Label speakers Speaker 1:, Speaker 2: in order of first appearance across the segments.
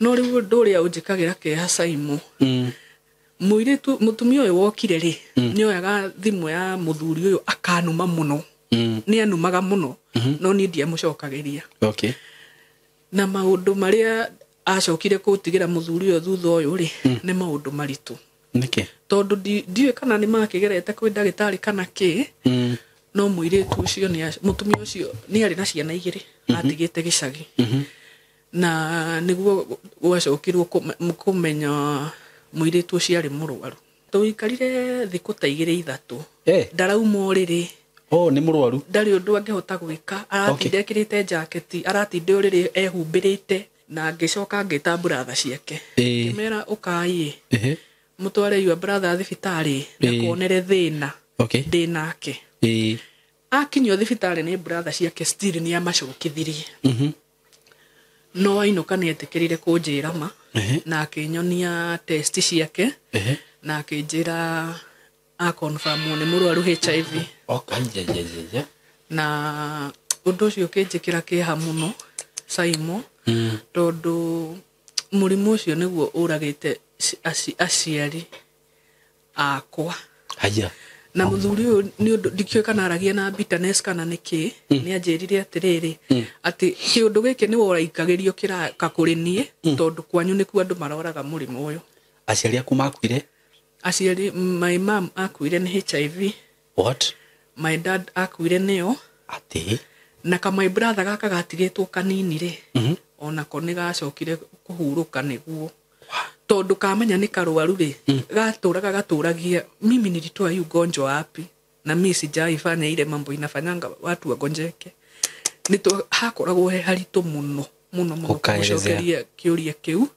Speaker 1: no riu nduria unjikagira ke ha SYMO muiritu mutumia uyu wokire ri nioyaga thimu ya muthuri uyu akanuma muno ni anumaga muno no ni ndia mucokagiria
Speaker 2: okay
Speaker 1: na maundu maria acokire kutigira muthuri uyu thutha uyu ri ni maundu maritu
Speaker 2: niki
Speaker 1: tondu ndiwe kana ni makigerete kwi ndagitari kana ki no muiritu ucio ni mutumia ucio ni ari na ciana igiri atigite gicagi na niguo gwacokirwo kumenya muiritu ucio ari murwaru tuikarire thiku ta igiri ithatu ndarauma uriri
Speaker 2: ni murwaru
Speaker 1: ndari undu angihota gwika aratinde ekirite jacket aratinde uriri ehumbirite na ngicoka ngita brother ciake kimera ukai mutware yu brother thibitari akonere thina ndinake akinyo thibitari ni brother ciake still ni amacokithirie no ainuka ni etikirire kunjira ma na akinyonia test ciake na akinjira a confirm ni murwaru HIV na undu ucio kinjikira kiha muno SYMO tondu murimu ucio niguo uragite aciari akwa
Speaker 2: haya
Speaker 1: na muthuri uyu ni undu ndikio kana aragia na bitterness kana niki ni anjirire atiriri ati kiundu giki ni woraikagirio kiraka kuri nie tondu kwanyu niku andu maroraga murimu uyu
Speaker 2: aciari aku makuire
Speaker 1: aciari my mom akuire ni HIV
Speaker 2: what
Speaker 1: my dad akuire nio
Speaker 2: ati
Speaker 1: na kama my brother gaka gatigitwo kanini ri ona ko ni gacokire kuhuruka niguo tondu kamenya ni karwaru ri gaturagia mimi nilitoa hiyo ugonjwa wapi na mimi sijaifanya ile mambo inafanyanga watu wagonjeke nito hakoragwo he harito muno kucokeria kiuria kiu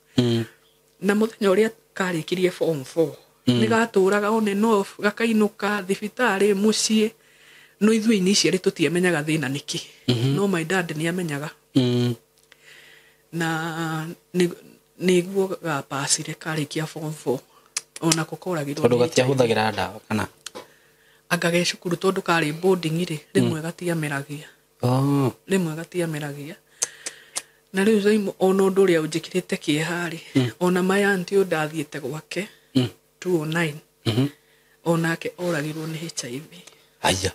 Speaker 1: na muthenya uria karikirie form 4 ni gaturaga one no gakainuka thibitari mucie no ithu initially tutiamenyaga thina niki no my dad ni amenyaga na niguo gapasire karikia form 4 ona gukoragirwo
Speaker 2: tondu gatiahuthagira ndawa kana
Speaker 1: agage cukuru tondu kari boarding ri rimwe gatiameragia rimwe gatiameragia na riu SYMO ona undu uria unjikirite kiehari ona my auntie ndathiete gwake 2009 onake oragirwo ni HIV
Speaker 2: aya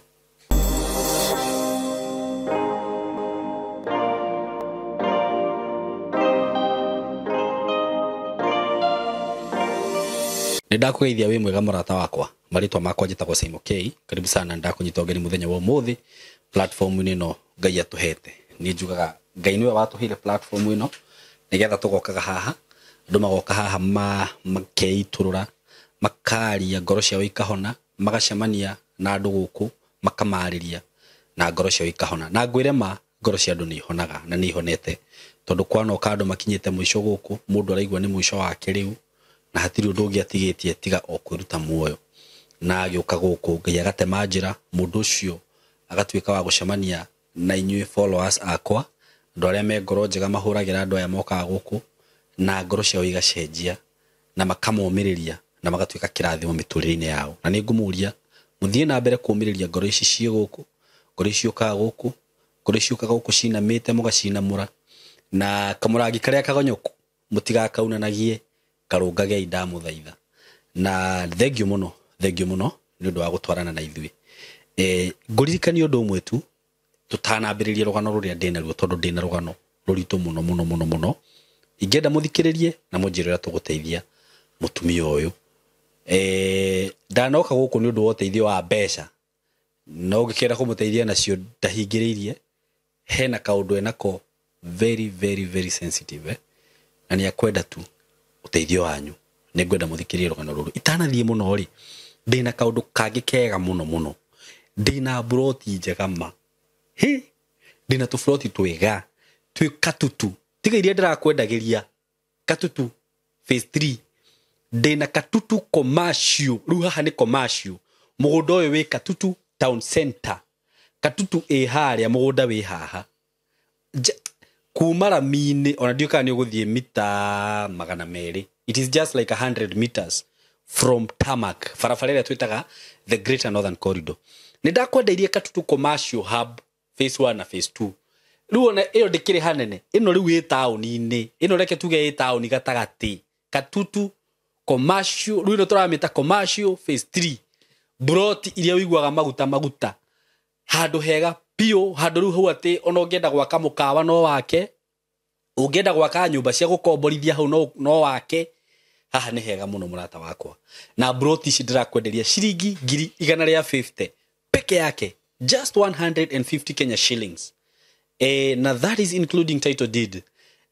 Speaker 2: Ndakugeithia wi mwega murata wakwa maritwa makwa njitagwo SYMO K karibu sana ndakunyita ngeni muthenya wa umuthi platform ino ngai atuhete ni njugaga ngai niwe watuhire platform ino nigetha tugokaga haha andu magoka haha makeiturura makaria ngoro ciao ikahona magacemania na andu guku makamariria na ngoro ciao ikahona na ngwire ma ngoro cia andu ni ihonaga na ni ihonete tondu kwana okandu makinyite muico guku mundu araigwa ni muico wake riu na hatiri undu ungi atigitie tiga okwiruta muoyo na agioka guku ngai agatema njira mundu ucio agatwika wa gucemania na inyue followers akwa andu aria me ngoro njega mahuragira andu aya moka guku na ngoro ciao igacenjia na makamomiriria na magatwika kirathimo miturire-ini yao na ni ngumuria muthie na mbere kumiriria ngoro ici cie guku ngoro icio ka guku ngoro icio ka guku cina mite mugacinamura na kamuragi karia kagonyoku mutigakaunanagie karungage indamu thaitha na thank you muno ni undu wa gutwarana na ithui nguririkani undu umwe tu tutanambiririe rugano ruria ndina ruo tondu ndina rugano ruritu muno ingenda muthikiririe na munjirira tuguteithia mutumia uyu ndanoka guku ni undu wa uteithio wa mbeca no ngikira kumuteithia nacio ndahingiririe hena kaundu enako very sensitive na ni akwenda tu uteithio wanyu ni ngwenda muthikirie rugano ruru itanathie muno ri ndina kaundu kangi kega muno ndina broti njega ma ndina tu froti twega twi katutu tiga iria ndirakwendagiria katutu phase 3 ndina katutu commercial ruha ni commercial mugunda uyu wi katutu town center katutu haria mugunda wi haha kumara mini ona ndioka ni uguthie mita 200 it is just like 100 meters from tarmac farafara twitaga the Greater Northern Corridor ni ndakwendeirie katutu commercial hub phase 1 na phase 2 ruona iyo ndikire hanene ino riu ĩ taũni-inĩ ino reke tuge ĩ taũni gatagati Katutu commercial riu ino turamita commercial phase 3 broti iria wiguaga maguta handu hega pio handu riu hau ati ona ungienda gwaka mukawa no wake ungienda gwaka nyumba cia gukomborithia hau no wake haha ni hega muno murata wakwa na broti ici ndirakwenderia ciringi 150 peke yake just 150 Kenya shillings na that is including title deed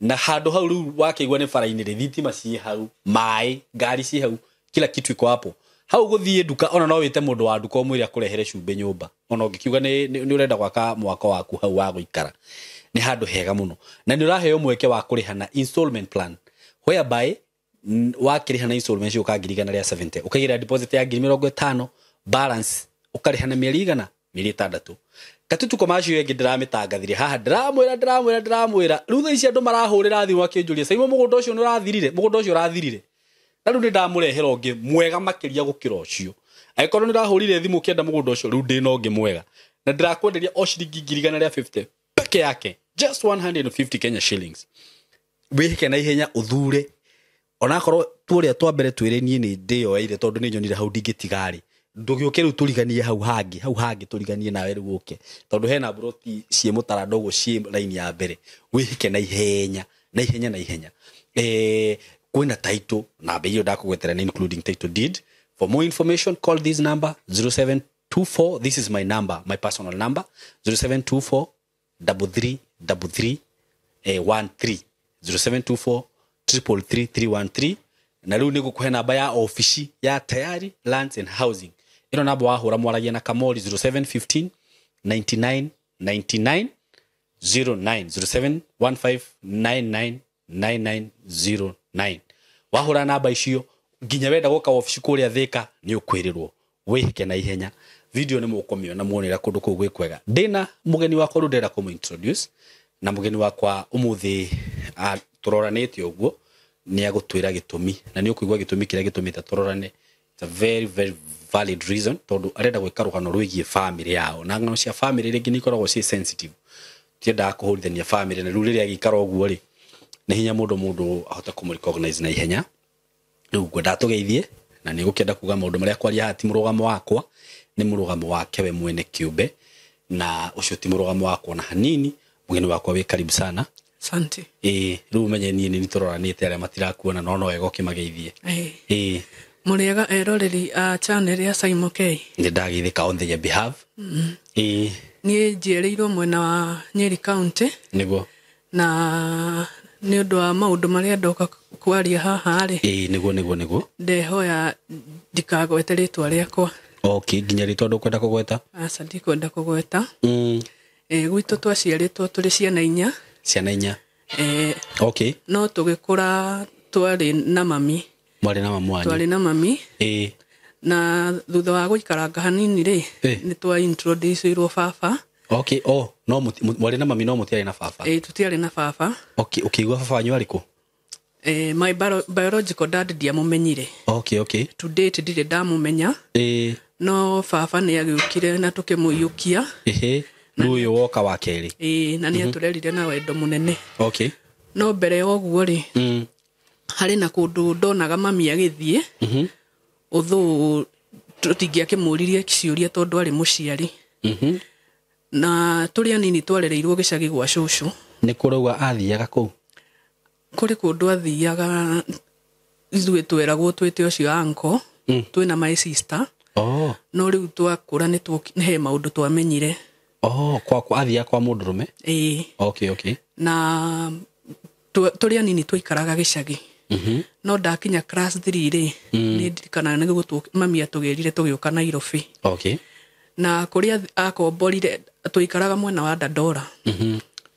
Speaker 2: na handu hau riu wakeigua ni bara-ini ri thitima ci hau mai ngari ci hau kila kitu iko hapo hau guthie nduka ona no wite mundu wa nduka umwire akurehere cumbe nyumba ona ungikiuga ni urenda gwaka mwako waku hau wa guikara ni handu hega muno na ni uraheo mweke wa kuriha na installment plan whereby wakiriha na installment cio kangirigana ria 70 ukagira deposit ya 50 balance ukariha na mieri igana mieri 6 Katutu commercial yengi ndiramitagathire haha ndiramwira riu tha ici andu marahurira thimu akinjuria SYMO mugunda ucio ni urathirire na riu ndamurehera ungi mwega makiria gukira ucio aikorwo ni urahurire thimu kienda mugunda ucio riu ndina ungi mwega na ndirakwenderia o ciringi 150 peke yake just 150 Kenya shillings wihike na ihenya uthure onakorwo turia twa mbere twirenie ni ndio ire tondu ni nyonire hau ndingitigari ndugiuke riu turiganie hau hangi turiganie nawe riu uke tondu hena broti cie mutara ndogo cie line ya mbere wihike na ihenya kwina title na beyo ndakugwetera including title deed. For more information call this number 0724 this is my number, my personal number 0724 3333 13 0724 333 na riu ni gukuhe namba ya office ya Tayari Lands and Housing ino namba wahura mwaragia na Kamori 0715 99 99 09 0715 99 wahura namba icio nginya wenda goka office kuria Thika ni ukwirirwo wihike na ihenya video ni mukomio na muonera kundu kuu gwikwega ndina mugeni wakwa rudera kumu introduce na mugeni wakwa umuthi turoranite uguo ni agutwira gitumi na ni ukuigwa gitumi kiria gitumite turorane. It's a very very valid reason tondu arenda gwika rugano rwigie family yao na ngano cia family ringi ni koragwo ci sensitive tienda kuhurithania family na riria gikara uguo ri ni hinya mundu ahota kumrecognize na ihenya riu ngwenda tugeithie na ni gukenda kuga maundu maria kwaria hati murugamo wakwa ni murugamo wake we mwene kiumbe na ucio ti murugamo wakwa na hanini mugeni wakwa we karibu sana.
Speaker 1: Asante.
Speaker 2: Riu menye ni turoranite aria matirakuona no wega ukimageithie.
Speaker 1: Muriega eroreri a channel ya SYMO K.
Speaker 2: Ndi ndagithika on their behalf.
Speaker 1: Ni njereirwo mwena wa Nyeri County.
Speaker 2: Niguo.
Speaker 1: Na ni undu wa maundu maria ndoka kwaria haha ri.
Speaker 2: Niguo.
Speaker 1: Ndehoya ndikagwete ritwa riakwa.
Speaker 2: Okay, nginya ritwa ndukwenda kugweta?
Speaker 1: Asa ndikwenda kugweta. Gwitu twaciaritwo turi ciana inya.
Speaker 2: Okay.
Speaker 1: No tugikura twari na mami.
Speaker 2: Mwari na mamu wanyu?
Speaker 1: Twari na mami. Na thutha wa guikaranga hanini ri ni twa introduce irwo baba.
Speaker 2: Okay. No mwari na mami no mutiari na baba?
Speaker 1: Tutiari na baba.
Speaker 2: Okay, ukigwa baba wanyu ariku?
Speaker 1: My biological dad ndiamumenyire.
Speaker 2: Okay.
Speaker 1: To date ndire ndamumenya. No baba ni agiukire na tukimuyukia.
Speaker 2: Nuyo woka wa keri.
Speaker 1: Na ni aturerire na wendo munene.
Speaker 2: Okay.
Speaker 1: No mbere oguo ri hari na kundu ndonaga mami agithie uthu tutingia kimuririe kiciuria tondu ari muciari na turi anini twarereirwo gicagi gwa cucu.
Speaker 2: Ni kurauga athiaga ku?
Speaker 1: Kuri kundu athiaga ithuĩ tweragwo twĩte ũcio anko twĩna my sister. No riu twakũra nĩ he maũndũ twamenyire.
Speaker 2: Kwa athia kwa mũndũrũme? Okay. Na
Speaker 1: tũrĩ anini twaikaraga gĩcagi. No ndakinya class 3 ri nĩ ndirikanaga nĩ mami atũgĩrire tũgĩũka Nairobi.
Speaker 2: Okay.
Speaker 1: Na kũrĩa akomborire twaikaraga mwena wa Dandora.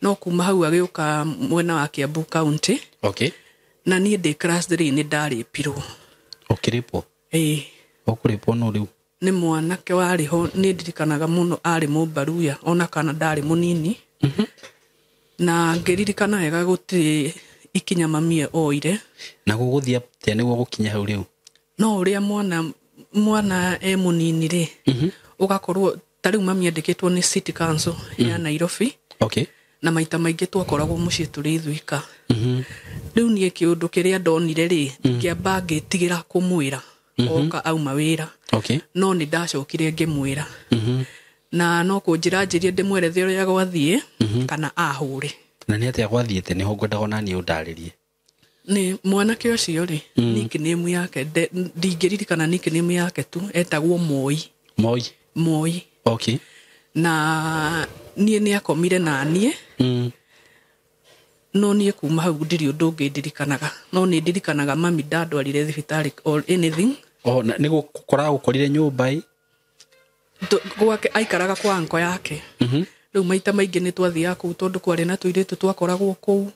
Speaker 1: No kuma hau agĩũka mwena wa Kiambu County.
Speaker 2: Okay.
Speaker 1: Na niĩ ndĩ class 3 nĩ ndarĩpirwo.
Speaker 2: Ũkĩrĩpwo? Ũkũrĩpwo no rĩu?
Speaker 1: Nĩ mwanake warĩ ho nĩ ndirikanaga mũno arĩ mũbaruya ona kana ndarĩ mũnini. Na ngĩririkana wega gũtirĩ ikinya mami oire.
Speaker 2: Na gũgũthia atĩa nĩguo gũkinya hau rĩu?
Speaker 1: No ũrĩa mwana mũnini rĩ ũgakorwo ta rĩu mami andĩkĩtwo nĩ City Council ya Nairobi.
Speaker 2: Okay.
Speaker 1: na maita maingĩ twakoragwo mũciĩ tũrĩ ithuika rĩu niĩ kĩũndũ kĩrĩa ndonire rĩ ngĩamba ngĩtigĩra kũmwĩra oka auma wĩra no nĩ ndacokire ngĩmwĩra na no kũnjĩra njĩrie ndĩmwerethie ũrĩa gwathiĩ kana ahũre
Speaker 2: na nĩ atĩa gwathiĩte nĩho ngwendaga naniĩ ũndarĩrie
Speaker 1: nĩ mwanake ũcio rĩ nickname yake ndingĩririkana nickname yake tu etagwo Moi na niĩ nĩ akomire na niĩ no niĩ kuma hau ndirĩ ũndũ ũngĩ ndirikanaga no nĩ ndirikanaga mami ndandwarire thibitarĩ or anything
Speaker 2: nĩ gũkorire nyũmba
Speaker 1: gwake aikaraga kwa anko yake rĩu maita maingĩ nĩ twathiaga kũu tondũ kwarĩ na tũirĩtu twakoragwo kũu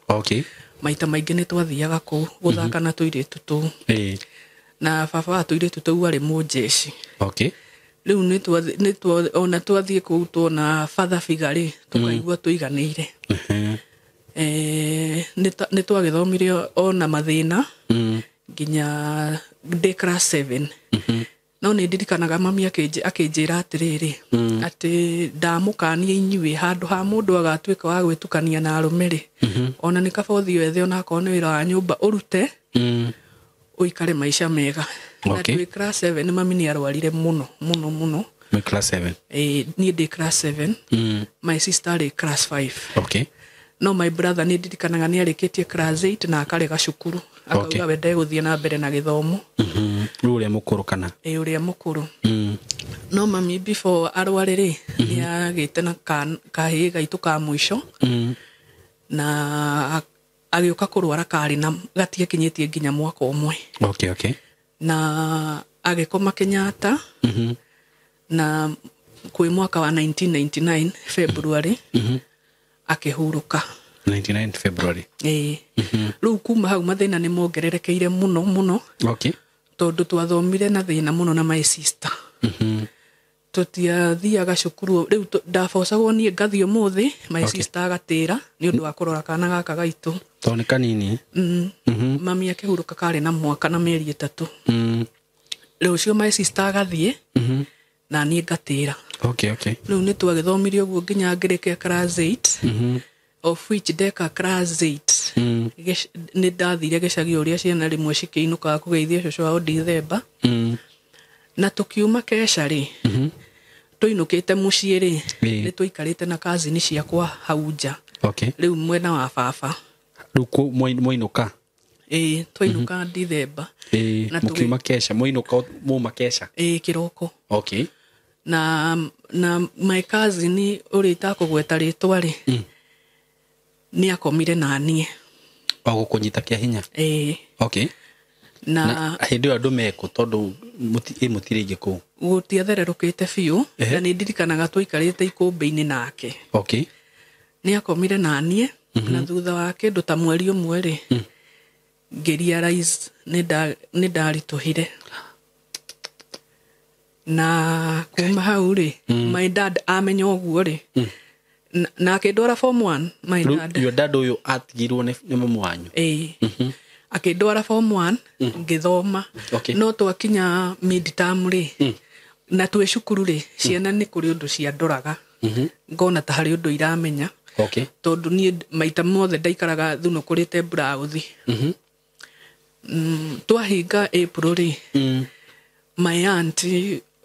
Speaker 1: maita maingĩ nĩ twathiaga kũu gũthaka na tũirĩtu tũu na baba wa tũirĩtu tũu arĩ mũnjeci rĩu ona twathiĩ kũu tuona father figure tũkaigua tũiganĩire nĩ twagĩthomire ona mathĩna nginya ndĩ class 7 no nĩ ndirikanaga mami akĩnjĩra atĩrĩrĩ atĩ ndamũkania inyuĩ handũ ha mũndũ agatuĩka wa gwĩtukania na arũme ona nĩ kaba ũthiĩ wethe ona akorwo nĩ wĩra wa nyũmba ũrute ũikare maica mega na twĩ class 7 mami nĩ arwarire mũno
Speaker 2: class 7
Speaker 1: niĩ ndĩ class 7 my sister arĩ class 5 no my brother nĩ ndirikanaga nĩ arĩkĩtie class 8 na akarega cukuru akauga we ndegũthiĩ na mbere na gĩthomo
Speaker 2: ũrĩa mũkũrũ kana
Speaker 1: ũrĩa mũkũrũ no mami before arwarĩ nĩ agĩte na kahĩĩ gaitũ ka mũico na agĩũka kũrwara karĩ na gatiakinyĩtie nginya mwaka ũmwe na agĩkoma Kenyatta na kwĩ mwaka wa 1999 February akĩhurũka
Speaker 2: 99 February
Speaker 1: rĩu kuma hau mathĩna nĩ mongererekeire mũno tondũ twathomire na thĩna mũno na my sister tũtiathiaga cukuru rĩu ndabocagwo niĩ ngathiĩ ũmũthĩ my sister agatĩra nĩ ũndũ wa kũrora kana gaka gaitũ
Speaker 2: tondũ nĩ kanini
Speaker 1: mami akĩhurũka karĩ na mwaka na mĩeri 3 rĩu ũcio my sister agathiĩ na niĩ ngatĩra rĩu nĩ twagĩthomirie ũguo nginya ngĩrĩkia class 8 of which ndeka class 8 nĩ ndathire gĩcagi ũrĩa ciana rĩmwe cikĩinũkaga kũgeithia cũcũ wao Ndithemba na tũkiuma keca rĩ tũinũkĩte mũciĩ rĩ nĩ tũikarĩte na cousin ciakwa hau nja rĩu mwena wa baba
Speaker 2: rĩu mwainũka
Speaker 1: twainũka Ndithemba
Speaker 2: na mũkiuma keca mwainũka muma keca
Speaker 1: kĩroko na my cousin ũrĩa itakũgweta rĩtwa rĩ nĩ akomire na niĩ
Speaker 2: gũkũnyita kĩa hinya na hĩndĩ ĩyo andũ mekũ tondũ mũtirĩ ingĩ kũu
Speaker 1: gũtiathererũkĩte biũ na nĩ ndirikanaga tũikarĩte ikũmbĩ-inĩ nake nĩ akomire na niĩ na thutha wa kĩndũ ta mweri ũmwe rĩ ngĩrealize nĩ ndaritũhire na kuma hau rĩ my dad amenya ũguo rĩ na akĩndwara form 1 my dad
Speaker 2: your dad ũyũ atigirwo nĩ mamu wanyu
Speaker 1: akĩndwara form 1 ngĩthoma no twakinya mid term rĩ na twĩ cukuru rĩ ciana nĩ kũrĩ ũndũ ciandoraga ngona ta harĩ ũndũ iramenya tondũ niĩ maita mothe ndaikaraga thunũkũrĩte blouse twahinga April rĩ my aunt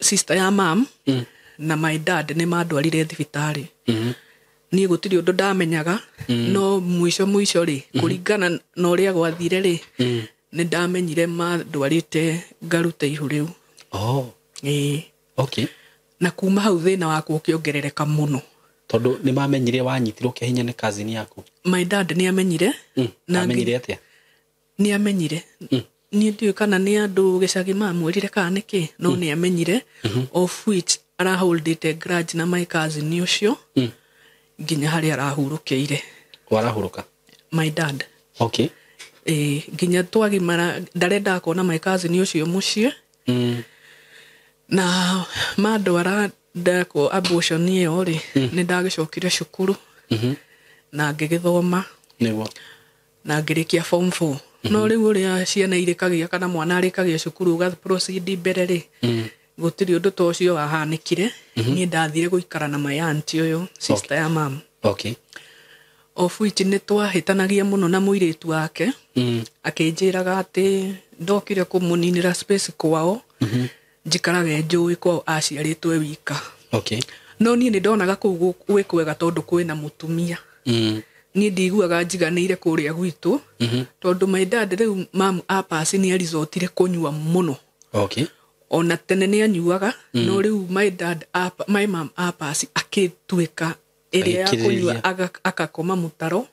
Speaker 1: sister ya mam na my dad nĩ mandwarire thibitarĩ niĩ gũtirĩ ũndũ ndamenyaga no mũico rĩ kũringana na ũrĩa gwathire rĩ nĩ ndamenyire mandwarĩte ngarute ihu rĩu na kuma hau thĩna wakwa ũkĩongerereka mũno
Speaker 2: tondũ nĩ mamenyire wanyitirwo kĩa hinya nĩ cousin yaku
Speaker 1: my dad nĩ amenyire
Speaker 2: na amenyire atĩa
Speaker 1: nĩ amenyire niĩ ndiũĩ kana nĩ andũ gĩcagi mamwĩrire kana nĩkĩ no nĩ amenyire of which araholdete grudge na my cousin ũcio nginya harĩa arahurũkĩire
Speaker 2: warahurũka
Speaker 1: my dad nginya twagimara ndarenda kuona my cousin ũcio mũciĩ na mandwara ndako abortion ĩyo rĩ nĩ ndagĩcokire cukuru na ngĩgĩthoma na ngĩrĩkia form 4 no rĩu ũrĩa ciana irĩkagia kana mwana arĩkagia cukuru ũga proceed mbere rĩ gũtirĩ ũndũ ta ũcio wahanĩkire niĩ ndathire gũikara na my aunt ũyũ sister ya mam of which nĩ twahĩtanagia mũno na mũirĩtu wake akĩnjĩraga atĩ ndokire kũmũninĩra space kwao njikarage njũĩ kwao aciarĩtwe wika.
Speaker 2: Okay.
Speaker 1: No niĩ nĩ ndonaga kũu gwĩ kwega tondũ kwĩna mũtumia. Niĩ ndiguaga njiganĩire kũrĩa gwitũ tondũ my dad rĩu mam apasi nĩ arizotire kũnyua mũno.
Speaker 2: Okay.
Speaker 1: Ona tene nĩ anyuaga no rĩu my mam apasi akĩtuĩka ĩrĩa ya kũnyua agakoma mũtaro.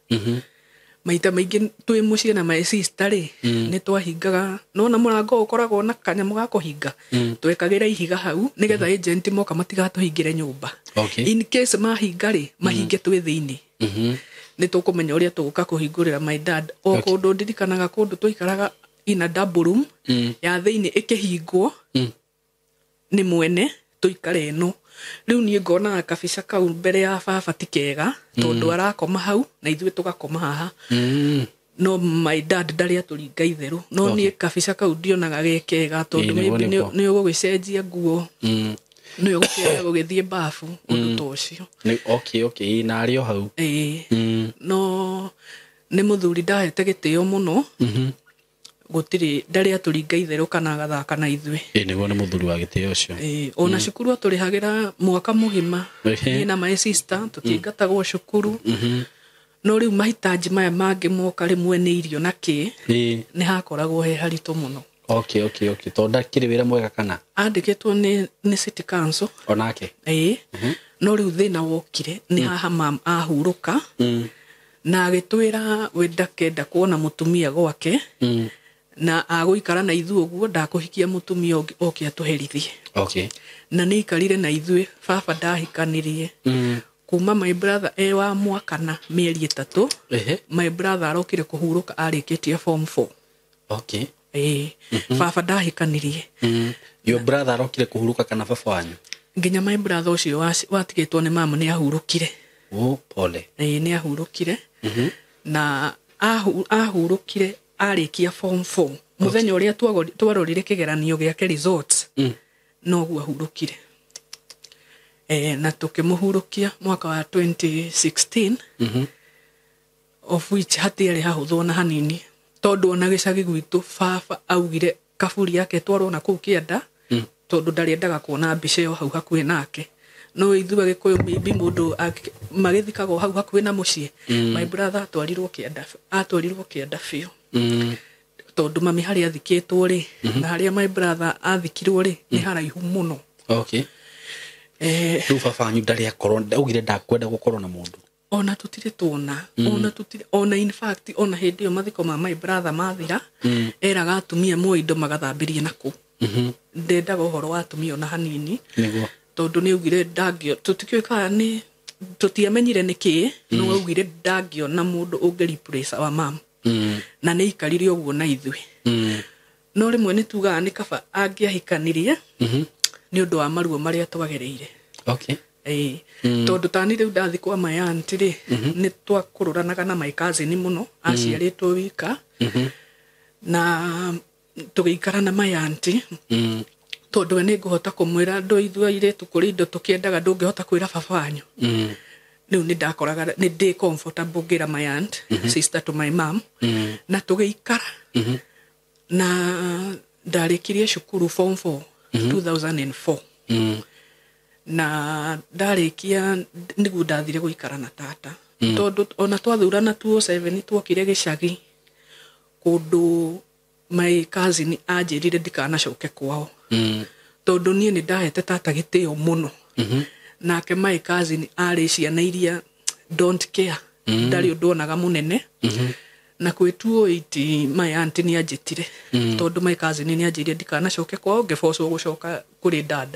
Speaker 1: Maita maingĩ twĩ mũciĩ na my sister rĩ nĩ twahingaga no na mũrango ũkoragwo na kanyamũ ga kũhinga twekagĩra ihiga hau nĩgetha agent moka matigatũhingĩre nyũmba.
Speaker 2: Okay.
Speaker 1: In case mahinga rĩ mahinge twĩ thĩinĩ. Nĩ tũkũmenya ũrĩa tũgũka kũhingũrĩra my dad. O kũndũ ndirikanaga kũndũ tũikaraga in a double room ya thĩinĩ ĩkĩhingwo nĩ mwene tũikare ĩno. Rĩu niĩ ngonaga kabica kau mbere ya baba ti kega tondũ arakoma hau na ithuĩ tũgakoma haha. No my dad ndarĩ atũringa itherũ no niĩ kabica kau ndionaga gekega tondũ maybe nĩ ũgũgĩcenjia nguo nĩ ũgũkĩra gũgĩthiĩ bafu ũndũ ta ũcio.
Speaker 2: Okay na arĩ o hau.
Speaker 1: No nĩ mũthuri ndahete gĩtĩo mũno. Gutiri ndarĩ atũringa itherũ kana agathaka na ithuĩ.
Speaker 2: Nĩguo nĩ mũthuri wa gĩtĩo ũcio.
Speaker 1: Ona cukuru atũrĩhagĩra mwaka mũgima niĩ na my sister tũtiingatagwo cukuru. No rĩu mahitaji maya mangĩ moka rĩmwe nĩ irio na kĩ nĩ hakoragwo he haritũ mũno.
Speaker 2: Okay. Tondũ ndakĩrĩ wĩra mwega kana
Speaker 1: andĩkĩtwo nĩ city council
Speaker 2: onake.
Speaker 1: No rĩu thĩna wokire nĩ haha mam ahurũka na agĩtwĩra we ndakenda kuona mũtumia gwake na agũikara na ithuĩ ũguo ndakũhikia mũtumia oke atũherithie.
Speaker 2: Okay.
Speaker 1: Na nĩ ikarire na ithuĩ baba ndahikanirie. Kuma my brother wa mwakana mĩeri 3 my brother arokire kũhurũka arĩkĩtie form 4.
Speaker 2: Okay.
Speaker 1: Baba ndahikanirie.
Speaker 2: Your brother arokire kũhurũka kana baba wanyu?
Speaker 1: Nginya my brother ũcio watigĩtwo nĩ mama nĩ ahurũkire.
Speaker 2: Pole.
Speaker 1: Nĩ ahurũkire. Na ahurũkire arĩkia form 4 mũthenya ũrĩa twarorire kĩgeranio gĩake results noguo ahurũkire. Na tũkĩmũhurũkia mwaka wa 2016 of which hatiarĩ hahũthũ na hanini tondũ ona gĩcagi gwitũ baba augire kaburi yake twarwo na kũu kĩanda tondũ ndarĩendaga kuona mbica ĩyo hau hakuhĩ nake. No ithuĩ Gĩkũyũ maybe mũndũ magĩthikagwo hau hakuhĩ na mũciĩ. My brother atwarirwo kĩanda biũ. Tondũ mami harĩa athikĩtwo rĩ na harĩa my brother athikirwo rĩ nĩ haraihu mũno.
Speaker 2: Okay. Rĩu baba wanyu ndarĩ akorwo augire ndakwenda gũkorwo na mũndũ.
Speaker 1: Ona tũtirĩ tuona ona in fact ona hĩndĩ ĩyo mathiko ma my brother mathira eraga atumia moe indo magathambĩrie nakũ. Ndendaga ũhoro wa atumia ona hanini tondũ nĩ augire ndangĩo tũtikĩũĩ kana nĩ tũtiamenyire nĩkĩ no augire ndangĩona mũndũ ũngĩ replace wa mama. Na nĩ ikarire ũguo na ithuĩ. No rĩmwe nĩ tugaga nĩ kaba angĩahikanirie nĩ ũndũ wa maruo marĩa twagereire.
Speaker 2: Okay.
Speaker 1: Tondũ tani rĩu ndathi kwa my auntie rĩ nĩ twakũrũranaga na my cousin mũno aciarĩtwo wika na tũgĩikara na my auntie tondũ we nĩ ngũhota kũmwĩra ndũ ithuĩ airĩtu kũrĩ indo tũkĩendaga ndũngĩhota kwĩra baba wanyu. Rĩu nĩ ndakoraga nĩ ndĩ comfortable ngĩra my aunt sister to my mom na tũgĩikara na ndarĩkirie cukuru form 4 2004 na ndarĩkia nĩguo ndathire gũikara na tata tondũ ona twathurana 2007 twokire gĩcagi kũndũ my cousin anjĩrire ndikanacoke kwao tondũ niĩ nĩ ndahete tata gĩtĩo mũno. Nake my cousin arĩ ciana iria don't care ndarĩ ũndũ onaga mũnene na kwĩ 208 my auntie nĩ anjĩtire tondũ my cousin nĩ anjĩrire ndikanacoke kwao ngĩbocwo gũcoka kũrĩ dad.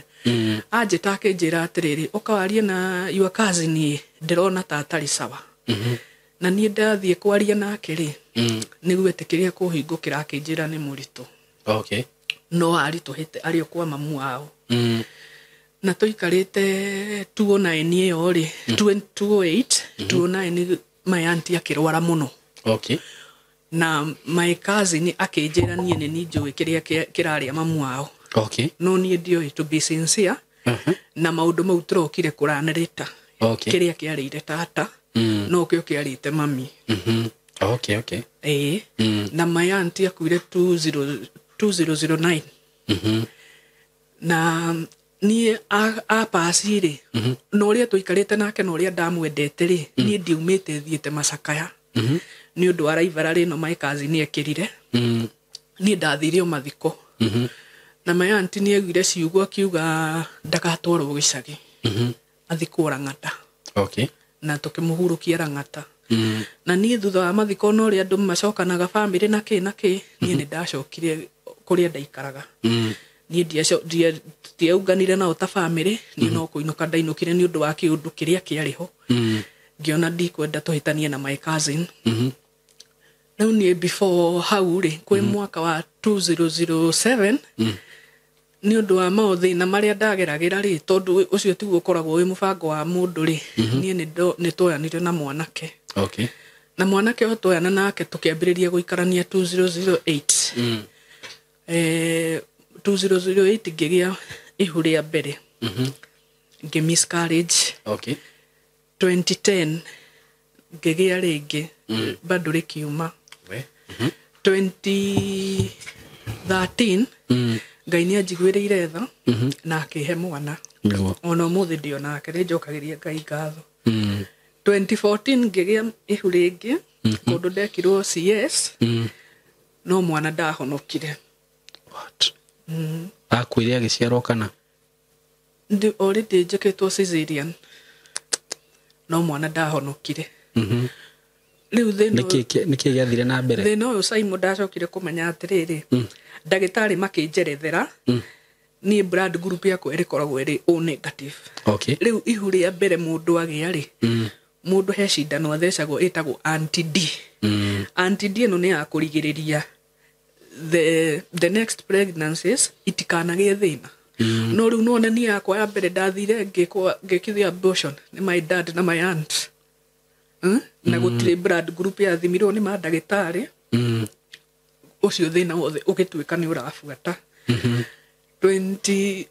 Speaker 1: Anjĩta akĩnjĩra atĩrĩrĩ ũkawarie na your cousin ndĩrona ta atarĩ sawa. Na niĩ ndathiĩ kwaria nake rĩ nĩguo etĩkĩrie kũhingũkĩra akĩnjĩra nĩ mũritũ.
Speaker 2: Okay.
Speaker 1: No aritũhĩte arĩ o kwa mamu wao. Na tũikarĩte 2009 ĩyo rĩ 2008 my auntie akĩrwara mũno.
Speaker 2: Okay.
Speaker 1: Na my cousin akĩnjĩra niĩ nĩ njũĩ kĩrĩa kĩrarĩa mamu wao.
Speaker 2: Okay.
Speaker 1: No niĩ ndioĩ to be sincere na maũndũ mau tũrokire kũranĩrĩta kĩrĩa kĩarĩire tata no kio kiarite mami.
Speaker 2: Okay.
Speaker 1: Na my auntie akuire 2009. Na nie a pasire no ria tuikarite nake no ria ndamwendete ri nie ndiumite thiete macakaya ni undu araivara ri no my cousin ni ekirire nie ndathirio mathiko na my auntie ni egire ciugo akiuga ndagatwarwo gicagi athikwo Rang'ata.
Speaker 2: Okay.
Speaker 1: Na tukimuhurukia Rang'ata. Na nie thutha wa mathiko no ria andu macokanaga family na ki nie ni ndacokire kuria ndaikaraga. Nie ndiaunganire nao ta family nie no kuinuka ndainukire ni undu wa kiundu kiria kiariho ngiona ndikwenda tuhitanie na my cousin. Riu nie before hau ri kwi mwaka wa 2007 ni undu wa maũthĩna maria ndageragira ri tondu ucio tiguo koragwo wi mubango wa mundu ri nie ni twoyanire na mwanake.
Speaker 2: Okay.
Speaker 1: Na mwanake o twoyana nake tukiambiriria guikarania 2008. 2008 ngigia ihu ria mbere. Miscarriage. Okay. 2010 ngigia ringi bado rikiuma. 2013 Ngai ni anjiguĩrĩire tha na akihe mwana. Ona umuthi ndio nake ri njokagiria Ngai ngatho. 2014 ngigia ihu ringi kundu ndekirwo CS no mwana ndahonokire.
Speaker 2: What? Akuire agiciarwo kana?
Speaker 1: Ndi already njikitwo cesarean no mwana ndahonokire. Riu thino
Speaker 2: niki giathire na mbere
Speaker 1: thino uyu SYMO ndacokire kumenya atiriri ndagitari makinjerethera ni blood group yakwa irikoragwo iri O negative.
Speaker 2: Okay.
Speaker 1: Riu ihu ria mbere mundu agia ri mundu he cindano athecagwo itagwo anti D. Anti D no ni ya kurigiriria the next pregnancies itikanagie thina. No riu no ni yakwa ya mbere ndathire ngikithia abortion ni my dad na my aunt. Na gutire blood group ya thimirwo ni mandagitari ucio thina wothe ugituika ni urafuata. 20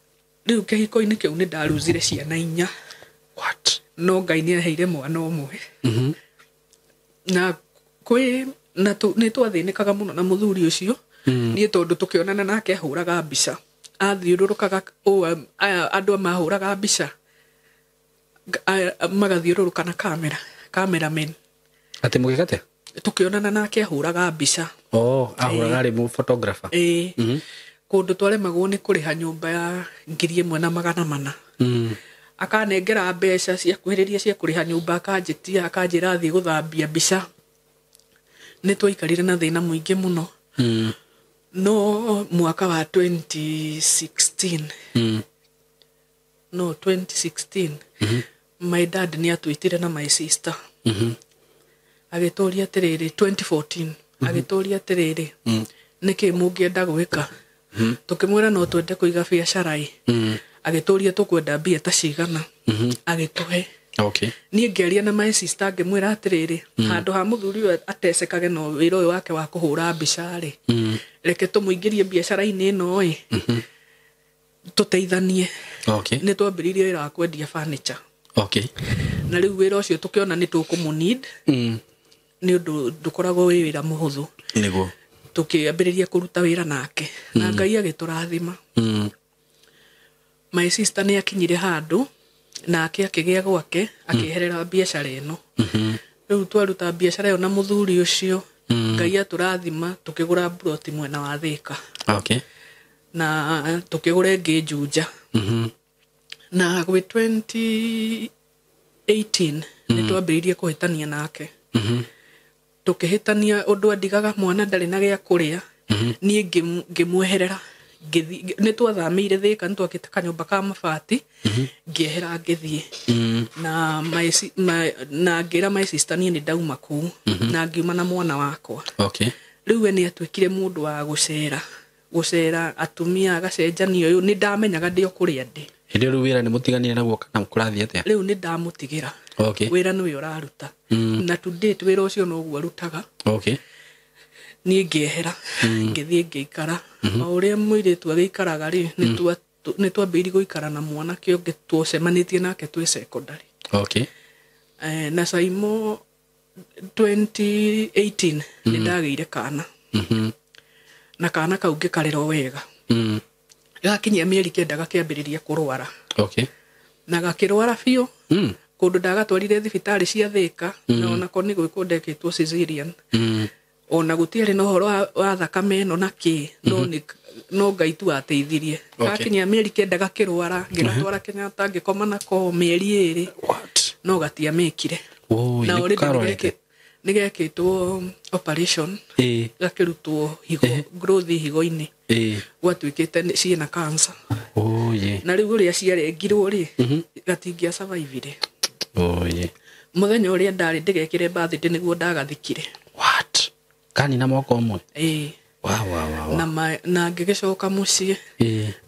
Speaker 1: riu kihiko-ini kiu ni ndaruzire ciana 4.
Speaker 2: What?
Speaker 1: No Ngai ni aheire mwana umwe. Na kwi na ni twathinikaga muno na muthuri ucio ni tondu tukionana nake ahuraga mbica athiururukaga andu mahuraga mbica magathiururuka na cameraman
Speaker 2: ati mugikate
Speaker 1: tukionana nake ahuraga mbica.
Speaker 2: Ahuraga ri mu photographer.
Speaker 1: Kundu twaremagwo ni kuriha nyumba ya 1,400. Akanengera mbeca cia kuhiriria cia kuriha nyumba akanjitia akanjira athie guthambia mbica. Ni twaikarire na thina muingi muno. No mwaka wa 2016 my dad ni atwitire na my sister. Agitoria atiriri 2014 agitoria atiriri niki mungienda gwika. Tukimwira no twende kuiga biacara agitoria tukwenda mbia ta cigana agituhe.
Speaker 2: Okay.
Speaker 1: Ni ngeria na my sister ngimwira atiriri handu ha muthuri uyu atecekage no wira uyu wake wa kuhura mbica ri reke tumuingirie biacara-ini ino tuteithanie.
Speaker 2: Okay.
Speaker 1: Ni twambiririe wira wa kwendia furniture.
Speaker 2: Okay.
Speaker 1: Na riu wira ucio tukiona ni tukumuneed ni undu ndukoragwo wi wira muhuthu
Speaker 2: niguo
Speaker 1: tukiambiriria kuruta wira nake na Ngai agiturathima. My sister ni akinyire handu nake akigia gwake akiherera biacara ino. Riu twaruta biacara yo na muthuri ucio Ngai aturathima tukigura plot mwena wa Thika.
Speaker 2: Okay.
Speaker 1: Na tukigura ingi Juja. Na gwi 2018 ni twambiririe kuhitania nake. Tukihitania undu andigaga mwana ndari na gia kuria ni ngimweherera ni twathamire Thika ni twakite kanyumba ka mabati ngihera ngithie na na ngira my sister ni ndauma ku na ngiuma na mwana wakwa.
Speaker 2: Okay.
Speaker 1: Riu ni atwikire mundu wa gucera atumia agacenjania uyu ni ndamenyaga ndio kuria ndi.
Speaker 2: Hindi riu wira ni mutiganire naguo kana mukurathia atia?
Speaker 1: Riu ni ndamutigira.
Speaker 2: Okay.
Speaker 1: Wira ni uraruta. Na to date wira ucio no guo arutaga.
Speaker 2: Okay.
Speaker 1: Ni ngehera ngithie ngeikara o uria muiritu agikaraga ri ni twambiri guikara na mwana kio ngetwo semanitie nake twi secondary.
Speaker 2: Okay.
Speaker 1: Na SYMO 2018 nĩ ndagĩire kana. Na kana kau ngĩkarerwo wega. Gakinyia mĩeri 9 gakĩambĩrĩria kũrwara.
Speaker 2: Okay.
Speaker 1: Na gakĩrwara biũ. Kũndũ ndagatwarire thibitarĩ cia Thĩka na onako nĩ gwĩkwo ndekĩtwo cesarean. Ona gũtiarĩ na ũhoro wa thakame ĩno na kĩ no Ngai tu ateithirie. Gakinyia mĩeri 9 gakĩrwara ngĩgatwara Kenyatta ngĩkoma nako mĩeri 2. No gatiamĩkire. Na already nĩ gekĩtwo operation. Gakĩrutwo higo growth higo-inĩ. Gwatuĩkĩte ciĩna cancer. Na rĩu ũrĩa ciarengirwo rĩ gatingĩa survive. Mũthenya ũrĩa ndarĩ ndĩgekĩre birthday nĩguo ndagathikire.
Speaker 2: What? Kani na moko ũmwe? Wow.
Speaker 1: Na ngĩgĩcoka mũciĩ.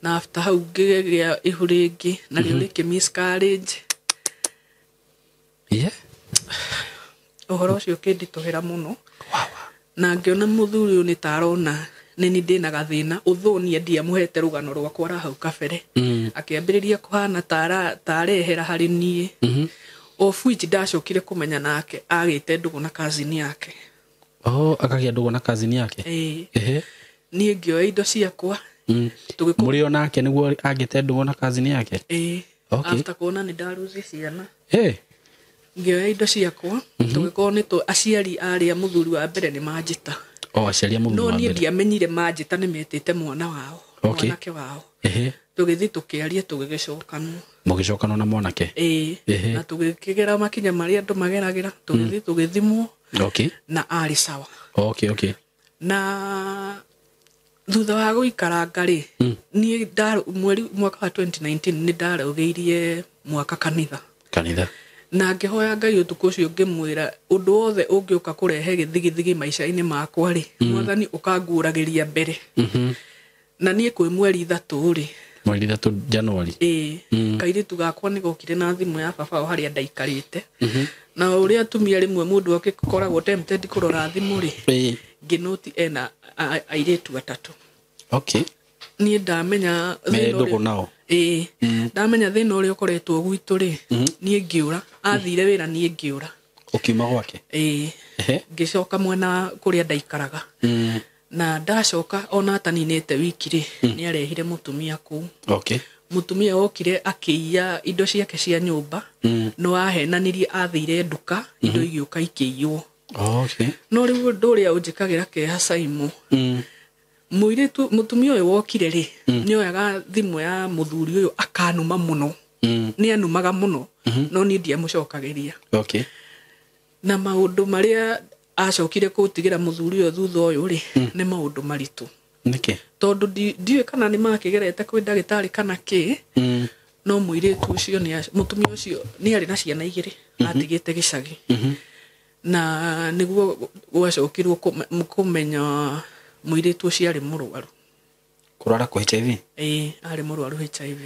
Speaker 1: Na after hau ngĩgĩa ihu rĩngĩ na rĩo rĩkĩ miscarriage. Ũhoro ũcio ũkĩnditũhĩra mũno. Na ngĩona mũthuri ũyũ nĩ tarona nĩ ndĩna gathĩna ũthũnia ndiamũhete rũgano rwakwa ra hau kabere. Akĩambĩrĩria kũhana tarehera harĩ niĩ. Of which ndacokire kũmenya nake agĩte ndũgũ na cousin yake.
Speaker 2: Akagĩa ndũgũ na cousin yake?
Speaker 1: Niĩ ngĩoya indo ciakwa.
Speaker 2: Mũrĩo nake nĩguo agĩte ndũgũ na cousin yake?
Speaker 1: After kuona nĩ ndaruzi ciana. Ngĩoya indo ciakwa. Tũgĩkorwo nĩ aciari arĩa mũthuri wa mbere nĩ manjĩta.
Speaker 2: Aciari a mũthuri wa mbere.
Speaker 1: No niĩ ndiamenyire manjĩta nĩ metĩte mwana wao. Mwanake wao. Tũgĩthiĩ tũkĩaria tũgĩgĩcokanwo.
Speaker 2: Mũgĩcokanwo na mwanake?
Speaker 1: Na tũgĩkĩgera makinya marĩa andũ mageragĩra. Tũgĩthiĩ tũgĩthimwo. Na arĩ sawa. Na thutha wa gũikaranga rĩ niĩ mwaka wa 2019 nĩ ndarũgĩirie mwaka kanitha. Na ngĩhoya Ngai ũtukũ ũcio ngĩmwĩra ũndũ wothe ũngĩũka kũrehe gĩthigithigi maica-inĩ makwa rĩ Mwathani ũkanguũragĩria mbere. Na niĩ kwĩ mweri 3 rĩ
Speaker 2: mweri 3 Januari
Speaker 1: kairĩtu gakwa nĩ gokire na thimũ ya baba o harĩa ndaikarĩte. Na ũrĩa atumia rĩmwe mũndũ agĩkoragwo tempted kũrora thimũ rĩ ngĩnoti ena airĩtu 3. Niĩ ndamenya
Speaker 2: ndũgũ nao.
Speaker 1: Ndamenya thĩna ũrĩa ũkoretwo gwitũ rĩ niĩ ngĩũra athire wĩra niĩ ngĩũra.
Speaker 2: Ũkiuma gwake?
Speaker 1: Ngĩcoka mwena kũrĩa ndaikaraga. Na ndacoka ona ataninĩte wiki rĩ nĩ arehire mũtumia kũu. Mũtumia okire akĩiya indo ciake cia nyũmba. No ahenanirie athire nduka indo igĩũka ikĩiywo. No rĩu ũndũ ũrĩa ũnjĩkagĩra kĩeha SYMO. Mũirĩtu mũtumia ũyũ wokire rĩ nĩoyaga thimũ ya mũthuri ũyũ akanuma mũno. Nĩ anumaga mũno no niĩ ndiamũcokagĩria. Na maũndũ marĩa acokire kũtigĩra mũthuri ũyũ thutha ũyũ rĩ nĩ maũndũ maritũ. Tondũ ndiũĩ kana nĩ makĩgerete kwĩ ndagĩtarĩ kana kĩ. No mũirĩtu ũcio mũtumia ũcio nĩ arĩ na ciana 2 atigĩte gĩcagi. Na nĩguo gwacokirwo kũmenya mũirĩtu ũcio arĩ mũrwaru.
Speaker 2: Kũrwara kwa HIV?
Speaker 1: Arĩ mũrwaru HIV.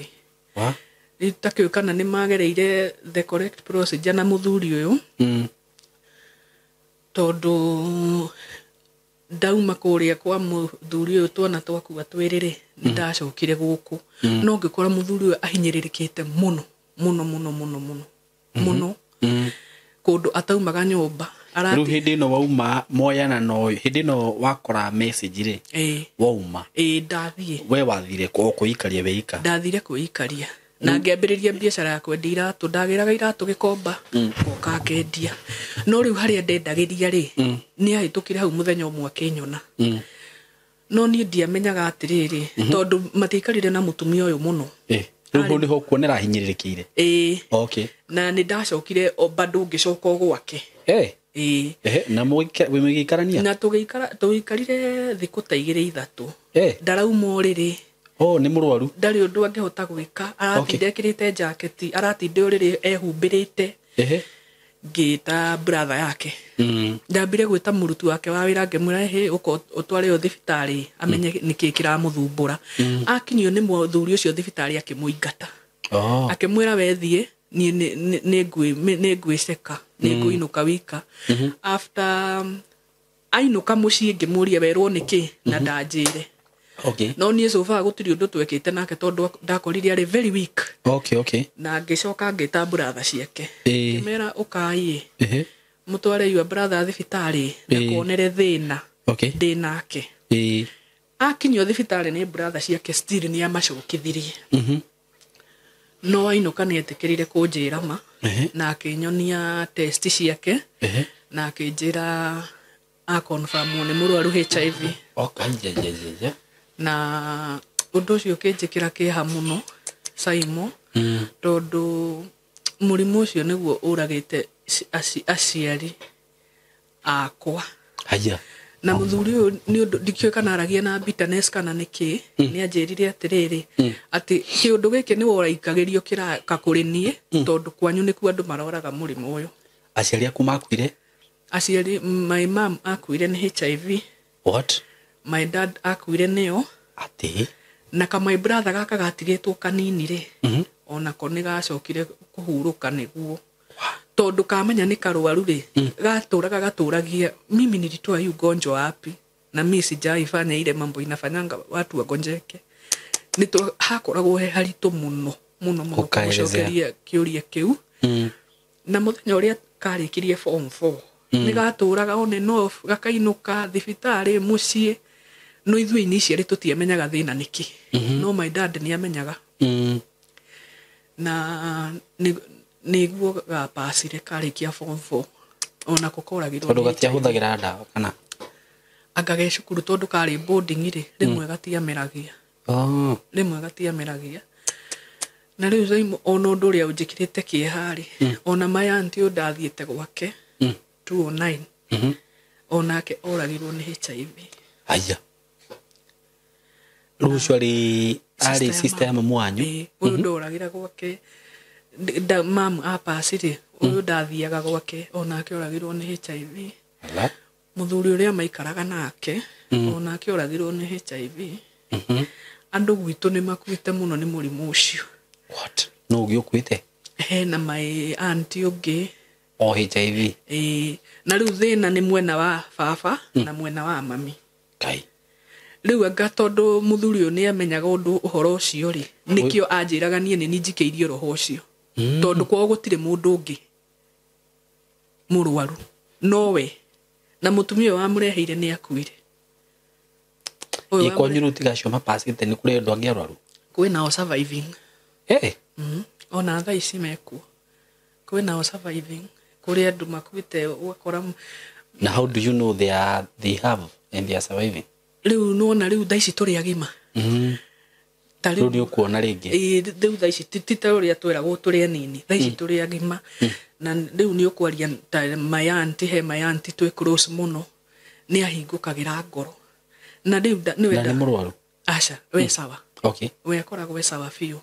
Speaker 1: Itakĩũĩ kana nĩ magereire the correct procedure na mũthuri ũyũ. Tondũ ndauma kũrĩa kwa mũthuri ũyũ twana twakua twĩrĩ nĩ ndacokire gũkũ. No ngĩkora mũthuri ũyũ ahinyĩrĩrĩkĩte mũno. Kũndũ ataumaga nyũmba.
Speaker 2: Rĩu hĩndĩ ĩno wauma moyana no hĩndĩ ĩno wakora message rĩ wauma?
Speaker 1: Ndathiĩ.
Speaker 2: We wathire kũikaria we ika?
Speaker 1: Ndathire kwĩikaria. Na ngĩambĩrĩria biacara ya kwendia iratũ. Ndagĩraga iratũ Gĩkomba ngoka ngendia. No rĩu harĩa ndendagĩria rĩ nĩ ahĩtũkire hau mũthenya ũmwe akĩnyona. No niĩ ndiamenyaga atĩrĩrĩ tondũ matiaikarire na mũtumia ũyũ mũno.
Speaker 2: Rĩu nĩho kuonera hinyĩrĩrĩkĩire? Na nĩ ndacokire bado ngĩcoka gwake. Na mũgĩikarania? Na tũgĩikarire thikũ ta 2-3. Ndarauma ũrĩrĩ. Nĩ mũrwaru?
Speaker 1: Ndarĩ ũndũ angĩhota gwĩka. Aratinde ekĩrĩte jaketi. Aratinde ũrĩrĩ ehumbĩrĩte. Ngĩta brother yake. Ndambire gwĩta mũruti wake wa wĩra ngĩmwĩra ũtware thibitarĩ amenye nĩkĩ kĩramũthumbũra. Akinio nĩ mũthuri ũcio thibitarĩ akĩmũingata. Akĩmwĩra wethiĩ nĩ ngwĩceka nĩ ngũinũka wika. After ainũka mũciĩ ngĩmũria werwo nĩkĩ na ndanjĩre.
Speaker 2: Okay.
Speaker 1: No niĩ so far gũtirĩ ũndũ twekĩte nake tondũ ndakorire arĩ very weak.
Speaker 2: Okay.
Speaker 1: Na ngĩcoka ngĩta brother ciake.
Speaker 2: Eh.
Speaker 1: Ngĩmera ũkai.
Speaker 2: Mũtware
Speaker 1: yua brother thibitarĩ ndakonere thĩna.
Speaker 2: Okay.
Speaker 1: Ndĩ nake. Akinyio thibitarĩ nĩ brother ciake still nĩ amacokithirie. No ainũka nĩ etĩkĩrire kũnjĩra ma. Na akĩnyonia test ciake. Na akĩnjĩra a confirm nĩ mũrwaru HIV.
Speaker 2: Okay.
Speaker 1: Na ũndũ ũcio ũkĩnjĩkĩra kĩeha mũno SYMO tondũ mũrimũ ũcio nĩguo ũragĩte aciari akwa.
Speaker 2: Haya.
Speaker 1: Na mũthuri ũyũ nĩ ũndũ ndikĩoĩ kana aragia na bitterness kana nĩkĩ nĩ anjĩrire atĩrĩrĩ atĩ kĩũndũ gĩkĩ nĩ woraikagĩrio kĩraka kũrĩ niĩ tondũ kwanyu nĩkuo andũ maroraga mũrimũ ũyũ.
Speaker 2: Aciari aku makuire?
Speaker 1: Aciari, my mom akuire nĩ HIV.
Speaker 2: What?
Speaker 1: My dad akuire nĩyo.
Speaker 2: Ati?
Speaker 1: Na my brother gaka gatigĩtwo kanini rĩ onako nĩ gacokire kũhurũka nĩguo tondũ kamenya nĩ karwaru rĩ gatũragia mimi nilitoa hii ugonjwa wapi na mimi sijaifanya ile mambo inafanyanga watu wagonjeke nito hakoragwo he haritũ mũno gũcokeria kĩũria kĩu na mũthenya ũrĩa karĩkirie form 4 nĩ gatũraga on and off gakainũka thibitarĩ mũciĩ no ithuĩ initially tutiamenyaga thĩna nĩkĩ no my dad nĩ amenyaga na nĩguo gapacire karĩkia form 4 ona kũkoragĩrwo
Speaker 2: tondũ gatiahũthagĩra ndawa kana
Speaker 1: angage cukuru tondũ karĩ boarding rĩ rĩmwe gatiameragia na rĩu SYMO ona ũndũ ũrĩa ũnjĩkĩrĩte kĩeha rĩ ona my auntie ndathiĩte gwake 209 onake oragirwo nĩ HIV.
Speaker 2: Aya. Rũcio arĩ sister ya mamu wanyu?
Speaker 1: Ũyũ ndoragira gwake mam apacire ũyũ ndathiaga gwake onake oragirwo nĩ HIV. Mũthuri ũrĩa maikaraga nake onake oragirwo nĩ HIV. Andũ gwitũ nĩ makuĩte mũno nĩ mũrimũ ũcio.
Speaker 2: What? No ũgĩũkuĩte?
Speaker 1: Na my auntie ũngĩ
Speaker 2: o HIV.
Speaker 1: Na rĩu thĩna nĩ mwena wa baba na mwena wa mami.
Speaker 2: Kai.
Speaker 1: Rĩu anga tondũ mũthuri ũyũ nĩ amenyaga ũndũ ũhoro ũcio rĩ nĩkĩo anjĩraga niĩ nĩ njikĩirie roho ũcio tondũ kwao gũtirĩ mũndũ ũngĩ mũrwaru nowe na mũtumia wamũreheire nĩ akuire.
Speaker 2: Kwanyu rĩu tigacio mapacĩte nĩ kũrĩ andũ angĩ arwaru?
Speaker 1: Kwĩnao surviving. Ona thaa ici mekuo kwĩnao surviving kũrĩ andũ makuĩte ũgakora.
Speaker 2: Na how do you know they have and they are surviving?
Speaker 1: Rĩu nona rĩu thaa ici tũrĩ agima.
Speaker 2: Rĩu nĩ ũkuona rĩngĩ?
Speaker 1: Rĩu thaa ici ti ta ũrĩa tweragwo tũrĩ anini thaa ici tũrĩ agima na rĩu nĩ ũkwaria ta my auntie twĩ close mũno nĩ ahingũkagĩra ngoro na rĩu
Speaker 2: nĩ mũrwaru?
Speaker 1: Aca we sawa.
Speaker 2: Okay.
Speaker 1: We akoragwo we sawa biũ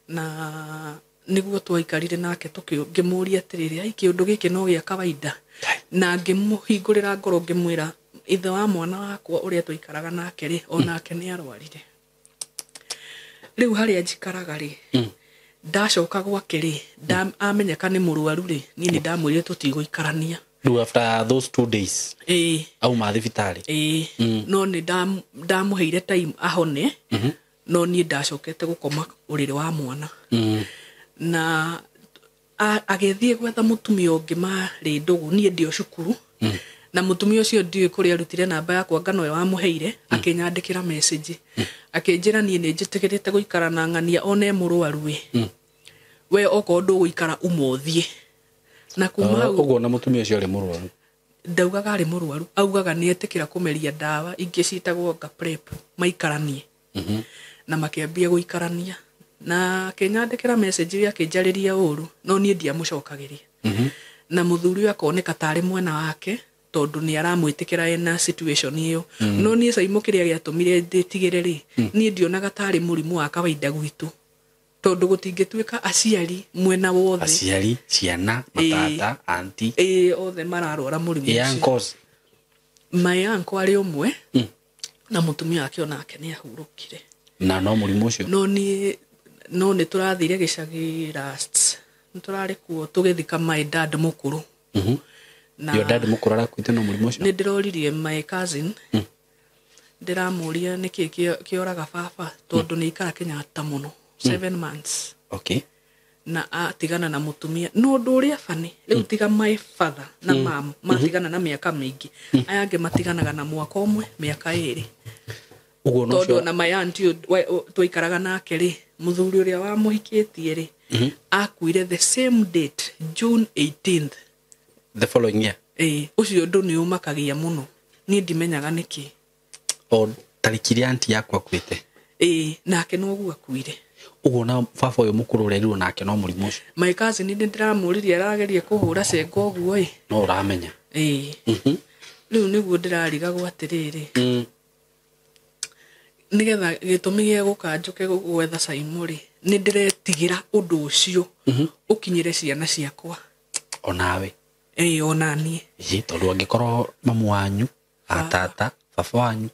Speaker 1: na nĩguo twaikarire nake ngĩmũria atĩrĩrĩ ai kĩũndũ gĩkĩ no gĩa kawaida na ngĩmũhingũrĩra ngoro ngĩmwĩra ithe wa mwana wakwa ũrĩa twaikaraga nake rĩ onake nĩ arwarire. Rĩu harĩa njikaraga rĩ ndacoka gwake rĩ amenyeka nĩ mũrwaru rĩ niĩ nĩ ndamwĩrire tũtigũikarania.
Speaker 2: Rĩu after those 2 days auma thibitarĩ?
Speaker 1: No nĩ ndamũheire time ahone no niĩ ndacokete gũkoma ũrĩrĩ wa mwana na agĩthiĩ gwetha mũtumia ũngĩ marĩ ndũgũ niĩ ndĩ o cukuru na mũtumia ũcio ndiũĩ kũrĩa arutire namba yakwa ngano we wamũheire akĩnyandĩkĩra message akĩnjĩra niĩ nĩ njĩtĩkĩrĩte gũikara na ng'ania one mũrwaru we okorwo ndũgũikara ũmũthiĩ na kuma
Speaker 2: ũguo na mũtumia ũcio arĩ mũrwaru?
Speaker 1: Ndaugaga arĩ mũrwaru augaga nĩ etĩkĩra kũmeria ndawa ingĩ ciitagwo prep maikaranie na makĩambia gũikarania na akĩnyandĩkĩra message akĩnjarĩria ũru no niĩ ndiamũcokagĩria na mũthuri ũyũ akoneka tarĩ mwena wake tondũ nĩ aramwĩtĩkĩra ena situation ĩyo no niĩ SYMO kĩrĩa gĩatũmire ndĩtigĩre rĩ niĩ ndionaga tarĩ mũrimũ wa kawaida gwitũ tondũ gũtingĩtuĩka aciari mwena wothe
Speaker 2: aciari ciana matata auntie
Speaker 1: othe mararwara mũrimũ ũcio. My uncle arĩ ũmwe na mũtumia wake onake nĩ ahurũkire
Speaker 2: na no mũrimũ ũcio
Speaker 1: no nĩ tũrathire gĩcagi last nĩ tũrarĩ kuo tũgĩthika my dad mũkũrũ.
Speaker 2: Your dad mũkũrũ arakuĩte no mũrimũ ũcio?
Speaker 1: Nĩ ndĩroririe my cousin ndiramuria niki kioraga baba tondu ni ikara Kenyatta muno 7 months.
Speaker 2: Okay.
Speaker 1: Na atigana na mutumia no nduria bani riu tiga my father na mam matigana na miaka mingi ayange matiganaga na mwaka umwe miaka 2 ugo no cio na my auntie twaikaraga nake ri muthuri uria wa muhikitie ri akuire the same date June 18th
Speaker 2: the following year.
Speaker 1: Ucio ndu ni umakagia muno ni ndimenyaga niki
Speaker 2: o tariki ya auntie yakwa kwite
Speaker 1: nake no guo akuire
Speaker 2: ugo na baba uyu mukuru rerirwo nake no murimu ucio
Speaker 1: my cousin ni ndiramuririe aragerie kuhura cengo guo
Speaker 2: no uramenya
Speaker 1: riu niguo ndirariga gwatiriri nigetha gitumi gia gukanjuke gwetha SYMO ri ni ndiretigira undu ucio ukinyire ciana ciakwa
Speaker 2: onawe
Speaker 1: onani
Speaker 2: tondu angikorwo mamu wanyu atata baba wanyu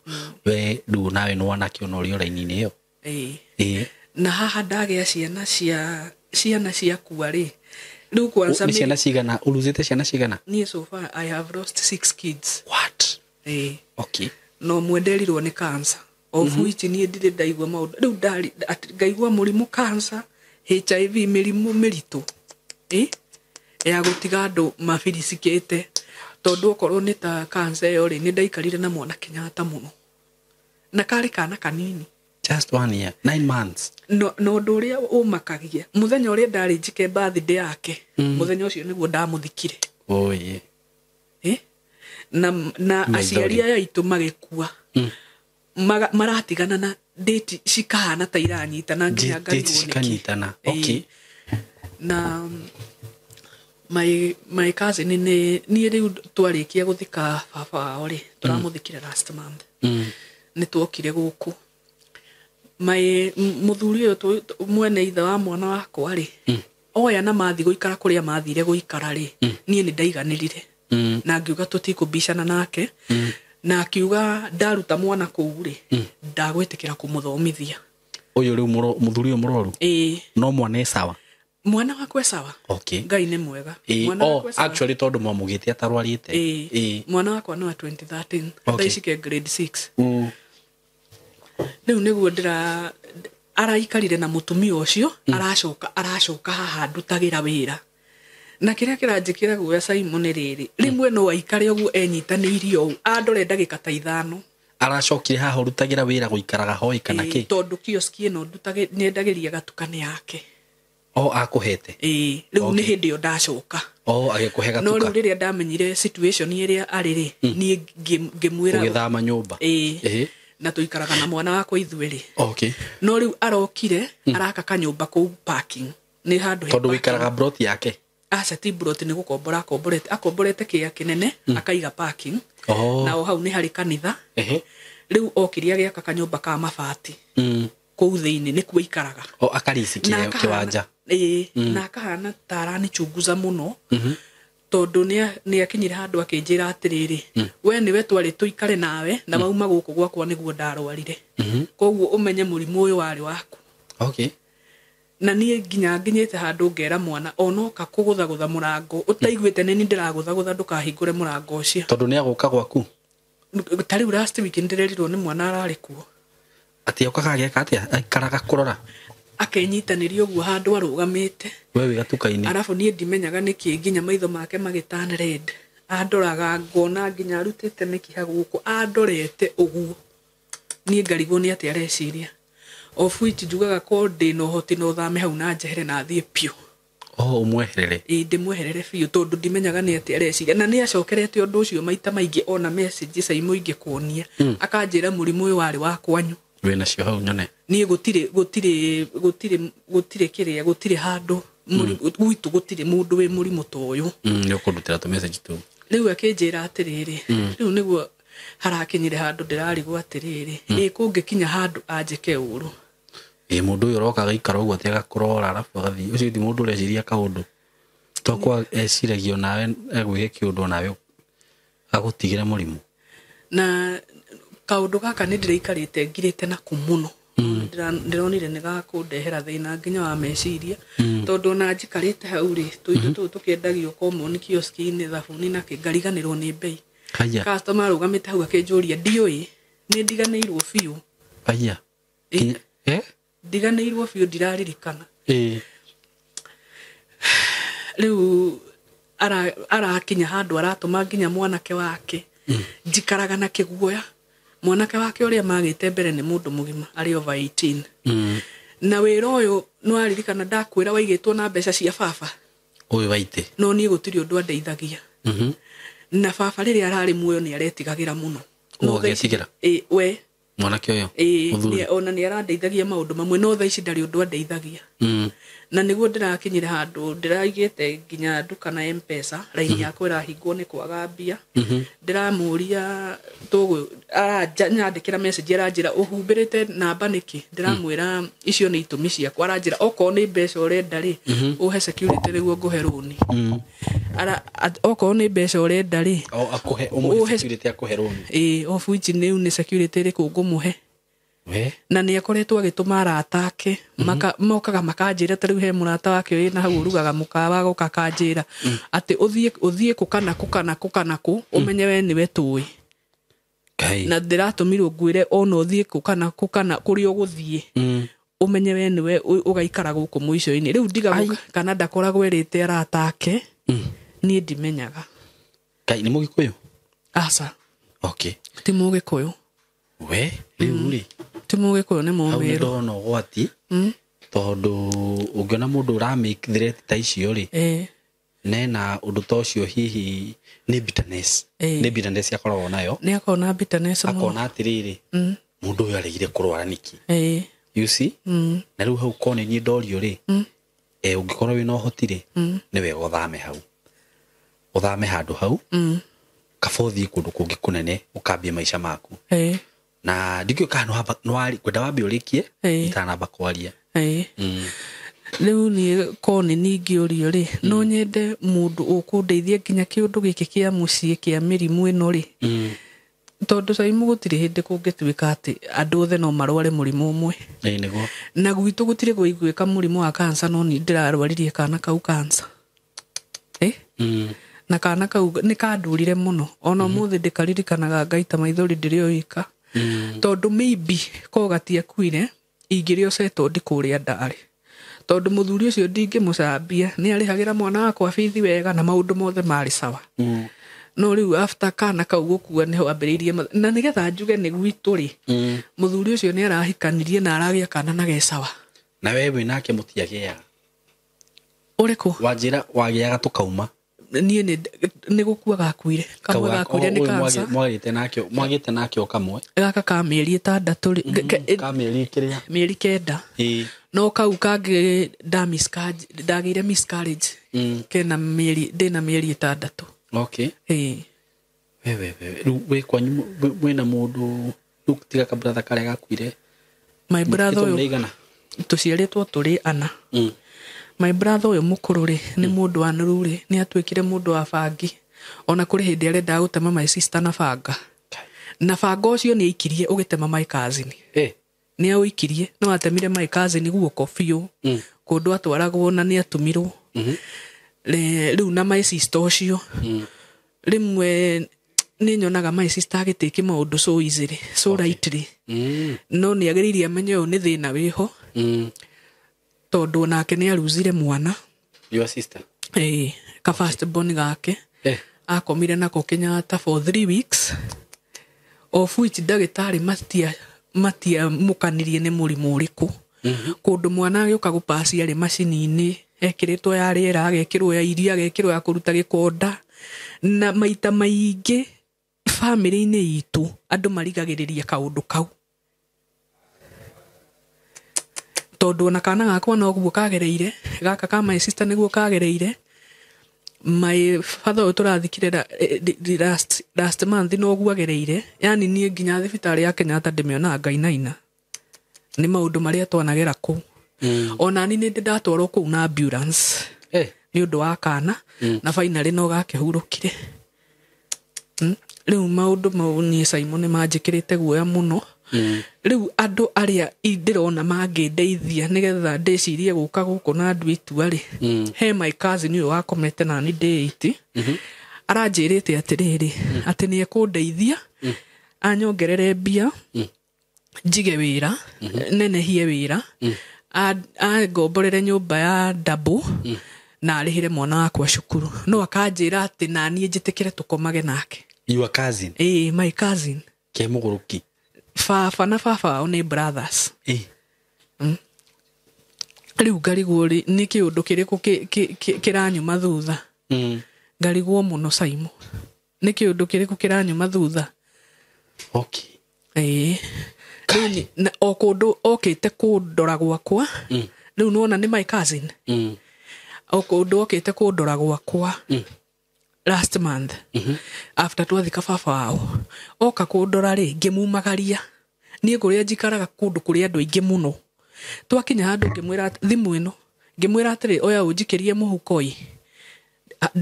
Speaker 2: we ndu nawe no wana kio no ri oraini-ini iyo na haha ndagia ciana ciakua ri riu kwanza ciana cigana uruzite ciana cigana
Speaker 1: ni so far I have lost 6 kids.
Speaker 2: What? Okay.
Speaker 1: No mwenderirwo ni cancer of which ni ndire ndaigwa maundu riu ndari ngaigwa murimu cancer HIV mirimu miritu ya gutiga andu mabirisikite tondu okorwo ni ta cancer yo ri ni ndaikarire na mwana Kenyatta muno na kari kana kanini
Speaker 2: just 1 year 9 months
Speaker 1: no nduria umakagia muthenya uria ndari njike birthday yake muthenya ucio niguo ndamuthikire na aciari aya itu magikua maratigana na date cikahana ta iranyitana nginya
Speaker 2: nganyitana okay
Speaker 1: na my cousin ni riu twarikia guthika baba wao ri turamuthikire last month ni twokire guku muthuri uyu mwene ithe wa mwana wakwa ri oya na mathi guikara kuria mathire guikara ri nie ni ndaiganirire na ngiuga tutikubishana nake na akiuga ndaruta mwana kuu ri ndagwitikira kumuthomithia
Speaker 2: uyu riu muthuri uyu muroru no mwana sawa
Speaker 1: mwana wakwe sawa
Speaker 2: okay
Speaker 1: ngai ni mwega
Speaker 2: mwana wakwe sawa actually tondu mwamugite atarwarite
Speaker 1: mwana wakwa no 2013 ndaicike grade 6 riu niguo ndira araikarire na mutumia ucio aracoka haha ndutagira wira na kiria kiranjikira guya SYMO ni riri rimwe no aikare uguo enyitanirie ou andore ndagika ta 5
Speaker 2: aracokire haha rutagira wira guikaraga hoi kana ki
Speaker 1: tondu kioski no ndutage ni ndageria gatukane yake
Speaker 2: akuhete
Speaker 1: riu ni hindi yo ndacoka
Speaker 2: agikuhe gatuka
Speaker 1: no riu riria ndamenyire situation iria ari ri ni ngimwira
Speaker 2: ugithama nyumba
Speaker 1: na tuikaraga na mwana wakwa ithueri
Speaker 2: okay
Speaker 1: no riu arokire araka kanyumba ku parking ni handu
Speaker 2: tondu wikaraga brot yake
Speaker 1: ti brot ni gukombora akomborete kia kinene akaiga parking na hau ni hari kanitha riu okiria giaka kanyumba ka mabati kou thiini ni kuo ikaraga
Speaker 2: akaricikia kiwanja
Speaker 1: na kahana tarani chunguza muno tondu ni akinyire handu akinjira atiriri we niwe twari tuikare nawe na mauma guku gwakwa niguo ndarwarire koguo umenye murimu uyu wari waku
Speaker 2: okay
Speaker 1: na nie nginyite handu ngera mwana onoka kugutha murango utaiguite nini ndiragutha ndukahingure murango ucio
Speaker 2: tondu ni aguka gwaku
Speaker 1: tari last week ndirerirwo ni mwana arari kuo
Speaker 2: ati okaga atia aikaraga kurora
Speaker 1: akenyitanirio guo handu arugamite
Speaker 2: wewe gatuka-ini
Speaker 1: arafu nie ndimenyaga niki nginya maitho make magitana red andoraga ngona nginya arutite mikiha guku andorete uguo nie ngarigwo ni ati areciria of which njugaga ko ndino hoti no thame hau na njehere na thie pio
Speaker 2: umweherere
Speaker 1: ndimweherere biu tondu ndimenyaga ni ati areciria na ni acokerete undu ucio maita maingi ona message SYMO ingi kuonia akanjira murimu uyu wari wa kwanyu
Speaker 2: wena cio hau nyone
Speaker 1: ni gutire kiria gutire handu Gwitu gutire mundu we murimu to uyu
Speaker 2: ni ukundutira to message tu
Speaker 1: riu akinjira atiriri riu niguo harakinyire handu ndirarigwo atiriri kungikinya handu anjike uru
Speaker 2: mundu uyu roka gaikara uguo ati agakurora arafu agathi ucio ti mundu ureciria kaundu tokwa eciragio nawe egwike kiundu nawe agutigira murimu na kaundu gaka ni ndirikarite ngirite na kumuno ndironire ni gakundehera thina nginya wa meciria tondu na njikarite hau ri tuitu tukiendagio common kioski-ini thabuni na kingariganirwo ni bei customer rugamite hau akinjuria ndioi
Speaker 1: nĩ ndiganĩirwo biũ
Speaker 2: aya
Speaker 1: ndiganĩirwo biũ ndiraririkana rĩu arakinya handũ aratũma nginya mwanake wake njikaraga na kĩguoya mwanake wake ũrĩa magĩte mbere nĩ mũndũ mũgima arĩ over 18 na wĩra ũyũ nĩwaririkana ndakwĩra waigĩtwo na mbeca cia baba
Speaker 2: ũyũ waite
Speaker 1: no niĩ gũtirĩ ũndũ andeithagia na baba rĩrĩa ararĩ muoyo nĩ aretigagĩra mũno
Speaker 2: no getigĩra
Speaker 1: we
Speaker 2: mwanake ũyũ
Speaker 1: ona nĩ arandeithagia maũndũ mamwe no thaa ici ndarĩ ũndũ andeithagia na nĩguo ndĩrakinyire handũ ndĩraigĩte nginya nduka na M-Pesa raini yakwa ĩrahingwo nĩ kwaga mbia ndĩramũria nyandĩkĩra message aranjĩra ũhumbĩrĩte namba nĩkĩ ndĩramwĩra icio nĩ itũmi ciakwa aranjĩra okorwo nĩ mbeca ũrenda rĩ ũhe security nĩguo ngũhe rũni okorwo nĩ mbeca ũrenda rĩ
Speaker 2: akũhe ũmũhe security akũhe rũni
Speaker 1: of which nĩ security rĩkũ ngũmũhe na nĩ akoretwo agĩtũma arata ake mokaga makanjĩra ta rĩu he mũrata wake wĩ na hau ũrugaga mũkawa goka kanjĩra atĩ ũthiĩ kũkana kũ ũmenye we nĩwe tũĩ na ndĩratũmirwo ngwĩre ona ũthiĩ kũkana kũrĩa ũgũthiĩ ũmenye we nĩwe ũgaikara gũkũ mũico-inĩ rĩu ndiga kana ndakoragwo erĩte arata ake niĩ ndimenyaga
Speaker 2: Kai nĩ Mũgĩkũyũ
Speaker 1: aca
Speaker 2: okay
Speaker 1: ti Mũgĩkũyũ
Speaker 2: we rĩu rĩ
Speaker 1: ti Mũgĩkũyũ nĩ Mũmĩrũ
Speaker 2: hau ndona ũgwati tondũ ũngĩona mũndũ ũramake threat ta icio rĩ nena ũndũ ta ũcio hihi nĩ bitterness akoragwo nayo
Speaker 1: nĩ akona bitterness
Speaker 2: akona atĩrĩrĩ mũndũ ũyũ arĩire kũrwara nĩkĩ you see na rĩu hau kone niĩ ndorio rĩ ũngĩkorwo wĩna ũhoti rĩ nĩ wega ũthame handũ hau kaba ũthiĩ kũndũ kũngĩ kũnene ũkambie maica maku na ndikio kana kwenda wambe ũrĩkie itanamba kwaria
Speaker 1: rĩu niĩ kone ningĩ ũrio rĩ no nyende mũndũ ũkũndeithia nginya kĩũndũ gĩkĩ kĩa mũciĩ kĩa mĩrimũ ĩno rĩ tondũ SYMO gũtirĩ hĩndĩ kũngĩtuĩka atĩ andũ othe no marware mũrimũ ũmwe na gwitũ gũtirĩ gwĩka mũrimũ wa cancer no niĩ ndĩrarwaririe kana kau cancer na kana kau nĩ kandũrire mũno ona mũthĩ ndĩkaririkanaga ngaita maithori ndĩrĩ oika tondũ maybe ko gatiakuire ingĩrĩ oceto ndikũrĩa ndarĩ tondũ mũthuri ũcio ndingĩmũcambia nĩ arĩhagĩra mwana wakwa bithi wega na maũndũ mothe marĩ sawa no rĩu after kana kau gũkua nĩho ambĩrĩirie na nĩgetha njuge nĩ gwitũ rĩ mũthuri ũcio nĩ arahikanirie na aragĩa kana na ge sawa
Speaker 2: na wewe nake mũtiagĩaga
Speaker 1: ũrĩkũ
Speaker 2: wanjĩra wagĩaga tũkauma
Speaker 1: niĩ nĩ gũkua gakuire kamwe gakuire nĩ cancer
Speaker 2: mwagĩte nakĩo kamwe
Speaker 1: gaka ka mĩeri 6
Speaker 2: ka mĩeri kĩrĩa
Speaker 1: mĩeri 9 no kau kangĩ ndagĩire miscarriage kena mĩeri ndĩna mĩeri 6
Speaker 2: okay wewe rĩu wĩ kwanyu mwĩna mũndũ rĩu tiga ka brother karĩa gakuire
Speaker 1: my brother ũyũ tũciarĩtwo tũrĩ ana my brother ũyũ mũkũrũ rĩ nĩ mũndũ wa nũrũ rĩ nĩ atuĩkire mũndũ wa bangi ona kũrĩ hĩndĩ arendaga gũtema my sister na banga ũcio nĩ aikirie ũgĩtema my cousin nĩ aũikirie no atemire my cousin guoko biũ kũndũ atwaragwo na nĩ atumirwo rĩu na my sister ũcio rĩmwe nĩ nyonaga my sister agĩtĩki maũndũ so easily so lightly no nĩ agĩrĩire amenye ũyũ nĩ thĩna wĩho tondũ nake nĩ aruzire mwana
Speaker 2: your sister
Speaker 1: ka first born gake akomire nako Kenyatta for 3 weeks of which ndagĩtarĩ matia mũkanirie nĩ mũrimũ ũrĩkũ kũndũ mwana agĩũka gũpacia arĩ macini-inĩ ekĩrĩtwo ya rĩera agekĩrwo ya iria agekĩrwo ya kũruta gĩkonda na maita maingĩ family-inĩ itũ andũ marigagĩrĩria kaũndũ kau tondũ ona kana gakwa no guo kagereire gaka ka my sister nĩguo kagereire my father tũrathikire last month no guo agereire yani niĩ nginya thibitarĩ ya Kenyatta ndĩmĩona ngainaina nĩ maũndũ marĩa twanagera kũ ona ni nĩ ndatwarwo kũ na ambulance nĩ ũndũ wa kana na finally no gakĩhurũkire rĩu maũndũ mau niĩ SYMO nĩ manjĩkĩrĩte guoya mũno rĩu andũ arĩa ndĩrona mangĩndeithia nĩgetha ndĩcirie gũka gũkũ na andũ itua rĩ he my cousin ũyũ wakomete na ni day 8 aranjĩrĩte atĩrĩrĩ atĩ nĩ ekũndeithia anyongerere mbia njige wira nenehie wira ngomborere nyumba ya double na arihire mwana wakwa cukuru no akanjira ati na niĩ njitikire tukomage nake.
Speaker 2: Your cousin?
Speaker 1: My cousin.
Speaker 2: Ke muguruki?
Speaker 1: Baba na baba one brothers. Riu ngarigwo ni kiundu kiriku kiranyuma thutha. Ngarigwo muno SYMO. Ni kiundu kiriku kiranyuma thutha.
Speaker 2: Okay.
Speaker 1: Na okundu okite kundora gwakwa. Riu nona ni my cousin. Okundu okite kundora gwakwa. Last month. After twathika baba wao. Oka kundora ri ngimumagaria. Niĩ kuria njikaraga kundu kuria andu aingi muno. Twakinya handu ngimwira thimu ino. Ngimwira atiri oya unjikirie muhuko ii.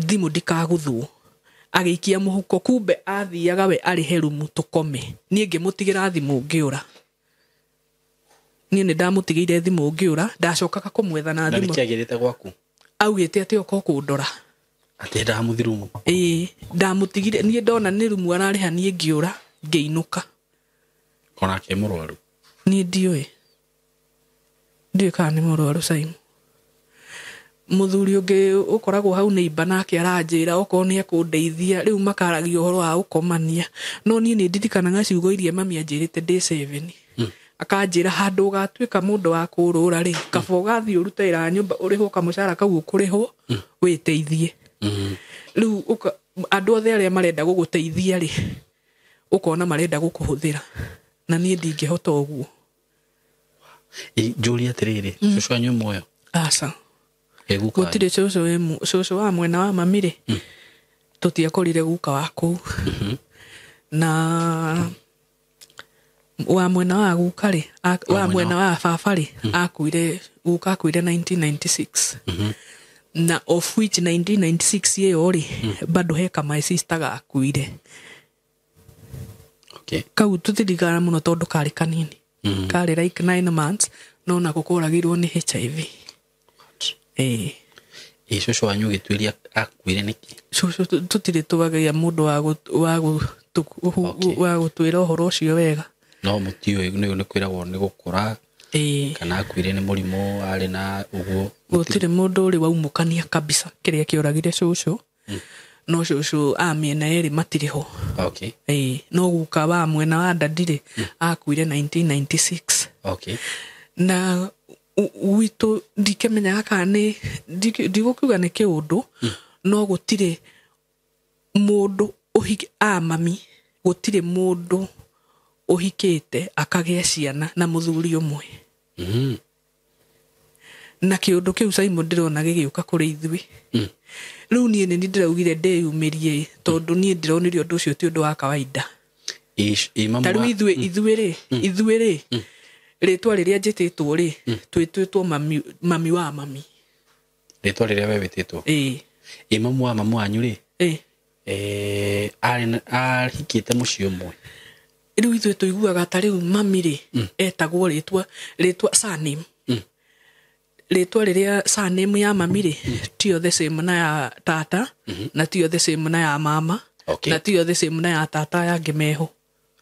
Speaker 1: Thimu ndikaguthwo. Agiikia muhuko kumbe athiaga we ari herumu tukome. Niĩ ngimutigira thimu ngiura. Niĩ ni ndamutigire thimu ngiura. Ndacokaga kumwetha na thimu.
Speaker 2: Ndikagirite gwaku.
Speaker 1: Augite ati oko kundora.
Speaker 2: Ati ndamuthirumu.
Speaker 1: Ndamutigire niĩ ndona ni rumu arariha niĩ ngiura ngeinuka.
Speaker 2: Kona ke murwaru.
Speaker 1: Niĩ ndiũĩ. Ndiũĩ kana nĩ mũrwaru SYMO. Muthuri ungi ukoragwo hau neighbor nake aranjira okorwo ni ekundeithia riu makaragia uhoro wa ukomania no niĩ ni ndirikanaga ciugo iria mami anjirite day 7 akanjira handu gatwika mundu wa kurura ri kaba ugathii urutaira nyumba urihwo kamucara kau ukurihwo witeithie riu andu othe aria marenda guguteithia ri ukona marenda gukuhuthira na niĩ ndingihota uguo.
Speaker 2: Julia atiriri cucu anyu moyo
Speaker 1: asa gutire cucu wa mwena wa mami ri tutiakorire guka waku na wa mwena wa guka ri wa mwena wa baba ri akuire guka akuire 1996 na of which 1996 yeyo ri bado heka my sister gakuire.
Speaker 2: Okay.
Speaker 1: Kau tutirigana muno tondu kari kanini. Kari like 9 months no na gukoragirwo ni HIV.
Speaker 2: Cucu wanyu gitwiria akuire niki?
Speaker 1: Cucu tutire tubagia mundu wa gutwira uhoro ucio wega.
Speaker 2: No mutiyo ni kwiragwo ni gukura kana akuire ni murimo ari na uguo.
Speaker 1: Gutire mundu uri waumukania kabisa kiria kioragire cucu. No cucu miena eri matiriho.
Speaker 2: Okay.
Speaker 1: No guka wa mwena wa dadire akuire 1996.
Speaker 2: Okay.
Speaker 1: Na Gwitu ndikemenya kana ndigukiuga ni kiundu no gutire mundu uhiki mami gutire mundu uhikite akagia ciana na muthuri umwe. Na kiundu kiu SYMO ndirona gigiuka kuri ithui. Riu niĩ ni ndiraugire ndeyumirie tondu niĩ ndironire undu ucio ti undu wa kawaida. Taru ithui ri ritwa riria njititwo ri twitwitwo mami wa mami.
Speaker 2: Ritwa riria we wititwo? Mamu wa mamu anyu ri? Arihikite muciĩ umwe.
Speaker 1: Riu ithui tuiguaga ta riu mami ri etagwo ritwa surname. Ritwa riria surname ya mami ri tio the same na ya tata na tio the same na ya mama na tio the same na ya tata ya ngemeho.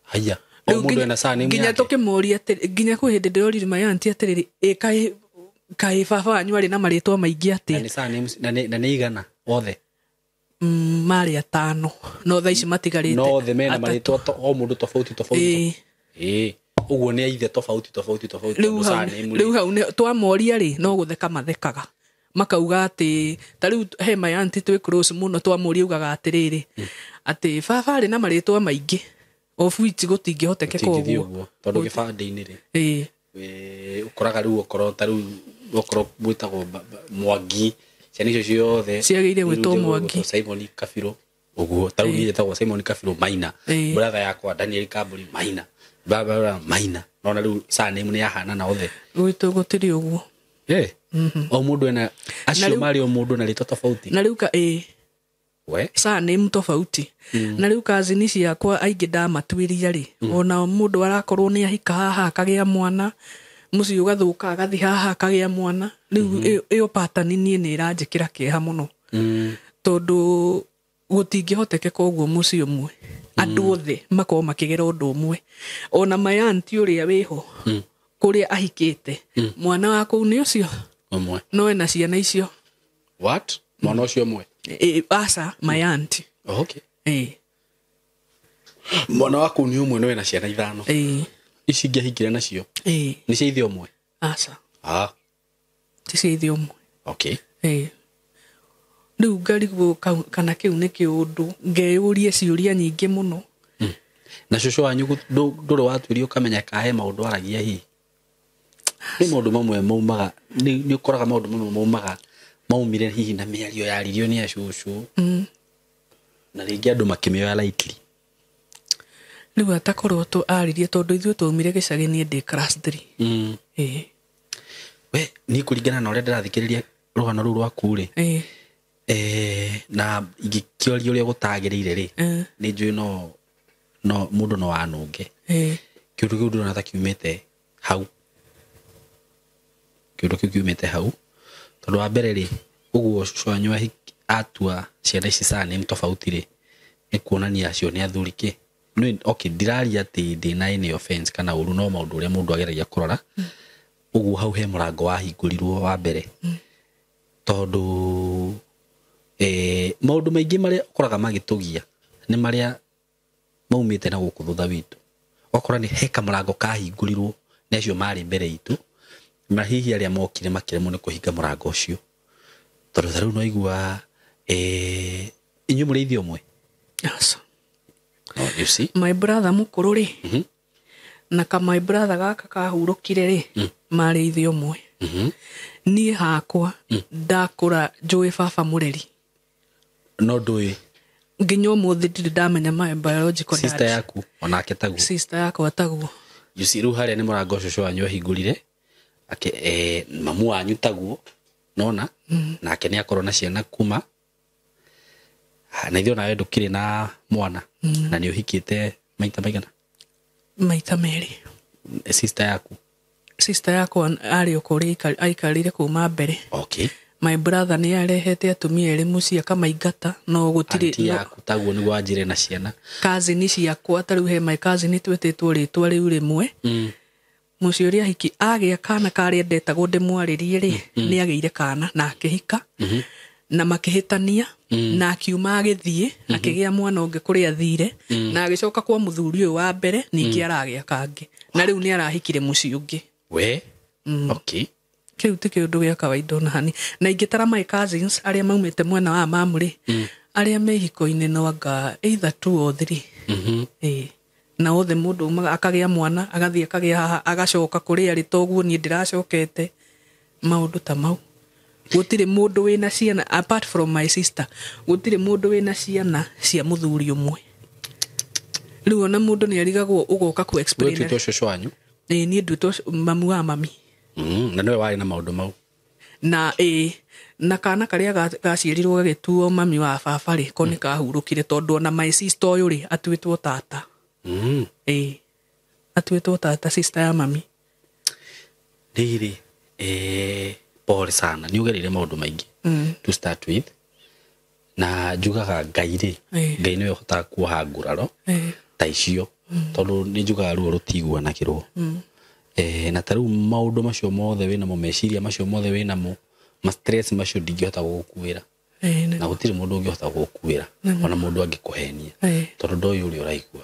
Speaker 2: Haya. O mundu ena surname yake.
Speaker 1: Nginya tukimuria nginya ku hindi ndirorire my auntie atiriri kai baba wanyu ari na maritwa maingi ati.
Speaker 2: Na surname na ni igana othe.
Speaker 1: Mari 5 no thaici matigarite.
Speaker 2: No othe mena maritwa o mundu tofauti. Uguo ni aithe tofauti. Riu hau ni twamoria ri no gutheka mathekaga. Makauga ati tariu he my auntie twi close muno twamoria ugaga atiriri ati baba ari na maritwa maingi. Of which gutingihoteke uguo tondu gibande-ini ri ukoraga riu okoro taru okoro mwitagwo Mwangi ciana icio ciothe
Speaker 1: ciagire gwitwo Mwangi
Speaker 2: Simon Kabiro uguo taru ni yetagwo Simon Kabiro Maina brother yakwa Daniel Kamburi Maina baba Maina no na riu surname ni yahana na othe
Speaker 1: gwitwo gutiri uguo
Speaker 2: o mundu ena acio mari o mundu na rito tofauti
Speaker 1: na riu ka surname tofauti. Na riu cousin ciakwa aingi ndamatwiria ri ona mundu arakorwo ni ahika haha akagia mwana muci ugathuka agathi haha akagia mwana riu iyo pattern ni iranjikira kieha muno tondu gutingihoteke koguo muci umwe andu othe makoo makigera undu umwe ona my auntie uria wiho kuria ahikite mwana wako ni ucio
Speaker 2: umwe
Speaker 1: no ena ciana icio
Speaker 2: what mwana ucio umwe
Speaker 1: asa my auntie
Speaker 2: okay mwana wako ni umwe no ena ciana ithano ici ngihikire nacio ni cia ithe umwe
Speaker 1: asa ti cia ithe umwe
Speaker 2: okay
Speaker 1: riu ngarigwo kana kiu ni kiundu ngeurie ciuria nyingi muno
Speaker 2: na shosho wanyu nduri watuirio kamenya kahe maundu aragia hi ni maundu mamwe maumaga ni ukoraga maundu mamwe maumaga maumire hihi na miario yaririo ni ashushu na ringi andu makimioya lightly
Speaker 1: riu atakorwo tu aririe tondu ithuĩ twaumire gicagi ni ndi class 3
Speaker 2: we ni kuringana na uria ndirathikiriria rugano ruru rwaku ri na ingikioria uria gutagirire ri ni njui no mundu no anunge kiundu kiu ndona ta kiumite hau tondu wa mbere ri uguo cwanyu atua ciana ici sana ni tofauti ri ni kuonania acio ni athuri ki no okay ndiraria ati ndina any offense kana uru no maundu uria mundu ageragia kurora uguo hau he murango wahingurirwo wa mbere tondu maundu maingi maria ukoraga magitugia ni maria maumite na guku thutha witu okora ni heka murango kahingurirwo ni acio mari mbere itu na hihi aria mokire makiremo ni kuhinga murango ucio tondu tharu no igua inyu muri ithio mwe
Speaker 1: yes
Speaker 2: you see
Speaker 1: my brother mukuru ri na ka my brother gaka kahurukire ri mari ithio mwe ni hakwa ndakura njui baba mureri
Speaker 2: no ndui
Speaker 1: nginya umuthi ndiri ndamenya my biological dad
Speaker 2: sister yaku onake taguo
Speaker 1: sister yako ataguo
Speaker 2: you see ru haria ni murango shosho wanyu ahingurire ake mamu wanyu taguo nona nake ni akorwo na ciana kuma na ithio nawe ndukire na mwana na ni uhikite maita maigana
Speaker 1: maita meri sister yako ari ukuri aikarire kuma mbere
Speaker 2: okay
Speaker 1: my brother ni arehete atumia eri mucia kamaingata no gutiri
Speaker 2: auntie yaku taguo ni wanjire na ciana
Speaker 1: cousin ciakwa tariu he my cousin twetitwo ritwa riu rimwe mucio uria hiki agia kana kari ndetagwo ndimwaririe ri ni ageire kana na akihika na makihitania na akiuma agithie akigia mwana unge kuri athire na agicoka kwa muthuri uyu wa mbere ningi aragia kangi na riu ni arahikire mucio ungi
Speaker 2: we okay
Speaker 1: kiu ti kiundu gia kawaida na hani na ingitara my cousins aria maumite mwena wa mamuri aria mehiko-ini no anga either 2 or 3 na othe mundu akagia mwana agathie akagia haha agacoka kuri ari toguo ni ndiracokete maundu ta mau gutire mundu wina ciana apart from my sister gutire mundu wina ciana cia muthuri umwe riu ona mundu ni arigagwo ugoka ku explain
Speaker 2: wetu shosho wanyu
Speaker 1: ni ndu mamu wa mami
Speaker 2: na niwe wari na maundu mau
Speaker 1: na na kana karia gacirirwo gagituo mami wa baba ri ko ni kahurukire tondu ona my sister uyu ri atwitwo tata atwitwo tata sister ya mami
Speaker 2: riri pole sana ni ugerire maundu maingi to start with na njugaga ngai ri ngai niwe hotaga kuoha nguraro ta icio tondu ni njugaga ruo rutiguanagirwo na taru maundu macio mothe wina mo meciria macio mothe wina mo ma stress macio ndingihota gukuira na gutiri mundu ungihota gukuira ona mundu angikuhenia tondu ndoyo uri uraigua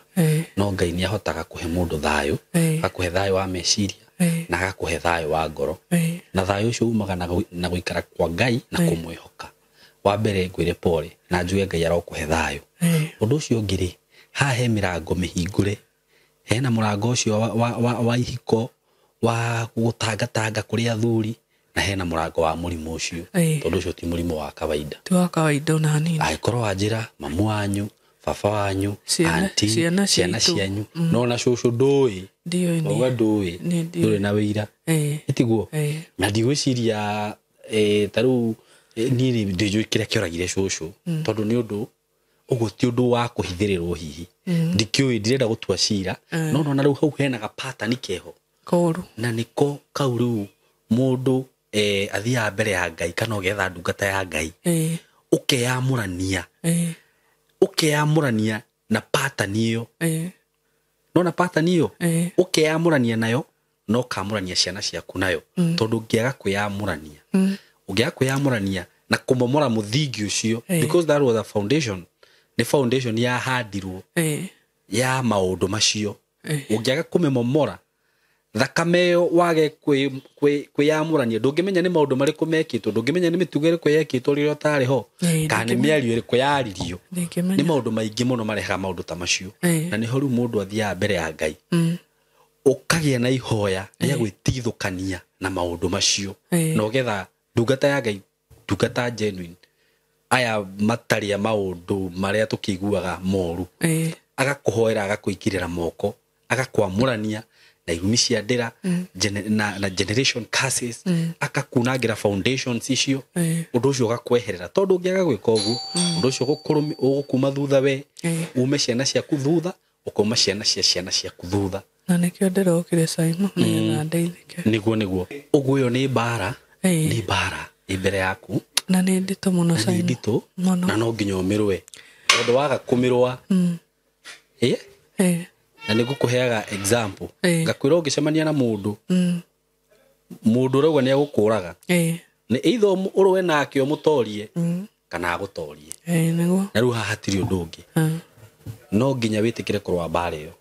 Speaker 2: no ngai ni ahotaga kuhe mundu thayo akuhe thayo wa meciria na agakuhe thayo wa ngoro na thayo ucio umaga na guikara kwa ngai na kumwihoka wa mbere ngwire pole na njuge ngai arokuhe thayo undu ucio ngiri ha he mirango mihingure hena murango ucio wa ihiko wa gutangatanga kuri athuri na hena murango wa murimu ucio tondu ucio ti murimu wa kawaida
Speaker 1: tu wa kawaida na hanini
Speaker 2: aikorwo wanjira mamu wanyu baba wanyu auntie ciana cianyu no na shosho ndui
Speaker 1: ndio ni
Speaker 2: oga ndui nduri na wira itiguo na ndigwiciria taru ni ndijo kiria kioragire shosho tondu ni undu uguo ti undu wa kuhithirirwo hihi ndikiui ndirenda gutua cira no na riu hau hena ga pattern keho
Speaker 1: koru
Speaker 2: na niko kauru mundu athia mbere ya ngai kana ugetha ndungata ya ngai ukeyamurania na pattern iyo nona pattern iyo ukeyamurania nayo no kamurania ciana ciaku nayo tondu ngiaga kwiyamurania ungiaga kwiyamurania na kumomora muthingi ucio because that was a foundation the foundation ya handirwo ya maundu macio ungiaga kumemomora thakame yo wage kwiyamurania ndungimenya ni maundu mariku mekitwo ndungimenya ni mitugo iriku yekitwo riro tari ho kana ni miario iriku yaririo ni maundu maingi muno mareha maundu ta macio na ni ho riu mundu athia mbere ya Ngai ukagia na ihoya ya gwitithukania na maundu macio no getha ndungata ya Ngai ndungata genuine aya mataria maundu maria tukiguaga moru agakuhoera agakuikirira moko agakwamurania na irumi cia ndira na generation curses akakunangira foundations icio undu ucio gakweherera tondu ngiaga gwika uguo undu ucio gukuma thutha we ume ciana ciaku thutha ukoma ciana ciaku thutha
Speaker 1: na nikio ndirokire SYMO na ndeithike
Speaker 2: niguo uguo yo ni bara imbere yaku
Speaker 1: na ni ndito muno
Speaker 2: SYMO na no nginya umirwe tondu waga kumirwa na nigukuheaga example ngakwira ungicemania na mundu rauga ni agukuraga ni either urwe nake umutorie kana agutorie
Speaker 1: niguo
Speaker 2: na riu hahatiri undu ungi no nginya witikire kurwa mbara iyo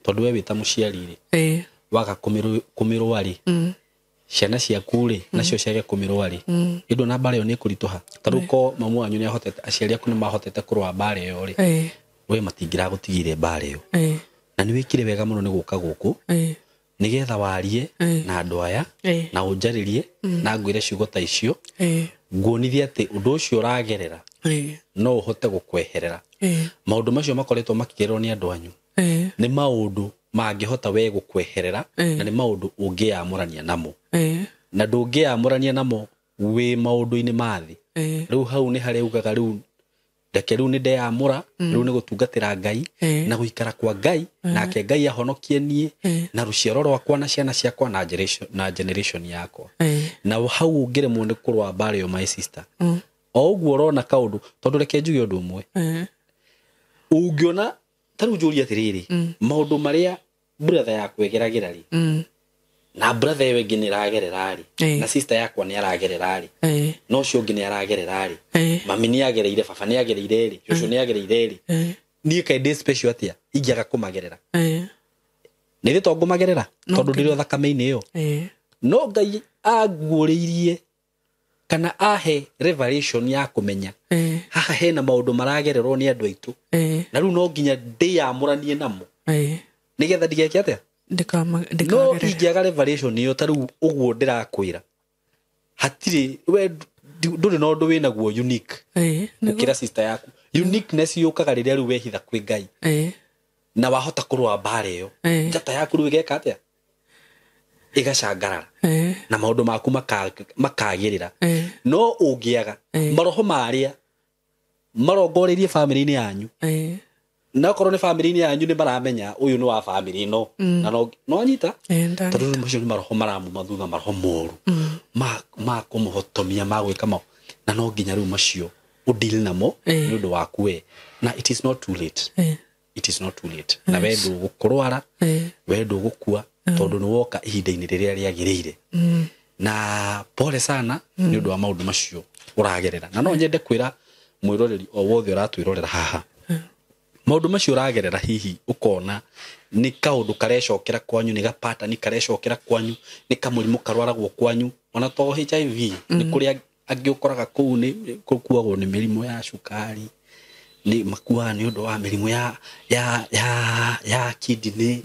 Speaker 2: tondu we wita muciari ri waga kumirwa ri ciana ciaku ri nacio ciage kumirwa ri indu na mbara iyo ni kurituha taruko mamu wanyu ni ahotete aciari aku ni mahotete kurwa mbara iyo ri we matingira gutigire mbara iyo na ni wikire wega muno ni guka guku nigetha warie na andu aya na unjaririe na ngwire ciugo ta icio nguonithie ati undu ucio uragerera no uhote gukweherera maundu macio makoretwo makigererwo ni andu anyu ni maundu mangihota we gukweherera na ni maundu ungiyamurania namo na ndungiyamurania namo wi maundu-ini mathi riu hau ni hari ugaga riu ndeke riu ni ndeyamura riu ni gutungatira Ngai na guikara kwa Ngai nake Ngai ahonokie nie na ruciaro rwakwa na ciana ciakwa na generation yakwa na hau ungiremwo ni kurwa mbara yo my sister o uguo urona kaundu tondu reke njuge undu umwe ungiona taru njuri atiriri maundu maria brother yakwa egeragira ri na brother yewe ngi ni ragerera ri na sister yakwa ni aragerera ri no cio ngi ni aragerera ri mami ni agereire baba ni agereire ri cucu ni agereire ri ni kaide special atia ingiaga kumagerera ni ri tongo magerera tondu ndiri thakame-ini iyo no Ngai aguuririe kana ahe revelation ya kumenya haha hena maundu maragererwo ni andu aitu na riu no nginya ndiyamuranie namo nigetha ndigeke atia no ingiaga revelation iyo taru uguo ndirakwira hatiri we nduri no ndu wina guo unique ukira sister yaku uniqueness yukaga riria riu wehitha kwi Ngai na wahota kurwa mbara iyo njata yaku riu igeka atia igacangarara na maundu maku makagirira no ungiaga maroho maria marongorerie family-ini yanyu na korwo ni family-ini yanyu ni maramenya uyu ni wa family no na no anyita tondu macio ni maroho maramu mathutha maroho moru ma kumuhotomia ma gwika ma na no nginya riu macio udil namo ni undu waku we na it is not too late na we ndu gukurwara we ndu gukua tondu ni woka ihinda-ini riria riagirire na pole sana ni undu wa maundu macio uragerera na no nyende kwira mwiroreri o wothe uratwirorera haha maundu macio uragerera hihi ukona ni kaundu karecokera kwanyu ni gapata ni karecokera kwanyu ni kamurimu karwaragwo kwanyu ona to HIV ni kuria angi ukoraga kuu ni kukuagwo ni mirimo ya cukari ni makua ni undu wa mirimo ya kidney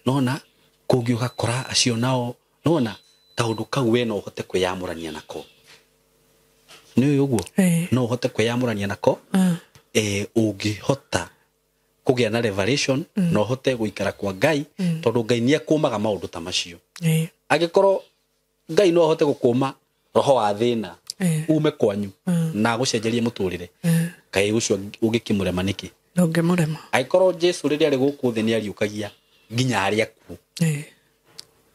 Speaker 2: nona kungi ugakora acio nao nona kaundu kau we no uhote kwiyamurania nako ni uguo no uhote kwiyamurania nako ungihota kugia na revelation no hote guikara kwa Ngai tondu Ngai ni akumaga maundu ta macio agikorwo Ngai no hote gukuma roho wa thina ume kwanyu na gucenjerie muturire kai ucio ungikimurema niki
Speaker 1: ndungimurema
Speaker 2: aikorwo Jesu riria ari guku thi ni ariukagia nginya ari aku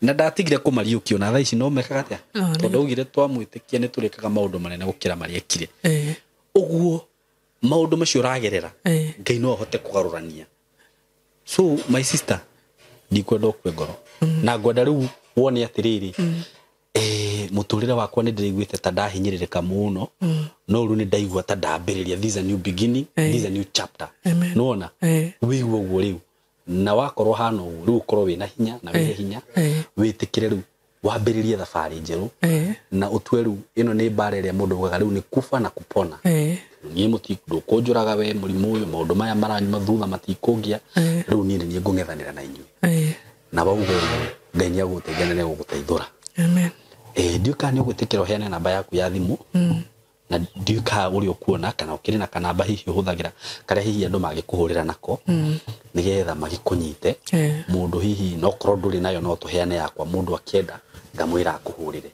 Speaker 2: na ndatigire kumariukio na thaa ici no mekaga atia tondu ugire twamwitikia ni turikaga maundu manene gukira mari ekire uguo maundu macio ragerera Ngai no ahote kugarurania. So my sister ndikwenda okwe ngoro na ngwenda riu wone atiriri muturire wakwa ni ndiriguite ta ndahinyiririka muno no ru ni ndaigua ta ndambiriria this is a new beginning, this is a new chapter. Nona wigwo gwo riu na wakorwo hano riu korwo wina hinya na wina hinya witikire riu wambiririe thabari njeru na utwe riu ino ni mbara iria mundu ugaga riu ni kufa na kupona. Ni mutikuru kunjuraga we murimu uyu maundu maya maranyuma thutha matikungia riu ni ni ngung'ethanira na inyui na baugo Ngai ni aguteithania na guguteithura. Amen. Ndiuka ni ugutikira uheane namba yaku ya thimu na ndiuka uri okuona kana ukiri na kanamba hihi uhuthagira kare hihi andu magikuhurira nako nigetha magikunyite mundu hihi no korwo nduri nayo no tuheane yakwa mundu akienda ngamwira akuhurire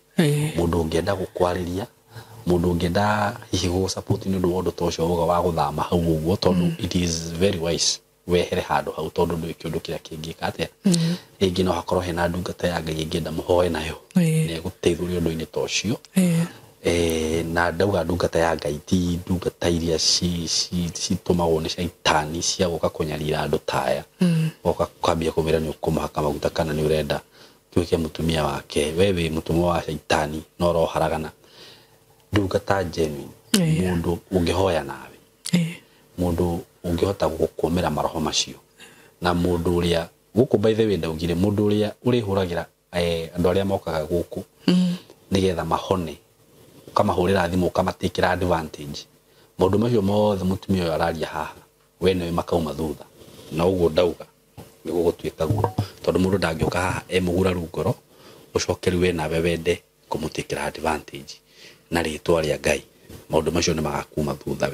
Speaker 2: mundu ungienda gukwariria mundu ungienda hihi go support ni ndu wondu tocio uga wa guthama hau uguo tondu it is very wise wehere handu hau tondu ndu ikindu kiria kingika atia ingi no hakorwo hena ndungata ya Ngai ingienda muhoe nayo ni guteithuri undu-ini tocio na ndauga ndungata ya Ngai ti ndungata iria citumagwo ni shaitani cia guka kunyarira andu taya oka kwambia kumira ni ukumahaka maguta kana ni urenda tuike mutumia wake wewe mutumwa wa shaitani no roharagana ndungata genuine mundu ungihoya nawe mundu ungihota gukumira maroho macio na mundu uria guku by the way ndaugire mundu uria uri huragira andu aria mokaga guku nigetha mahone ukamahurira thimu ukamatikira advantage mundu macio mothe mutumia uyu araria haha we niwe makauma thutha na uguo ndauga ni gugutuika guo tondu mundu ndangioka haha mugura rungoro ucokeri we nawe wende kumutikira advantage na ritwa ria Ngai maundu macio ni magakuma thutha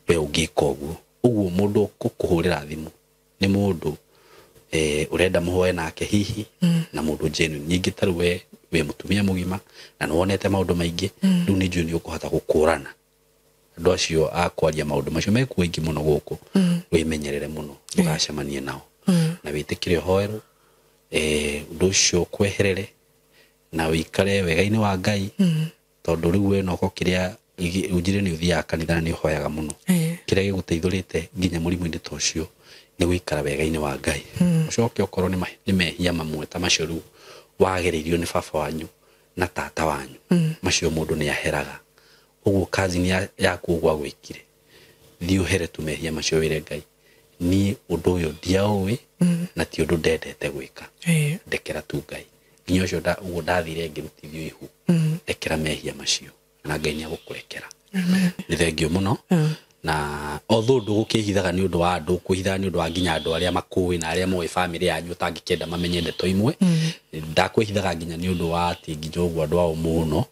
Speaker 2: we ungika uguo mundu kukuhurira thimu ni mundu urenda muhoe nake hihi na mundu genuine nyingi taru we mutumia mugima na nonete maundu maingi riu ni njui ni ukuhota gukurana andu acio akwaria maundu macio mekuo ingi muno guku wimenyerere muno ndugacemanie nao na witikire hoeru undu ucio kweherere na wikare wega-ini wa Ngai tondu riu we noko kiria ujire ni uthia kanitha ni hoyaga muno kiria giguteithurite nginya murimu-ini tocio ni gwikara wega-ini wa Ngai ucoke okorwo ni mehia mamwe ta macio riu wageririo ni baba wanyu na tata wanyu macio mundu ni aheraga uguo kazi ni yaku gwa gwikire thiu here tumehia macio wire Ngai ni undu uyu ndiaui na ti undu ndendete gwika ndekera tu Ngai nginya ucio uguo ndathire ngirutithio ihu ekera mehia macio na Ngai ni agukurekera. Ni thengio muno na although ndugukihithaga ni undu wa andu kuhitha ni undu wa nginya andu aria makuwi na aria moe family yanyu tangikenda mamenye ndeto imwe ndakwihithaga nginya ni undu wa ati nginya uguo andu ao muno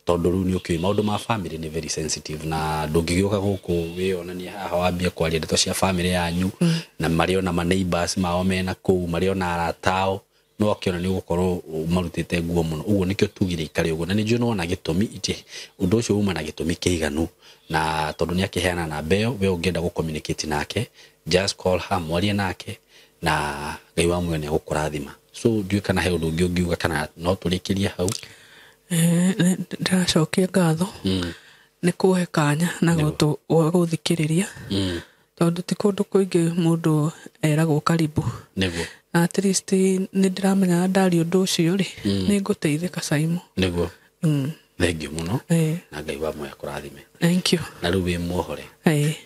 Speaker 2: tondu riu ni ukiui maundu ma family ni very sensitive na ndungigioka guku wionania haha wambia kwaria ndeto cia family yanyu na mario na ma neighbors mao mena kuu mario na aratao no akiona ni gukorwo marutite nguo muno uguo nikio tugire ikare uguo na ni njui no na gitumi ite undu ucio uma na gitumi kiiganu na tondu ni akiheana na mbeo we ungienda gu communicate nake just call her mwarie nake na Ngai wa mwene gukurathima so ndiu kana he undu ungiuga kana no turikiria hau ndacokia ngatho ni kuhe kanya na guthikiriria tondu ti kundu kuingi mundu eragwo karibu niguo at least ni ndiramenya ndari undu ucio ri ni nguteithika SYMO niguo thank you muno na Ngai wa moya kurathime. Thank you na riu wi muhore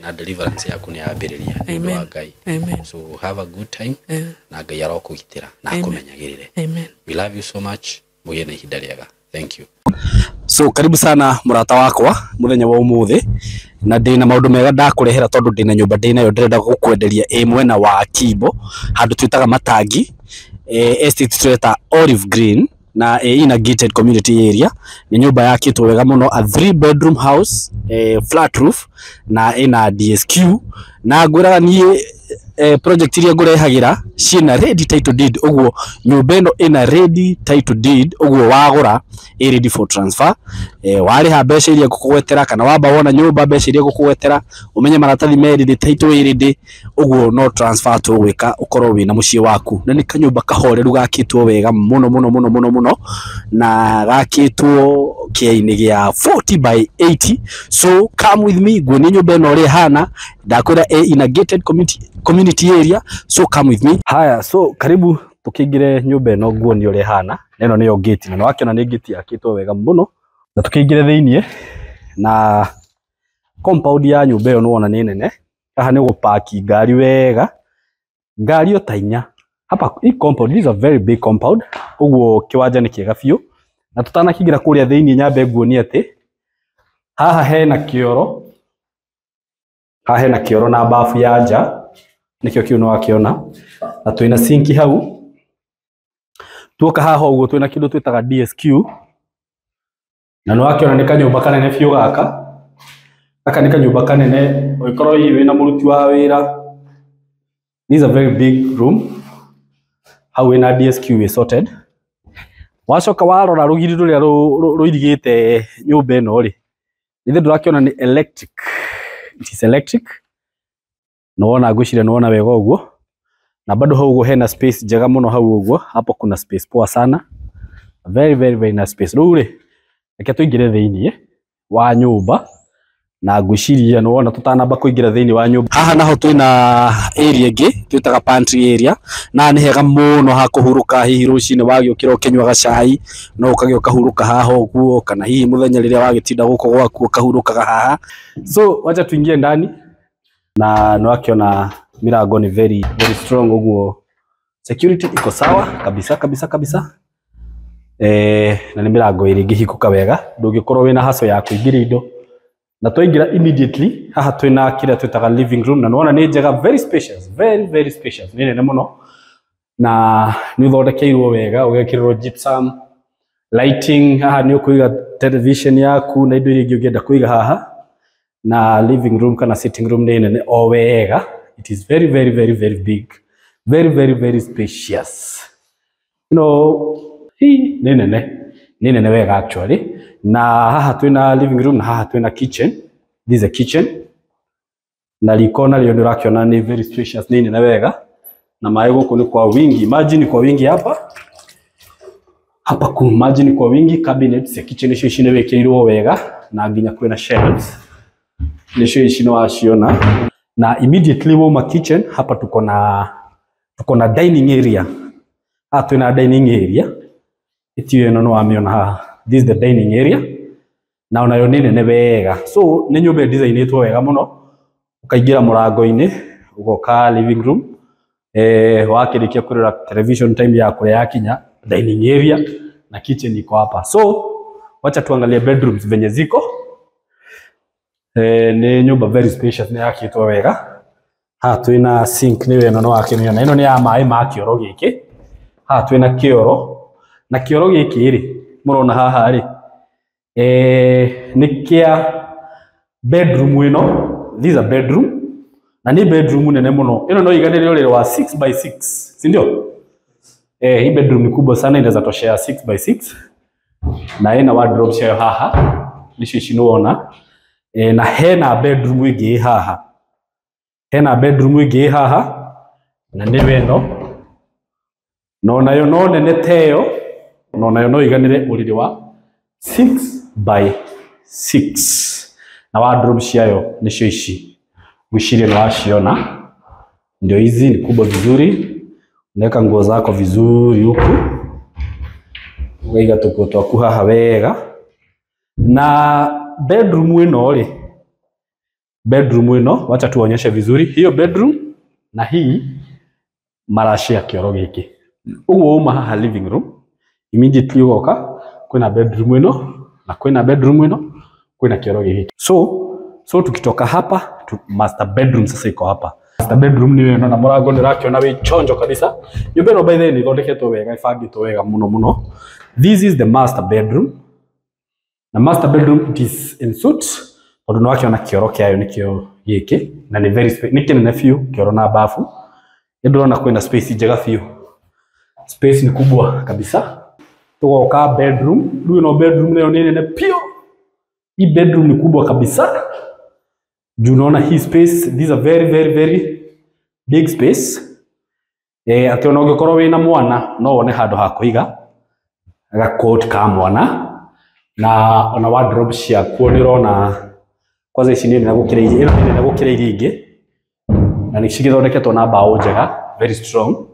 Speaker 2: na deliverance yaku ni yambiriria ni wa Ngai. So have a good time na Ngai arokugitira na akumenyagirire. We love you so much mugie na ihinda riega. Thank you. So karibu sana murata wakwa muthenya wa umuthi na ndina maundu mega ndakurehera tondu ndina nyumba ndinayo ndirenda gukwenderia mwena wa Kimbo handu twitaga Matangi estate tweta Olive Green na ina gated community area ni nyumba yakitwo wega muno a 3 bedroom house flat roof na ina DSQ na ngwiraga nie
Speaker 3: project iria ngurehagira ciina ready title deed uguo nyumba ino ina ready title deed uguo wagura i ready for transfer wariha mbeca iria ngukugwetera kana wamba wona nyumba mbeca iria ngukugwetera umenye maratathi ready title ready uguo no transfer to gwika ukorwo wina mucii waku na ni kanyumba kahoreru gakitwo wega muno na gakitwo kiaini gia 40 by 80 so come with me gwe ni nyumba ino ri hana ndakwira in a gated community area so come with me. Haya, so karibu tukingire nyumba ino nguoni uri hana ino niyo gate na wakiona ni gate yakitwo wega muno na tukingire thiini na compound ya nyumba ino wona ni nene haha ni gupaki ngari wega ngari otainya hapa i compound is a very big compound uguo kiwanja ni kiega biu na tutanakingira kuria thiini nyambe nguoni ati haha hena kioro na bafu ya nja nikio kiuno wakiona na twina sinki hau tuoka haha uguo twina kindu twitaga DSQ na no wakiona ni kanyumba kanene biu gaka ni kanyumba kanene oikorwo hiwi na muruti wa wira. This is a very big room hau ina DSQ is sorted wacoka warora rugiri ruria ruirigite nyumba ino ri ithe ndurakiona ni electric. It is electric. Naona gushire naona wega uguo. Na bado hau uguo hena space njega muno hau uguo. Hapo kuna space poa sana. Very nice space. Rure. Reke tuingire thiini wa nyumba. Na ngwiciria naona tutanamba kuingira thiini wa nyumba. Haha naho twina area ingi twitaga pantry area na ni hega muno ha kuhuruka hihi rucini wagiukira ukinywa cai no ukagioka huruka haha uguo kana hihi muthenya riria wagitinda guko gwaku ukahurukaga haha. So wacha tuingie ndani na no akiona mirango ni very strong uguo security iko sawa kabisa na ni mirango iri ngihikuka wega ndungikorwo wina haso ya kuingira indo na twaingira immediately haha twina kira twitaga living room na naona ni njega very spacious very spacious ni nene muno na ni uthondekeirwo wega ugekirwo gypsum lighting haha ni ukuiga television yaku na indo iria ingi ungienda kuiga haha na living room kana sitting room ni nene o wega. It is very big very spacious hii ni nene wega actually. Na haha twina living room na haha twina kitchen. This is a kitchen na likona lio ndirakiona ni very spacious ni nene wega na maĩ guku ni kwa wingi, imagine kwa wingi hapa ku imagine kwa wingi cabinets ya kitchen icio icine wikirwo wega na nginya kwina shelves nicio icino waciona na immediately woma kitchen hapa tuko na dining area. Haha twina dining area itio ino no wamiona haha. This is the dining area na onayo ni nene wega so ni nyumba designitwo wega muno ukaingira murango-ini ugoka living room wakirikia kurira television time ya kuria yakinya dining area na kitchen iko hapa. So wacha tuangalie bedrooms venye ziko. Ni nyumba very spacious ni yakitwo wega. Haha twina sink ni weno no wakimiona ino ni ya maĩ ma kioro giki. Haha twina kioro na kioro giki ri murona haha ri ni kia bedroom ino. This is a bedroom na ni bedroom nene muno ino no iganire uri wa 6 by 6 si ndio? Hii bedroom ni kubwa sana inaweza toshea 6 by 6 na ina wardrobe shayo haha nicio cinuona na hena bedroom ingi haha na ni weno no nayo no nene teo no nayo no iganire uriri wa 6 by 6 na wardrobe shayo nicio ici gwiciria no waciona ndio hizi ni kubwa vizuri. Unaweka nguo zako vizuri huku. Ugaiga tuko twaku haha wega. Na bedroom ino wacha tuonyeshe vizuri. Hiyo bedroom na hii marashi ya kioro giki. Uguo uma haha living room. Immediately ugoka kwina bedroom ino na kwina bedroom ino kwina kioro giki. So tukitoka hapa master bedroom sasa iko hapa. Master bedroom ni weno na murango ndirakiona wi chonjo kabisa. Nyumba ino by the way ni thondeketwo wega ifangitwo wega muno. This is the master bedroom. Na master bedroom it is in suit. Tondu no wakiona kioro kiayo nikio giki na ni very ni kinene few kioro na bafu ndona kwina space njega biũ. Space ni kubwa kabisa. Tugoka bedroom, rĩu no bedroom nayo ni nene biũ. Hii bedroom ni kubwa kabisa. Juu unaona hii space, these are very big space. Ati ona ũngĩkorwo wĩna mwana no wone handũ ha kũiga gakoti ka mwana, na ona wardrobe ciakuo nĩ ũrona kwanza ici nĩ nene gũkĩra iria, ĩno nĩ nene gũkĩra iria ingĩ na nĩ cigĩthondeketwo na mbaũ njega, very strong.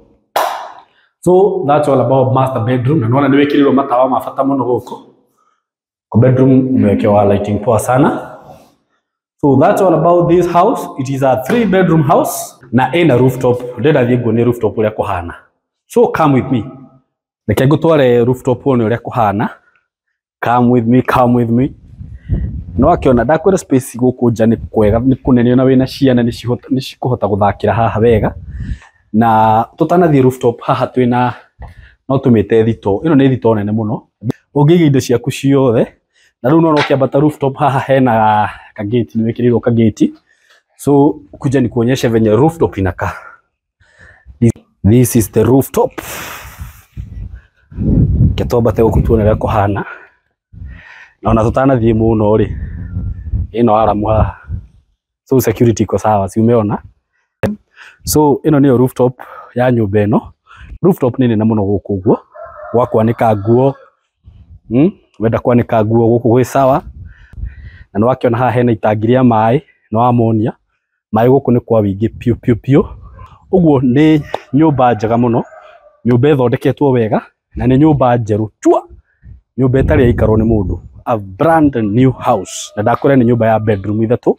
Speaker 3: So that's all about master bedroom. Na nĩwona nĩ wĩkĩrĩrwo matawa ma bata mũno gũkũ. Kwa bedroom umewekewa lighting poa sana. So that's all about this house. It is a 3-bedroom house na ina rooftop. Ndenda thiĩ nguonie rooftop ũrĩa kũhana. So come with me. Reke ngũtware rooftop ũyũ ũrĩa kũhana. Come with me. No akiona ndakwĩra space gũkũ nja nĩ kwega, nĩ kũnene, ona wĩna ciana nĩ cikũhota gũthakĩra haha wega. Na tũtanathiĩ rooftop haha twĩna no tũmĩte thito. Ĩno nĩ thito nene mũno. Ũngĩiga indo ciaku ciothe. Na rĩu no ũkĩambata rooftop haha hena kagate, nĩ wĩkĩrĩrwo kagate. So kuja ni kuonyesha venye rooftop inakaa. This is the rooftop. Ketobate gũkũ tuone ũrĩa kũhana. Na ona tũtanathiĩ mũno rĩ, ĩno aramu haha. So security iko sawa, si umeona? So ĩno nĩyo rooftop ya nyũmba ĩno. Rooftop nĩ nene mũno gũkũ ũguo. Gwa kwanĩka nguo. Wenda kwanĩka nguo gũkũ gwĩ sawa. Na nĩ wakiona haha hena itangi rĩa maĩ, no amonia. Maĩ gũkũ nĩ kwa wĩingĩ piũ. Ũguo nĩ nyũmba njega mũno. Nyũmba ĩthondeketwo wega na nĩ nyũmba njerũ chua. Nyũmba ĩtarĩ yaikarwo nĩ mũndũ. A brand new house. Na ndakwĩra nĩ nyũmba ya bedroom ithatũ.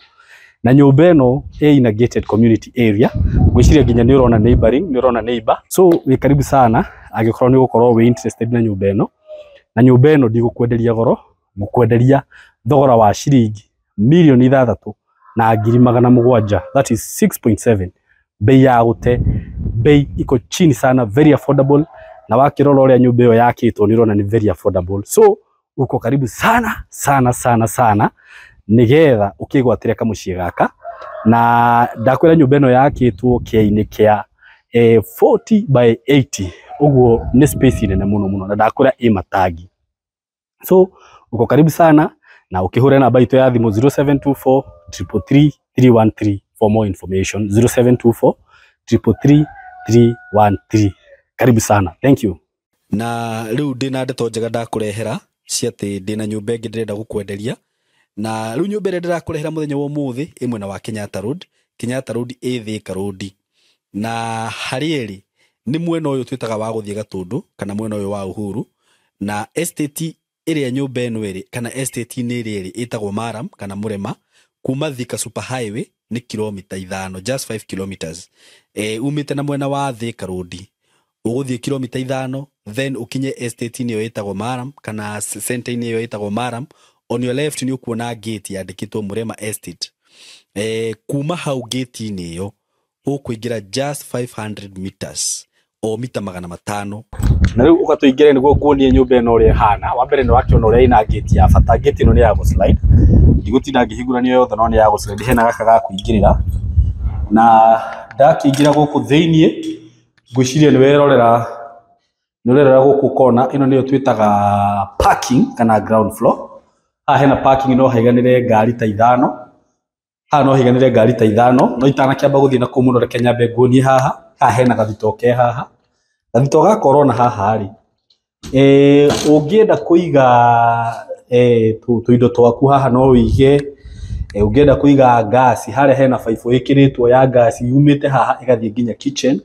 Speaker 3: Na nyũmba ĩno ĩna gated community area. Gwĩciria nginya nĩ ũrona neighboring, nĩ ũrona neighbor. So wĩ karibu sana angĩkorwo nĩ ũgũkorwo wĩ interested na nyũmba ĩno. Na nyũmba ĩno ndigũkwenderia goro, ngũkwenderia thogora wa ciringi mirioni 6 na ngiri 700. That is 6.7. Bei ya gũte, bei iko chini sana, very affordable. Na wakĩrora ũrĩa nyũmba ĩyo yakĩtwo nĩ ũrona nĩ very affordable. So uko karibu sana nigetha ukigwatire kamũciĩ gaka. Na ndakwĩra nyũmba ĩno yakĩtwo kĩainĩ kĩa 40 by 80. Uguo nĩ space nene mũno na ndakwĩra ĩ matangi. So uko karibu sana na ukihura namba itu ya thimũ 0724 333 313 for more information. 0724 333 313. Karibu sana. Thank you.
Speaker 2: Na rĩu ndĩna ndeto njega ndakũrehera cia atĩ ndĩna nyũmba ĩngĩ ndĩrenda gũkwenderia. Na rĩu nyũmba ĩrĩa ndĩrakũrehera mũthenya wa ũmũthĩ ĩ mwena wa Kenyatta Road. Kenyatta Road ĩ Thika Road. Na harĩ ĩrĩ nĩ mwena ũyũ twĩtaga wa gũthiĩ Gatũndũ kana mwena ũyũ wa Uhuru. Na estate ĩrĩa nyũmba ĩno ĩrĩ kana estate inĩ ĩrĩ ĩtagwo Maram kana Mũrema, kuma Thika Super Highway ni kilomita 5, just 5 kilometers. Umĩte na mwena wa Thika Road ũgũthiĩ kilomita 5, then ukinye estate inĩ ĩyo ĩtagwo Maram kana center inĩ ĩyo ĩtagwo Maram. On your left ni ukuona gate yandĩkĩtwo Mũrema Estate. Kuma hau gate inĩ ĩyo ũkũingĩra just 500 meters o mita 500.
Speaker 3: Na rĩu ũgatũingĩre nĩguo kuonie nyũmba ĩno ũrĩa ĩhana. Wa mbere nĩ wakiona ũrĩa ĩna gate ya bata. Gate ĩno nĩ ya gũ-slide. Ndigũtinda ngĩhingũrania yothe, no nĩ ya gũ-slide. Hena gaka ga kũingĩrĩra. Na ndakĩingĩra gũkũ thĩinĩ ngwĩciria nĩ werorera gũkũ kona. Ĩno nĩyo twĩtaga parking kana ground floor. Haha hena parking no haiganĩre ngari ta 5. Haha no haiganĩre ngari ta 5. No itanakĩamba gũthiĩ na kũu mũno reke nyambe nguonie haha. Haha hena gathito ke haha. Gathito gakorwo na haha rĩ. Ũngĩenda kũiga tũindo twaku haha no wĩige. Ũngĩenda kũiga gas, harĩa hena baibũ ĩkĩrĩtwo ya gas yumĩte haha ĩgathiĩ nginya kitchen.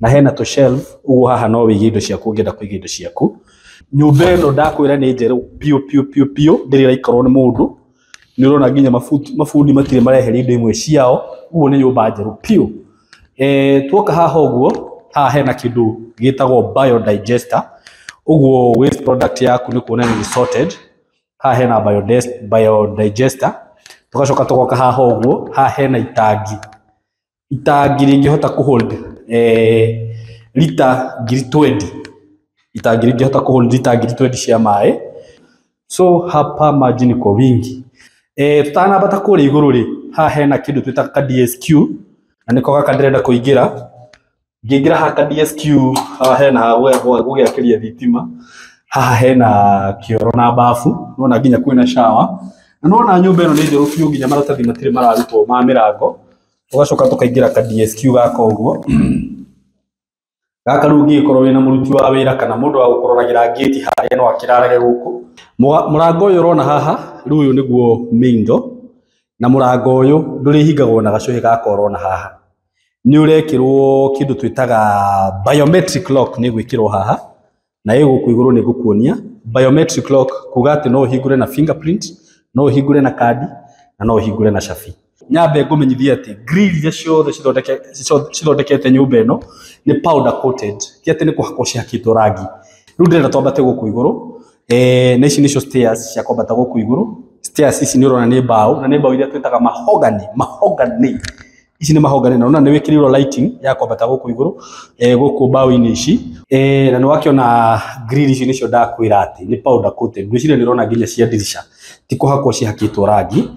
Speaker 3: Na hena to shelf, ũguo haha no wĩige indo ciaku ũngĩenda kũiga indo ciaku. Nyũmba ĩno ndakwĩra nĩ njerũ piũ, ndĩrĩ ĩraikarwo nĩ mũndũ. Nĩ ũrona nginya mabundi matirĩ mareheria indo imwe ciao. Ũguo nĩ nyũmba njerũ piũ. Tuoka haha ũguo, haha hena kĩndũ gĩtagwo biodigester. Ũguo waste product yaku nĩ kuona nĩ sorted. Haha hena biodigester. Tugacoka tugoka haha ũguo, haha hena itangi rĩngĩhota kũhold lita 20. Itangi rĩngĩhota kũhold lita 20 cia maĩ. So hapa maji ni kwa wingi. Tutanambata kũrĩa igũrũ rĩ, haha hena kĩndũ twĩtaga DSQ na nĩko gaka ndĩrenda kũingĩra. Ngingira haka DSQ hena gũgĩakĩria thitima. Haha hena kioro na bafu, nona nginya kwĩna shower. Na nona nyũmba ĩno nĩ njerũ biũ nginya maratathi matirĩ mararutwo ma mĩrango. Tugacoka tũkaingĩra ka DSQ gaka ũguo. Gaka rĩu ũngĩkorwo wĩna mũruti wa wĩra kana mũndũ wa gũkũroragĩra gate harĩa no akĩrarage gũkũ. Mũrango ũyũ ũrona haha, rĩu ũyũ nĩguo main door. Na mũrango ũyũ ndũrĩhingagwo na gacuhĩ gaka ũrona haha. Nĩ ũrekĩrwo kĩndũ twĩtaga biometric lock nĩ gwĩkĩrwo haha. Na gũkũ igũrũ nĩ gũkuonia biometric lock kuga atĩ no ũhingũre na fingerprint, no ũhingũre na kadi, na no ũhingũre na cabi. Nyambe ngũmenyithia atĩ grill iria ciothe cithondekete nyũmba ĩno nĩ powder coated. Ti atĩ nĩ kũhakwo cihakĩtwo rangi. Rĩu ndĩrenda twambate gũkũ igũrũ. Na ici nĩcio stairs cia kwambata gũkũ igũrũ. Stairs ici nĩ ũrona nĩ mbaũ, na nĩ mbaũ iria twĩtaga mahogany. Ici nĩ mahogany, na nĩ wĩkĩrĩirwo lighting ya kwambata gũkũ igũrũ gũkũ mbaũ-inĩ ici. Na nĩ wakĩona grill ici nĩcio ndakwĩra atĩ nĩ powder coated. Ngwĩciria nĩ ũrona nginya cia dirisha ti kũhakwo cihakĩtwo rangi.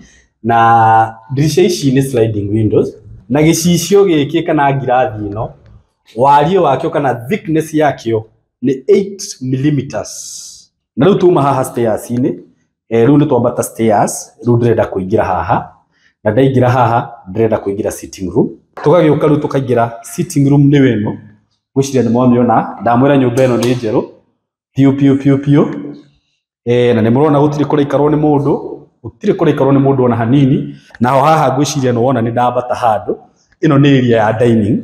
Speaker 3: Na dirisha ici nĩ sliding windows. Na gĩcicio gĩkĩ kana ngirathi ĩno wariĩ wakĩo kana thickness yakĩo nĩ 8mm. Na rĩu tuma haha stairs-inĩ, rĩu nĩ twambata stairs, rĩu ndĩrenda kũingĩra haha. Na ndaingĩra haha ndĩrenda kũingĩra sitting room. Tũgagĩũka rĩu tũkaingĩra sitting room nĩ weno. Gwĩciria nĩ mwamĩona, ndamwĩra nyũmba ĩno nĩ njerũ piũ. Na nĩ mũrona gũtirĩ kũraikarwo nĩ mũndũ, gũtirĩ kũraikarwo nĩ mũndũ ona hanini. Naho haha gwĩciria nĩ wona nĩ ndambata handũ. Ĩno nĩ area ya dining.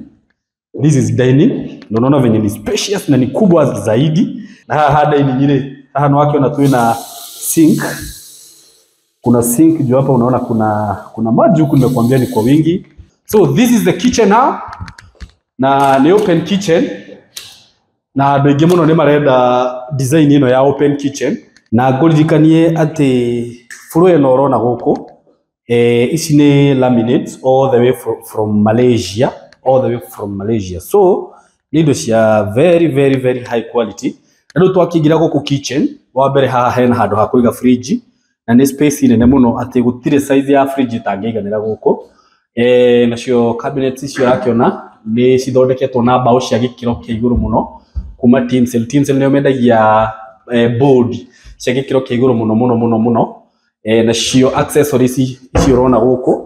Speaker 3: This is dining. Na unaona venye ni spacious na ni kubwa zaidi. Na haha dining-rĩ, haha nĩ wakĩona twĩna sink. Kuna sink juu hapa unaona kuna maji huku nimekuambia ni kwa wingi. So this is the kitchen now. Na ni open kitchen. Na andũ aingĩ mũno nĩ marenda design ĩno ya open kitchen. Na ngũririkanie atĩ floor ĩno ũrona gũkũ, ici nĩ laminates all the way from Malaysia. So nĩ indo cia very high quality. Na rĩu twakĩingĩra gũkũ kitchen, wa mbere haha hena handũ ha kũiga fridge. Na nĩ space nene mũno atĩ gũtirĩ size ya fridge itangĩiganĩra gũkũ. Nacio cabinets icio rakĩona nĩ cithondeketwo na mbaũ cia gĩkĩro kĩa igũrũ mũno kuma Tinsel nĩo mendagia board cia gĩkĩro kĩa igũrũ mũno. Nacio accessories icio ũrona gũkũ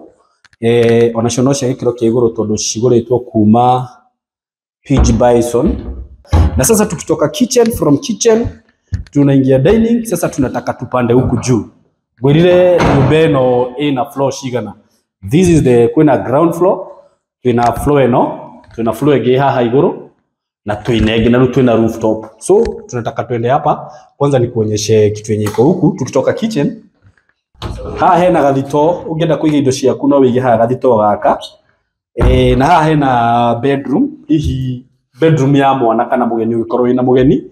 Speaker 3: onacio no cia gĩkĩro kĩa igũrũ tondũ cigũrĩtwo kuma Pidge Bison. Na sasa tukitoka from kitchen tunaingia dining. Sasa tunataka tupande huku juu. Ngwĩrire nyũmba ĩno ĩna floor cigana. This is kwĩna ground floor, twĩna floor ĩno, twĩna floor ĩngĩ haha igũrũ, na twĩna ĩngĩ na rĩu twĩna rooftop. So tunataka twende hapa kwanza nikuonyeshe kitu yenye iko huku. Tukitoka kitchen haha hena gathito, ũngĩenda kũiga indo ciaku no wĩige haha gathito gaka. Na haha hena bedroom, hihi bedroom ya mwana kana mũgeni ũngĩkorwo wĩna mũgeni.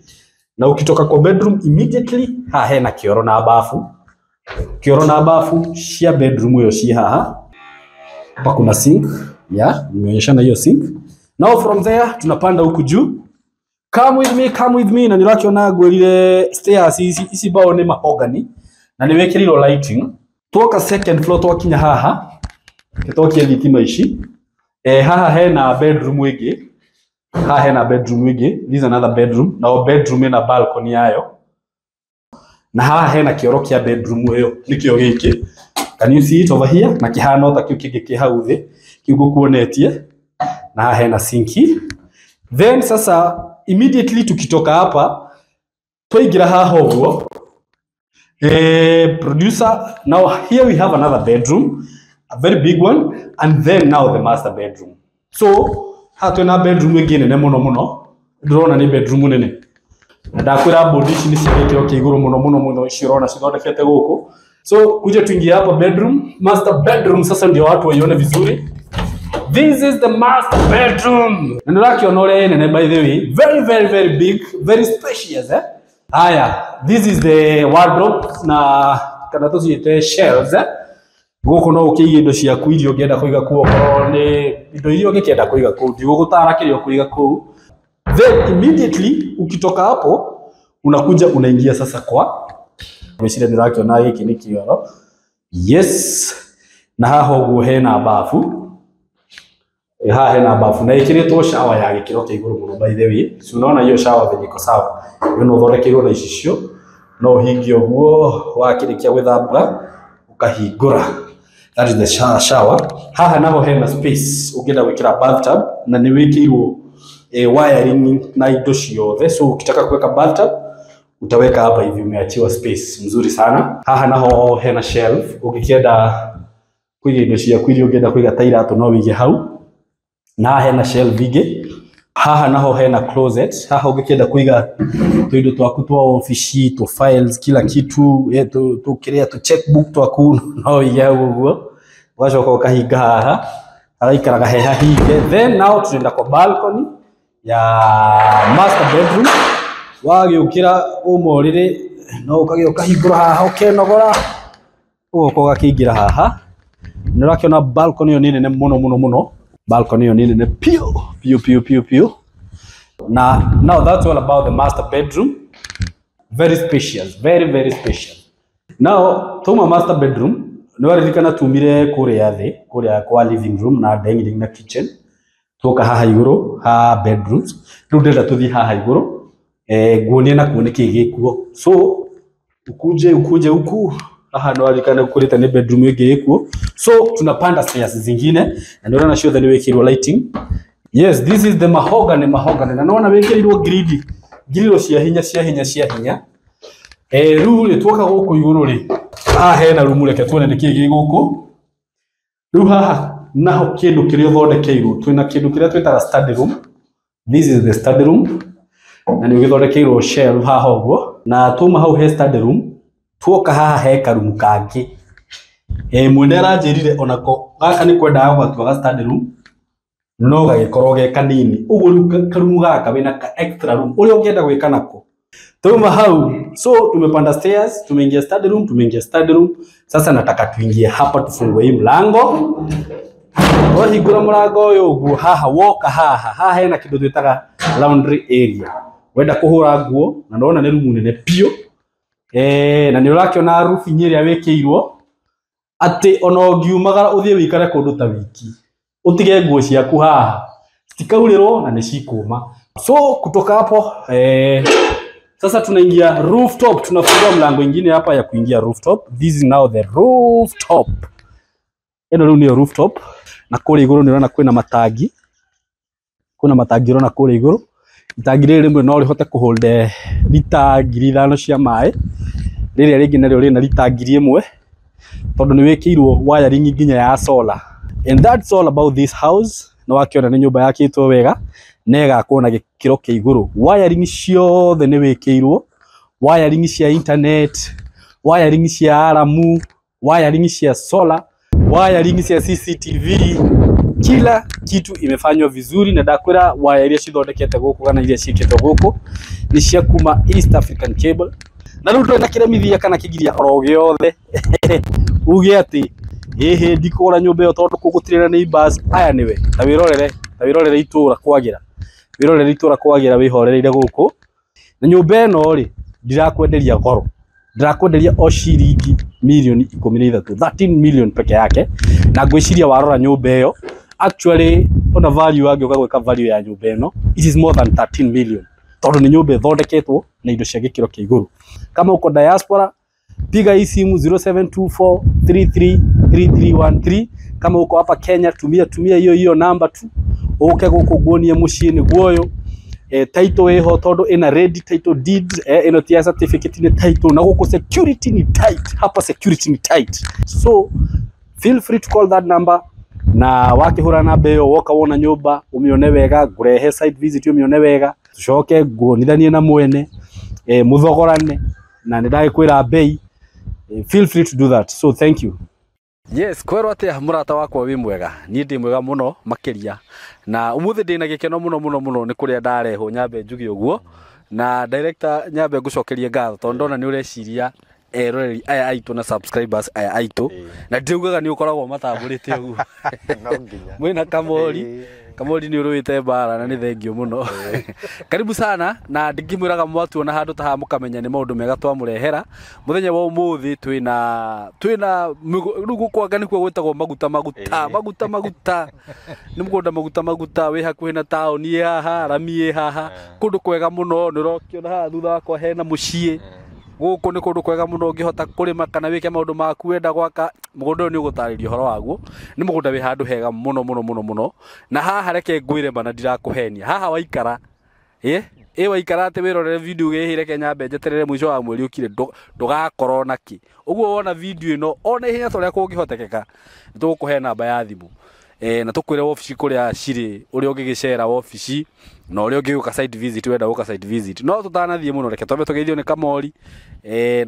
Speaker 3: Na ukitoka kwa bedroom immediately haha hena kioro na bafu. Kioro na bafu cia bedroom hiyo ci haha. Hapa kuna sink, nimeonyeshana hiyo sink. Now from there tunapanda huku juu. Come with me. Na nĩrakiona ngwĩrire stairs ici bao nĩ mahogany na nĩ wĩkĩrĩirwo lighting. Tuoka second floor twakinya haha. Tũtokie thitima ici. Haha hena bedroom ĩngĩ. This is another bedroom. Now bedroom ina balcony yayo. Na haha hena kioro kia bedroom ĩyo nĩkĩo gĩkĩ. Can you see it over here? Na kĩhana ota kĩu kĩngĩ kĩ hau thĩ. Kĩu gũkuonetie. Na haha hena sinki. Then sasa immediately tukitoka hapa twaingĩra haha ũguo. Producer, now here we have another bedroom, a very big one, and then now the master bedroom. So haha twĩna bedroom ĩngĩ nene mũno. Ndĩrona nĩ bedroom nene. Na ndakwĩra board ici nĩ cia gĩkĩro kĩa igũrũ mũno icio ũrona cithondekete gũkũ. So kuja tuingie hapa bedroom, master bedroom sasa ndio watu waione vizuri. This is the master bedroom. Na nĩrakiona ũrĩa nene by the way, very big, very spacious Haya, this is the wardrobe na kana tuciite shelves Gũkũ no ũkĩige indo ciaku iria ũngĩenda kũiga kuo, korwo nĩ indo iria ũngĩkenda kũiga kũu, ndigũgũtara kĩrĩa ũkũiga kũu. Then immediately ukitoka hapo unakuja unaingia sasa kwa meciria ndĩrakĩona gĩkĩ nĩ kĩoro. Yes, na haha ũguo hena bafu. Haha hena bafu na ikiritwo shower ya gikiro kia iguru muno by the way. Si unaona hiyo shower venye iko sawa. Hiyo no thondekeirwo na icio no hingi oguo wakirikia gwithambura ukahingura. That is the shower. Haha naho hena space ukienda gwikira bathtub na ni wikirwo wiring na indo ciothe. So ukitaka kuweka bathtub utaweka hapa hivi, umeachiwa space mzuri sana. Haha naho hena shelf ukikienda kuiga indo ciaku iria ungienda kuiga ta iratu no wige hau. Na hena shelf ingi. Haha naho hena closet. Haha ukikienda kuiga tuindo twaku twa office, to files, kila kitu to kiria to checkbook twaku no wige hau uguo. Wacoka ukahinga haha agaikaraga heha hinge. Then now tunaenda kwa balcony ya master bedroom. Wagiukira umorire no ukagioka hingura haha ukenogora ugoka ugakingira haha. Nirakiona balcony yo nene muno. Balcony yo nene pio. Now that's all about the master bedroom. Very spacious, very spacious. Now tuma master bedroom niwaririkana tumire kuria thi kuria kwa living room na dining na kitchen. Tuka haha iguru ha bedrooms. Riu ndenda tuthi haha iguru guonie na kuone kigikuo. So ukuje huku haha niwaririkana kurita ni bedroom igikuo. So tunapanda stairs zingine na ndio na show the wekirwo lighting. Yes, this is the mahogany na naona wekirwo grill cia hinya. Riu ri twoka guku iguru ri hena room reke tuone ni kigi guku. Riu haha naho kindu kiria thondekeirwo twina kindu kiria twitaga study room. This is the study room na ni githondekeirwo shelf haha uguo na tuma hau he study room twoka haha he karumu kangi. Mwende aranjirire onako gaka ni kwenda gwatua study room no gagikorwo ge kanini uguo riu karumu gaka wina ka extra room uria ungienda gwika nako. Tuma hau so tumepanda stairs tumeingia study room. Sasa nataka tuingie hapa tufungue hii mlango. Wahingura mlango uyu uguo haha woka haha hena kindu twitaga laundry area. Wenda kuhura nguo na ndona ni room nene pio. Na ni urakiona roof nyiria wekirwo ati ona ngiumagara uthie wikare kundu ta wiki utige nguo ciaku haha citikauriro na ni cikuma. So kutoka hapo sasa tunaingia rooftop. Tunafungua mlango ingine hapa ya kuingia rooftop. This is now the rooftop. Eno ni rooftop na kule iguru nirona kwina matangi. Kuna matangi rona kule iguru. Itangi rimwe no rihote kuhold lita 5,000 cia mai. Riria ringi nario rina lita 1,000 tondu ni wekirwo wiring nginya ya solar. And that's all about this house. No wakiona ni nyumba yakitwo wega nega kuona gikiro kia iguru. Wiring ciothe ni wekirwo, wiring cia internet, wiring cia alamu, wiring cia solar, wiring cia CCTV. Kila kitu imefanywa vizuri na ndakwira wire iria cithondekete guku kana iria ciikitwo guku ni cia kuma East African Cable. Na riu ndwenda kiremithia kana kigiria oro giothe uge ati ndikora nyumba yo tondu kugutirira neighbors aya niwe ta wirorere itura kwagira wihorereire guku na nyumba eno ri ndirakwenderia goro, ndirakwenderia o ciringi milioni 13 13 million peke yake. Na ngwiciria warora nyumba iyo actually ona value yake ukagweka value ya nyumba eno it is more than 13 million tondu ni nyumba thondeketwo na indo cia gikiro kia iguru. Kama uko diaspora piga hii simu 0724333313. Kama uko hapa Kenya tumia hiyo namba tu uke gukuguonie muciini guoyo. Title eho tondu ina ready title deed ino tia certificate ni title na guku security ni tight. Hapa security ni tight, so feel free to call that number. Na wakihura namba iyo woka wona nyumba umione wega ngurehe site visit umione wega tucoke nguonithanie na mwene muthogorane na nindagikwira bei. Feel free to do that, so thank you. Yes, kwero atia murata wakwa wi mwega ni ndi mwega muno makiria na umuthi ndina gikeno muno ni kuria ndareho nyambe njugi uguo na director nyambe ngucokerie ngatho tondu ndona ni ureciria eroreri aya aitu na subscribers aya aitu na ndiugaga ni ukoragwo matamburite uguo no nginya mwina kamori Kamori ni uruite bara na ni thengio muno. Karibu sana na ndingimwiraga mwatuona handu ta ha mukamenya ni maundu mega twamurehera. Muthenya wa umuthi twina rugu kwanga nikuo gwitagwo maguta. Ni mugunda maguta wi hakuhi na town ye haha Rami haha kundu kwega muno ni rokiona haha thutha wakwa hena mucii. Guku ni kundu kwega muno ngihota kurima kana wike maundu maku wenda gwaka mugunda ni ugutaririo horo waguo ni mugunda wi handu hega muno na haha reke ngwire bana ndirakuhenia haha waikara waikara ate wirorere video gihire Kenya mbenjeterere mwisho wa mweri ukire ndugakorwo naki uguo wona video ino ona ihenya toria kungihotekeka nitugukuhe namba ya thimu na tukwire office kuria ciri uria ungigicera office na uria ungiuka site visit wenda uka site visit no tutanathie muno reke twambe tugeithio ni Kamori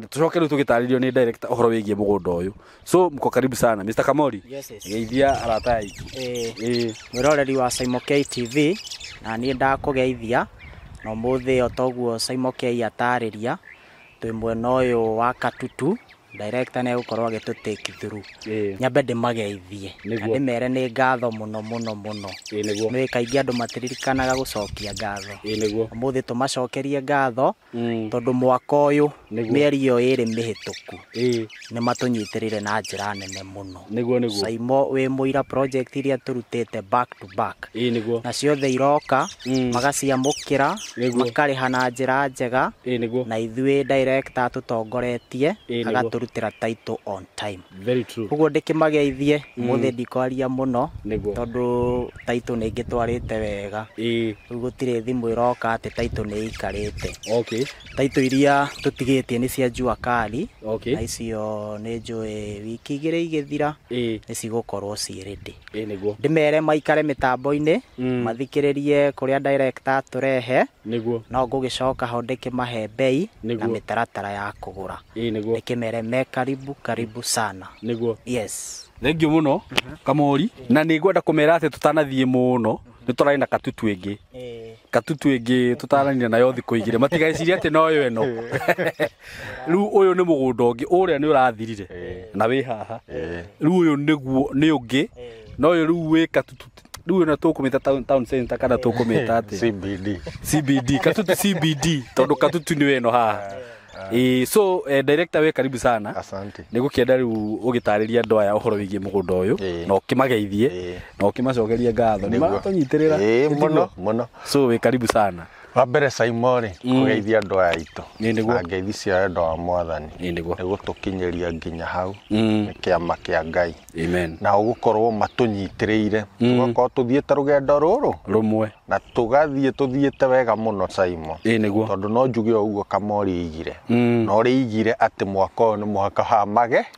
Speaker 3: tucoke riu tugitaririo ni director uhoro wigie mugunda uyu so mko karibu sana Mr Kamori geithia arata aitu
Speaker 4: mwiroreri wa SYMO TV na ni ndakugeithia no muthi otoguo SYMO atariria twi mwena uyu wa Katutu director ne gukorwo agitutake through nyambe ndimageithie na ndimere ni ngatho muno ni kaingi andu matiririkanaga gucokia ngatho muthi tumacokerie ngatho tondu mwaka uyu mieri yo iri mihituku ni matunyitirire na njira nene muno SYMO wi muira project iria turutite back to back na ciothe iroka magaciamukira makariha na njira njega na ithui director tutongoretie turutira title on time.
Speaker 3: Very true.
Speaker 4: Uguo ndikimageithie muthi ndikwaria muno tondu title ni ngitwarite wega. Gutiri thimu iroka ati title ni ikarite.
Speaker 3: Okay.
Speaker 4: Title iria tutigitie ni cia jua kali.
Speaker 3: Okay.
Speaker 4: Na icio ni njui wiki igiri igithira ni cigukorwo ci ready.
Speaker 3: Niguo.
Speaker 4: Ndimere maikare mitambo-ini mathikiririe kuria director turehe.
Speaker 3: Niguo.
Speaker 4: No ngugicoka ho ndikimahe bei na mitaratara ya kugura.
Speaker 3: Niguo.
Speaker 4: Ndikimere karibu sana.
Speaker 3: Niguo.
Speaker 4: Yes.
Speaker 3: Thengio muno Kamori na ni ngwenda kumera ati tutanathie muno ni turaina katutu ingi tutarania nayo thiku igire matigeciria ati no yo eno riu uyu ni mugunda ungi uria ni urathirire na wi haha riu uyu niguo ni ungi no uyu riu wi katutu riu na tukumita town center kana tukumita ati CBD katutu CBD tondu katutu ni weno haha so director we karibu sana.
Speaker 5: Asante.
Speaker 3: Nigukienda riu ugitariria andu aya uhoro wigie mugunda uyu na ukimageithie na ukimacokeria ngatho ni matunyitirira
Speaker 5: muno
Speaker 3: so we karibu sana.
Speaker 5: Wa mbere SYMO kugeithia andu aya itu na ngeithi cia endo wa mwathani nigu tukinyeria nginya hau ni kiama kia Ngai.
Speaker 3: Amen.
Speaker 5: Na ugukorwo matunyitiriire tugakorwo tuthiete rugendo ruru
Speaker 3: rumwe na
Speaker 5: tuthiete wega muno SYMO tondu no njuge uguo Kamori igire no ri igire ati mwaka uyu ni mwaka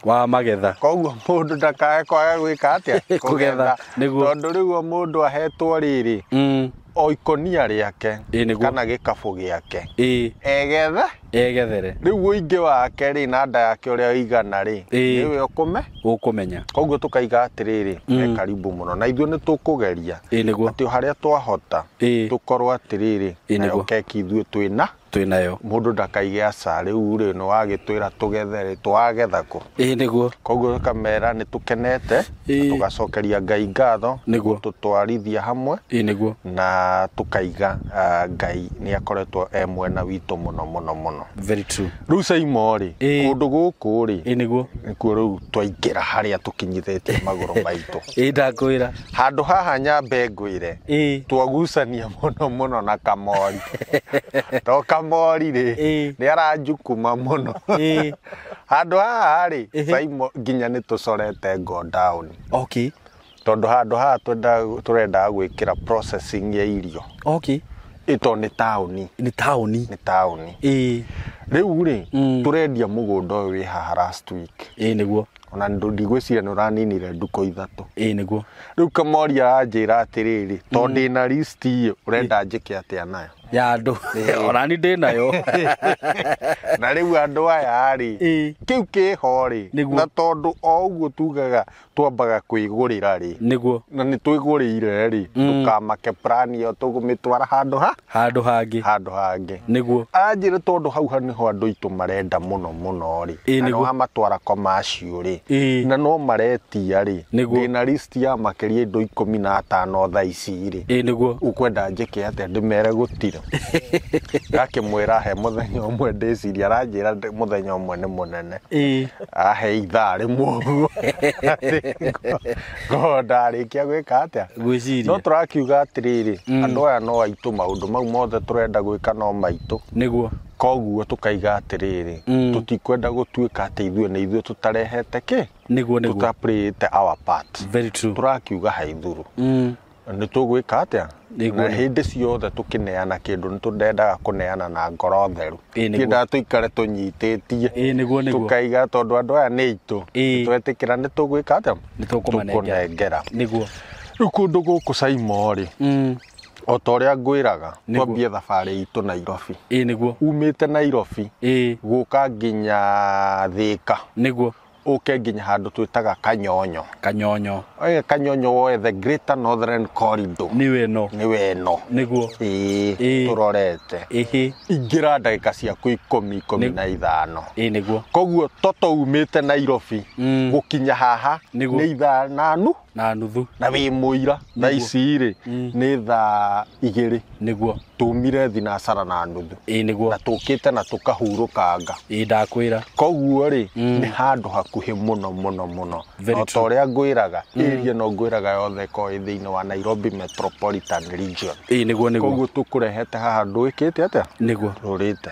Speaker 5: wa magetha koguo mundu ndakae kwaga gwika atia kugetha tondu riu mundu ahetwo riri o ikonia riake kana gikabu giake egethere riu uingi wake ri na nda yake uria igana ri niwe ukumenya koguo tukaiga atiriri karibu muno na ithuĩ ni tukugeria ati haria twahota tukorwo atiriri keki ithuĩ twinayo mundu ndakaige aca riu ri no wagitwira tugethere twagetha ku
Speaker 3: niguo
Speaker 5: koguo kamera ni tukenete tugacokeria Ngai ngatho tutwarithia hamwe niguo na tukaiga Ngai ni akoretwo mwena witu muno.
Speaker 3: Very true.
Speaker 5: Riu SYMO kundu guku
Speaker 3: niguo
Speaker 5: nikuo riu twaingira haria tukinyithetie maguru maitu
Speaker 3: ndakwira
Speaker 5: handu haha nyambe ngwire twagucania muno na Kamori to Kamori ni aranjukuma muno handu haha SYMO nginya ni tucorete go down.
Speaker 3: Okay.
Speaker 5: Tondu handu haha turenda gwikira processing ya irio.
Speaker 3: Okay.
Speaker 5: Ito ni tauni riu turendia mugunda uyu wi haha last week
Speaker 3: niguo
Speaker 5: ona ndigwiciria ni uraninire nduko ithatu
Speaker 3: niguo
Speaker 5: riu Kamori anjira atiriri tondu ndina list iyo urenda njike atia nayo
Speaker 2: ya andu ona ni ndi nayo
Speaker 5: na riu andu aya ri kiu kiho ri na tondu o uguo tugaga twambaga kwigurira ri
Speaker 2: niguo
Speaker 5: na ni twigurire ri tukamake plan yo tugumitwara handu hangi
Speaker 2: niguo
Speaker 5: anjire tondu hau niho andu itu marenda muno ri no amatwara commercial ri na no maretia ri ndina list ya makeria indo 15 thaa ici ri
Speaker 2: niguo
Speaker 5: ukwenda njike atia ndimere gutira ngakimwira he muthenya umwe ndiciria aranjira muthenya umwe ni munene ahe ithaa rimwe ndarikia gwika atia no turakiuga atiriri andu aya no aitu maundu mau mothe turenda gwika no maitu
Speaker 2: niguo
Speaker 5: koguo tukaiga atiriri tutikwenda gutuika ati ithuĩ nĩ ithuĩ tutarehete ki
Speaker 2: niguo
Speaker 5: tutaprete our part
Speaker 2: very true
Speaker 5: turakiuga haithuru nĩ tũgwĩka atia na hĩndĩ ciothe tukineana kindu nĩ tũndendaga kuneana na ngoro theru kĩnda tuikare tunyitĩtie tukaiga tondu andu aya nĩ itũ twetĩkĩra nĩ tũgwĩka atia
Speaker 2: nĩ tũkũmanengera
Speaker 5: niguo rĩu kũndũ gũkũ SYMO ri o ta ũrĩa ngwĩraga twambie thabarĩ itũ Nairobi
Speaker 2: niguo
Speaker 5: umĩte Nairobi gũka nginya Thĩka
Speaker 2: niguo
Speaker 5: uke nginya handu twitaga Kanyonyo Kanyonyo woe the Greater Northern Corridor
Speaker 2: niwe no niguo
Speaker 5: turorete ingira ndagika ciaku 15
Speaker 2: niguo
Speaker 5: koguo toto umite Nairobi gukinya haha ni ithaa na nuthu na wi muira na ici ri ni thaa 2
Speaker 2: niguo
Speaker 5: tumire thinacara na nuthu
Speaker 2: niguo
Speaker 5: na tukite na tukahurukanga
Speaker 2: ndakwira
Speaker 5: koguo ri ni handu hakuhi muno ta uria ngwiraga area no ngwiraga yothe ko thiini wa Nairobi Metropolitan Region
Speaker 2: niguo
Speaker 5: koguo tukurehete haha ndwikite atia
Speaker 2: niguo
Speaker 5: rurite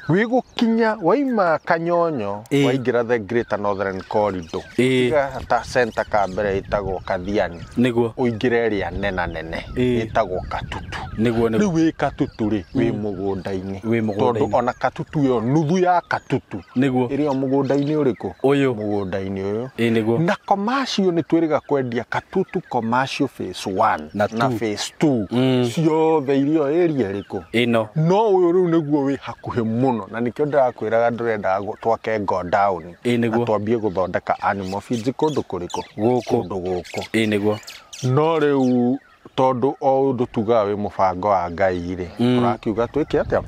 Speaker 5: wi gukinya waima Kanyonyo waingira the Greater Northern Corridor ta center ka mbere itagwo Kathiani
Speaker 2: niguo
Speaker 5: uingire area nene itagwo Katutu
Speaker 2: niguo
Speaker 5: wi Katutu ri wi mugunda-ini tondu ona Katutu yo nuthu ya Katutu
Speaker 2: niguo
Speaker 5: iri o mugunda-ini uriku
Speaker 2: uyu
Speaker 5: mugunda-ini uyu
Speaker 2: niguo
Speaker 5: na commercial ni twiriga kwendia Katutu commercial phase 1 na phase 2 ciothe irio area iriku
Speaker 2: ino
Speaker 5: no uyu riu niguo wi hakuhi muno na nikio ndirakwiraga ndurenda twake go down na twambie guthondeka animal feeds kundu kuriku kundu guku
Speaker 2: niguo
Speaker 5: no riu tondu o undu tugaga wi mubango wa Ngai ri turakiuga twike atia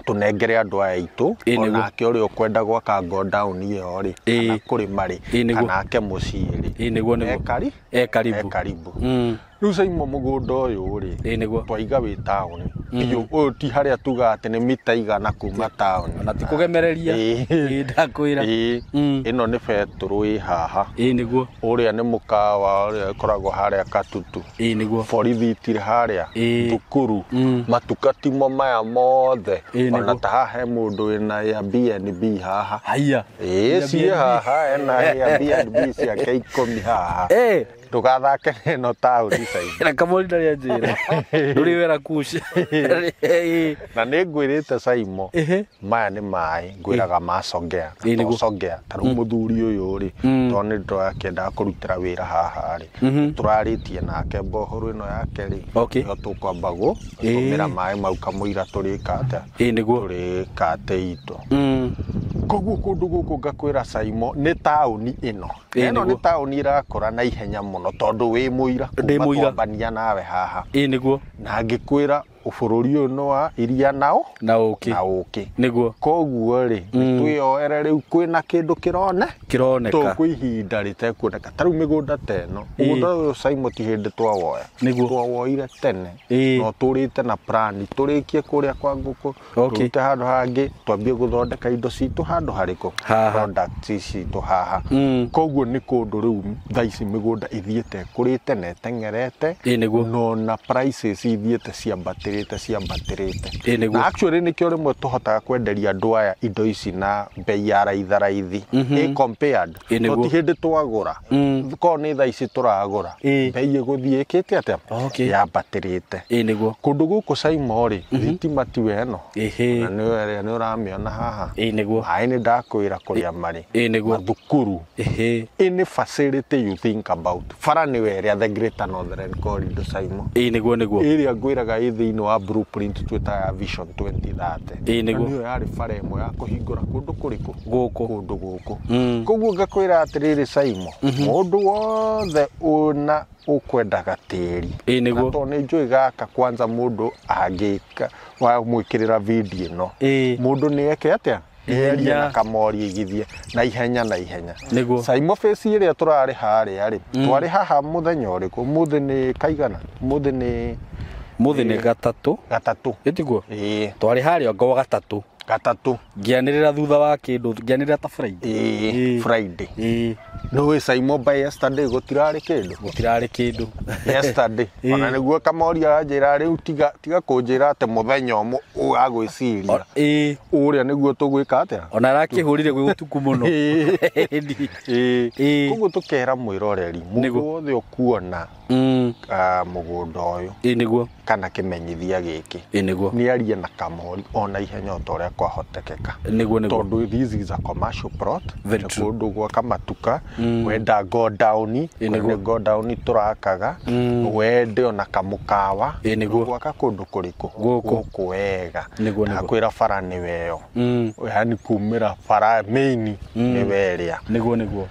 Speaker 5: tunengere andu aya itu onake uri ukwenda gwaka go down iyo ri kana kurima ri kana ke mucii ri
Speaker 2: niguo
Speaker 5: karibu riu SYMO mugunda uyu ri twaiga wi town biu uyu ti haria tugaga ati ni mita igana kuma town
Speaker 2: na ti kugemereria ndakwira
Speaker 5: ino ni beturu wi haha
Speaker 2: niguo
Speaker 5: uria ni mukawa uria koragwo haria Katutu
Speaker 2: niguo
Speaker 5: borithi tiri haria thukuru matukatimo maya mothe ona ta haha he mundu wina ya BNB haha
Speaker 2: haya
Speaker 5: cie haha ena ya BNB ciake 10 haha tugathake no tauni sai
Speaker 2: na kamoli ndari ajira nduri wera kush
Speaker 5: na ni ngwirite SYMO maya ni mai ngwiraga macongea taru muthuri uyu ri toni ndo akenda kurutira wira haha ri turaritie nake bohoro ino yake ri no tukwambago tumira mai mau kamuira turika ata
Speaker 2: niguo
Speaker 5: turika ate ito koguo kundu guku ngakwira SYMO ni tauni ino ni tauni irakora na ihenya muno tondu wi muira kwambania nawe haha
Speaker 2: niguo
Speaker 5: na ngikwira ubururi uyu no wa iria nao
Speaker 2: na uki niguo
Speaker 5: koguo ri twiyoere riu kwina kindu kironeka tukwihinda ritekuoneka taru migunda teno mugunda uyu SYMO ti hindi twawoya twawoire tene no turite na plan turikie kuria kwa nguku turute handu hangi twambie guthondeka indo citu handu hariku products citu haha koguo ni kundu riu thaici migunda ithiete kurite na tengerete no na prices ithiete ciambatire na actually ni kio rimwe tuhotaga kwenderia andu aya indo ici na bei ya raithi compared to ti hindi twagura ko ni tha ici turagura bei iguthie ikite atia ya batirite
Speaker 2: niguo
Speaker 5: kundu guku SYMO ri thitima ti weno na ni uramiona haha
Speaker 2: niguo
Speaker 5: ai ni ndakwira kuria mari thukuru any facility you think about fara ni weria the Greater Northern Corridor SYMO
Speaker 2: niguo
Speaker 5: area ngwiraga i thiini wa blueprint twita vision 2030 niyo yari bara imwe ya kuhingura kundu kuriku kundu guku koguo ngakwira atiriri SYMO mundu wothe una ukwenda gatiri to ni njui gaka kwanza mundu agika wa mwikirira video no mundu ni eke atia na kamori igithie na ihenya SYMO face ire turari hari ari twari haha muthenya uriku muthi ni kaigana muthi ni
Speaker 3: gatatu itiguo twari hari ngo gatatu ngianirira thutha wa kindu ngianirira ta Friday no we SYMO by yesterday gutirari kindu yesterday ona niguo kamori ajira ri tiga kunjira ate muthenya umu agwiciria uria niguo tugwika atia ona rakihurire gwi gutuku muno
Speaker 5: kuguo tukera mwiroreri mundu wothe ukuona mugunda uyu
Speaker 3: niguo
Speaker 5: kana kimenyithia giki ni arie na kamori ona ihenya utoria kwahotekeka tondu this is a commercial plot kundu gwa kamatuka wenda go down go down turakaga wende ona kamukawa gwa kakundu kuriku guku wega akwira bara ni weyo yani kumira bara main ni weria
Speaker 3: niguo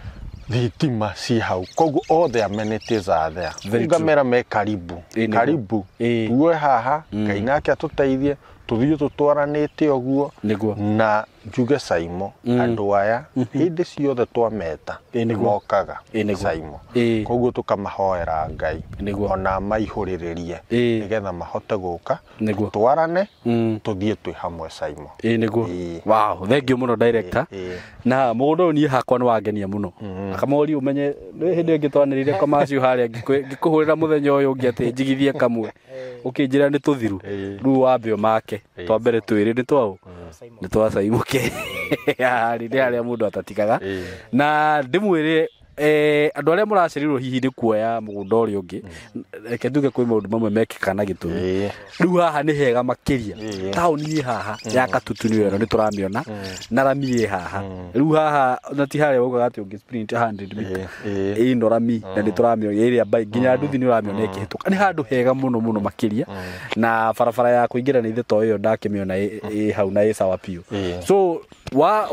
Speaker 5: thitima si hau koguo all the amenities are there ngamera me karibu uwe haha kaina akia tuteithie tuthio tutwaranite oguo na njuge SYMO andu aya hindi ciothe twameta mokaga SYMO koguo tukamahoera Ngai ona maihuriririe nigetha mahote guka twarane tuthie twi hamwe SYMO
Speaker 3: wow thank you muno director na mundu ni hakwa ni wangenia muno akamori umenye hindi ngitwanirire commercial haria ngikuhurira muthenya uyu ungi ati njigithie kamwe ukinjira ni tuthiru ru wambio make twambere twiri ni twao ni twa SYMO hari ni aria mundu atatikaga na ndimwire andu aria muracirirwo hihi ni kuoya mugunda uri ungi reke nduge kwi maundu mamwe mekikana gitumi riu haha ni hega makiria tauni ni haha ya katutu ni wero ni turamiona na rami haha riu haha na ti haria uga gati ungi sprint 100 meter ino rami na ni turamio iria nginya nduthi ni uramio nekihituka ni handu hega muno makiria na barabara ya kuingira ni thito iyo ndakimiona hau na sawa pio so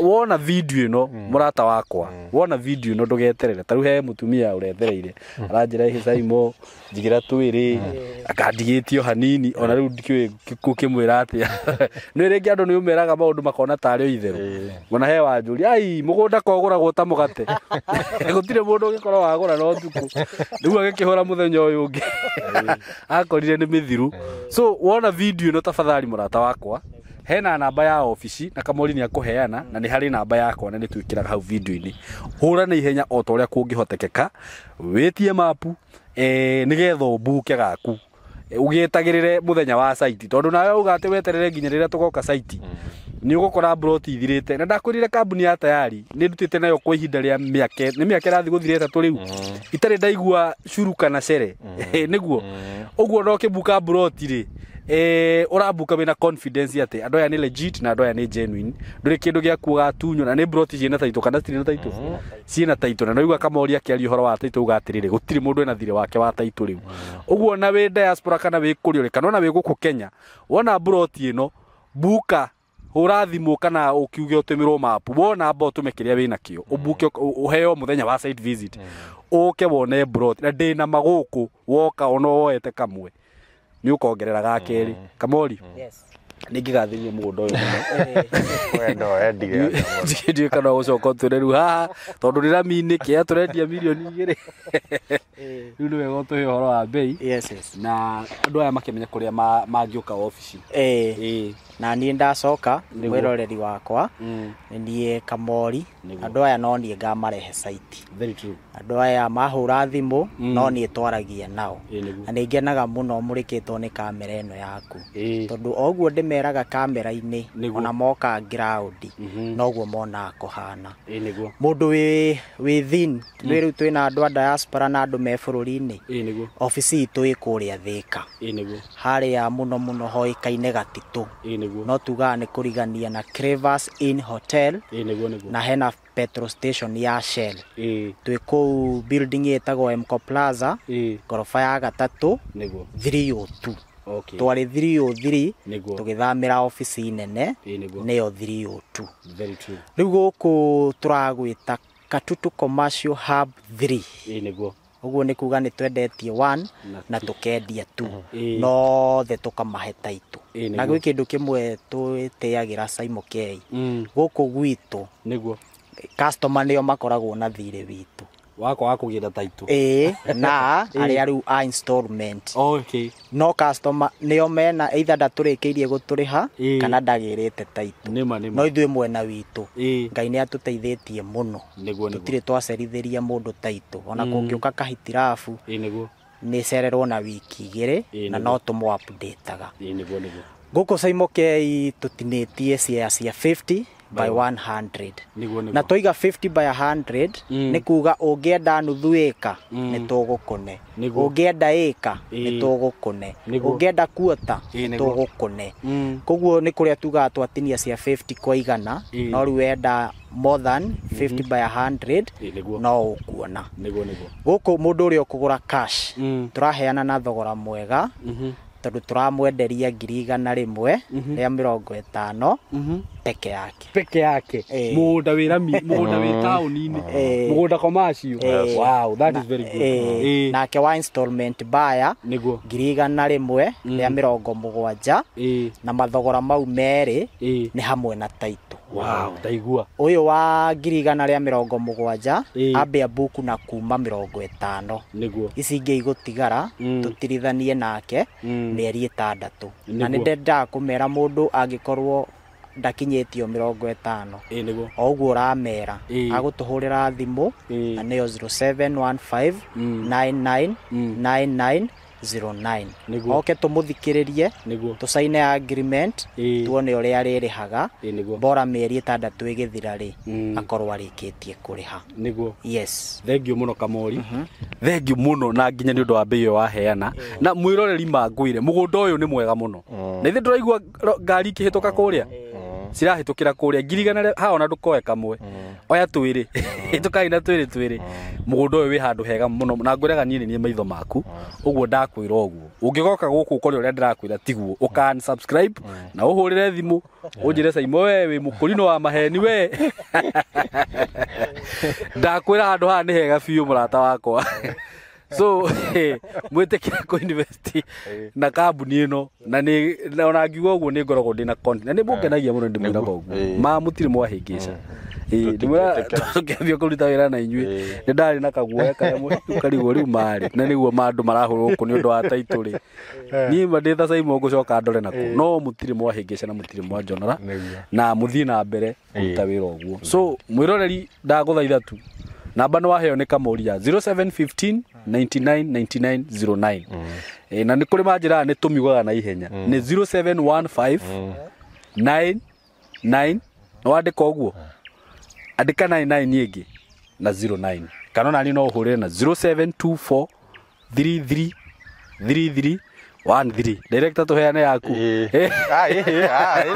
Speaker 3: wona video ino murata wakwa wona video ino ndugeterere taru he mutumia urethereire aranjira hi SYMO jigira twiri akandigitio hanini ona riu ndikiwe kukimwira atia ni ringi andu ni umeraga maundu makona tario itheru ona he wanjuri ai mugunda koguragwo ta mugate gutire mundu ngikora wagura no tuku riu agikihora muthenya uyu ungi akorire ni mithiru so wona video ino tafadhali murata wakwa hena namba ya ofisi na kamori ni akuheana na ni hari namba yako na ni twikiraga hau video ini hura na ihenya o toria kungihotekeka witie mapu nigetha ubuke gaku ugitagirire muthenya wa site tondu nawe ugate weterere nginya rira tugoka site ni ugukora brot ithirite na ndakurire kambuni ya tayari ni ndutite nayo kwa ihinda ria miake ni miake rathi guthireta tu riu itari ndaigua shuru kana cere niguo uguo no kibuka brot ri urabuka wina confidence ate andu aya ni legit na andu aya ni genuine nduri kindu gia kuga tunyo na ni brot ciina taito kana ciina taito ciina taito na noigwa kamoria kiari horo wa taito ugatirire gutiri mundu ena thire wake wa taito riu uguo na we diaspora kana we kurio kana na we guku Kenya wona brot ino buka urathimo kana ukiuge utumirwo map wona amba utumekiria wina kio ubuke uheo muthenya wa site visit uke wone brot na ndina maguku woka ono woete kamwe ni ukongerera gakeri kamori yes ningigathirie mugunda uyu
Speaker 5: wendo endige
Speaker 3: ndio kana ucoka tureru haha tondu riramini kia turendia milioni 2 riu ni wega tuhe horo wa bei
Speaker 4: yes
Speaker 3: na andu aya makimenya kuria mangiuka office
Speaker 4: na ni ndacoka mwiroreri wakwa ni kamori andu aya no ni ngamarehe site
Speaker 3: very true
Speaker 4: andu aya mahura thimu no ni twaragia nao na ningenaga muno murikitwo ni kamera eno yaku tondu oguo ndimeraga kamera-ini ona moka ground noguo mona kuhana mundu within riu twina andu a diaspora na andu me bururi-ini ofisi itu ikuria Thika haria muno hoikaine Gatitu no tuga ni kurigania na Crevas Inn Hotel na hena petrol station ya Shell twiku building etagwo MCO Plaza gorofa ya gatatu 302 okay twari 303 tugithamira office nene neyo 302
Speaker 3: very true
Speaker 4: riu guku turagwita Katutu Commercial Hub 3
Speaker 3: niguo
Speaker 4: uguo ni kuga ni twendetie 1 na tukendia 2 no the tukamahe taitu na gwi kindu kimwe twiteagira SYMO K guku gwitu
Speaker 3: niguo
Speaker 4: customer nio makoragwo na thire witu
Speaker 3: wako wakugira taitu
Speaker 4: na ari riu a installment
Speaker 3: okay
Speaker 4: no customer nio mena either ndaturikiirie guturiha kana ndagirite taitu no ithuĩ mwena witu Ngai ni atuteithĩtie muno tutire twacerithiria mundu taitu ona kungiuka kahitirafu ni cererwo na wiki 2 na no tumu updateaga guku SYMO K tutinitie cia 50 by 100 na toiga 50 by 100 ni kuga ungienda nuthu eka ni tugukune ungienda eka ni tugukune ungienda kuota ni tugukune koguo ni kuria tuga twatinia cia 50 kwa igana no riu wenda more than 50 by 100 no ukuona guku mundu uri ukugura cash turaheana na thogora mwega tondu turamwenderia 100 ria 50 peke yake
Speaker 3: mugunda wira mugunda wi town-ini mugunda commercial wow that is very good
Speaker 4: nake wa installment buyer 100 ria 70 na mathogora mau meri ni hamwe na taitu
Speaker 3: wow taigua
Speaker 4: uyu wa 100 ria 70 ambia buku na kuma 50 ici ingi igutigara tutirithanie nake mieri 6 na ni ndenda kumera mundu angikorwo ndakinyetio 50 oguo uramera agutuhurira thimu na niyo 0715 999909 oke tumuthikiririe tusaine agreement tuone uria aririhaga bora mieri 6 igithira ri akorwo arikitie kuriha yes
Speaker 3: thank you muno Kamori thank you muno na nginya ni undu wa bei waheana na mwiroreri mangwire mugunda uyu ni mwega muno na ithe nduraigua ngari kihituka kuria cirahitukira kuria 100 ha ona ndukoe kamwe oya twiri tukaina twiri mugunda uyu wi handu hega muno na ngwiraga nie maitho maku uguo ndakwira uguo ungigoka guku ukori uria ndirakwira tiguo ukan subscribe na uhurire thimu unjire SYMO we wi mukurino wa maheni we ndakwira handu ha ni hega biu murata wakwa so mwitekira ko invest na kambuni ino na ni ona ngiuga uguo ni ngoragwo ndina content na ni mungenagia muno ndimwira uguo ma mutiri mwahingica ndimwira tukiambia kuruta wira na inyui ni ndari na kaguoya kaya karigo riu mari na niguo mandu marahurwo ku ni undu wa title ri ni manditha SYMO gucoka ndore nako no mutiri mwahingica na mutiri mwanjonora na muthii na mbere kuruta wira uguo so mwiroreri ndaguthaitha tu namba no waheo ni Kamori ya 0715 999909 na ni kuri majira ni tumigoga na ihenya ni 0715 99 no wandika uguo andika 99 nyingi na 09 kana nani no uhurire na 0724 33 13 director tuheane yaku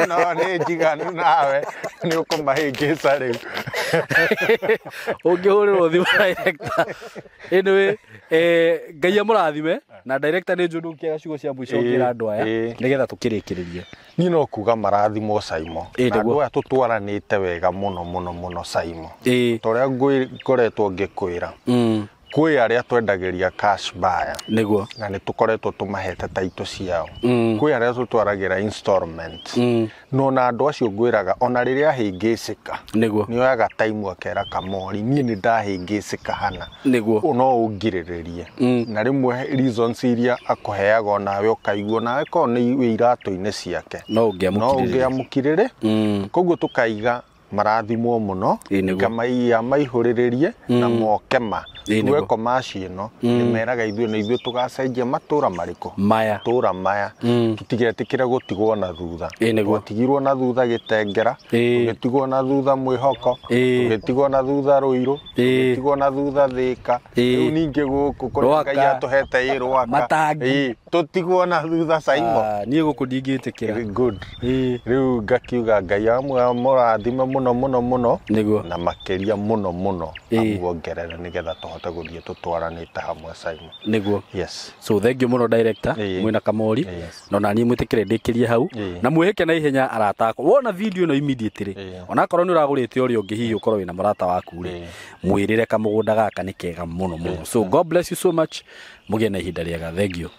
Speaker 5: no ni jiganu nawe ni ukumahingisa riu
Speaker 3: ungihurirwo thimu director anyway Ngai amurathime na director ni njundu kiaga ciugo cia mwisho ngira andu aya nigetha tukirikiririe
Speaker 5: ni no kuga marathimo SYMO na andu aya tutwaranite wega muno SYMO toria ngoretwo ngikwira kwi aria twendagiria cash buyer
Speaker 3: niguo
Speaker 5: na ni tukoretwo tumahete taito ciao kwi aria tutwaragira installment no na andu acio ngwiraga ona riria hingicika
Speaker 3: niguo
Speaker 5: ni oyaga time akera Kamori ni ndahingicika hana
Speaker 3: niguo
Speaker 5: no ungirirerie na rimwe reasons iria akuheaga onawe ukaiguo nawe ko ni iratu-ini ciake
Speaker 3: no
Speaker 5: ungiamukirire koguo tukaiga marathimwo muno ngamaiya maihuriririe na mokema tuwe commercial no nimeraga ithuĩ na ithuĩ tugacenjia matura mariko
Speaker 3: maya
Speaker 5: tura maya tutigetikire gutigwo na thutha gutigirwo na thutha gitengera tugitigwo na thutha mwihoko tugitigwo na thutha ruiru tugitigwo na thutha thika riu ningi guku kuri Ngai atuhete irwaka tutigwo na thutha SYMO
Speaker 3: niĩ gũkũ ndingĩtĩkĩra
Speaker 5: good rĩu ngakiuga Ngai amũrathime mũno
Speaker 3: nĩguo
Speaker 5: na makĩria mũno amuongerere nĩgetha tũhote gũthiĩ tũtwaranĩte hamwe SYMO
Speaker 3: nĩguo
Speaker 5: yes
Speaker 3: so thank you mũno director mwĩna kamori no naniĩ mwĩtĩkĩre ndĩkĩrie hau na mwĩhĩke na ihenya aratakwo wona video ĩno immediately onakorwo nĩ ũragũrĩte ũrĩa ũngĩ hihi ũkorwo wĩna mũrata waku rĩ mwĩrĩre kamũgũnda gaka nĩ kega mũno so God bless you so much mũgĩe na ihinda rĩega thank you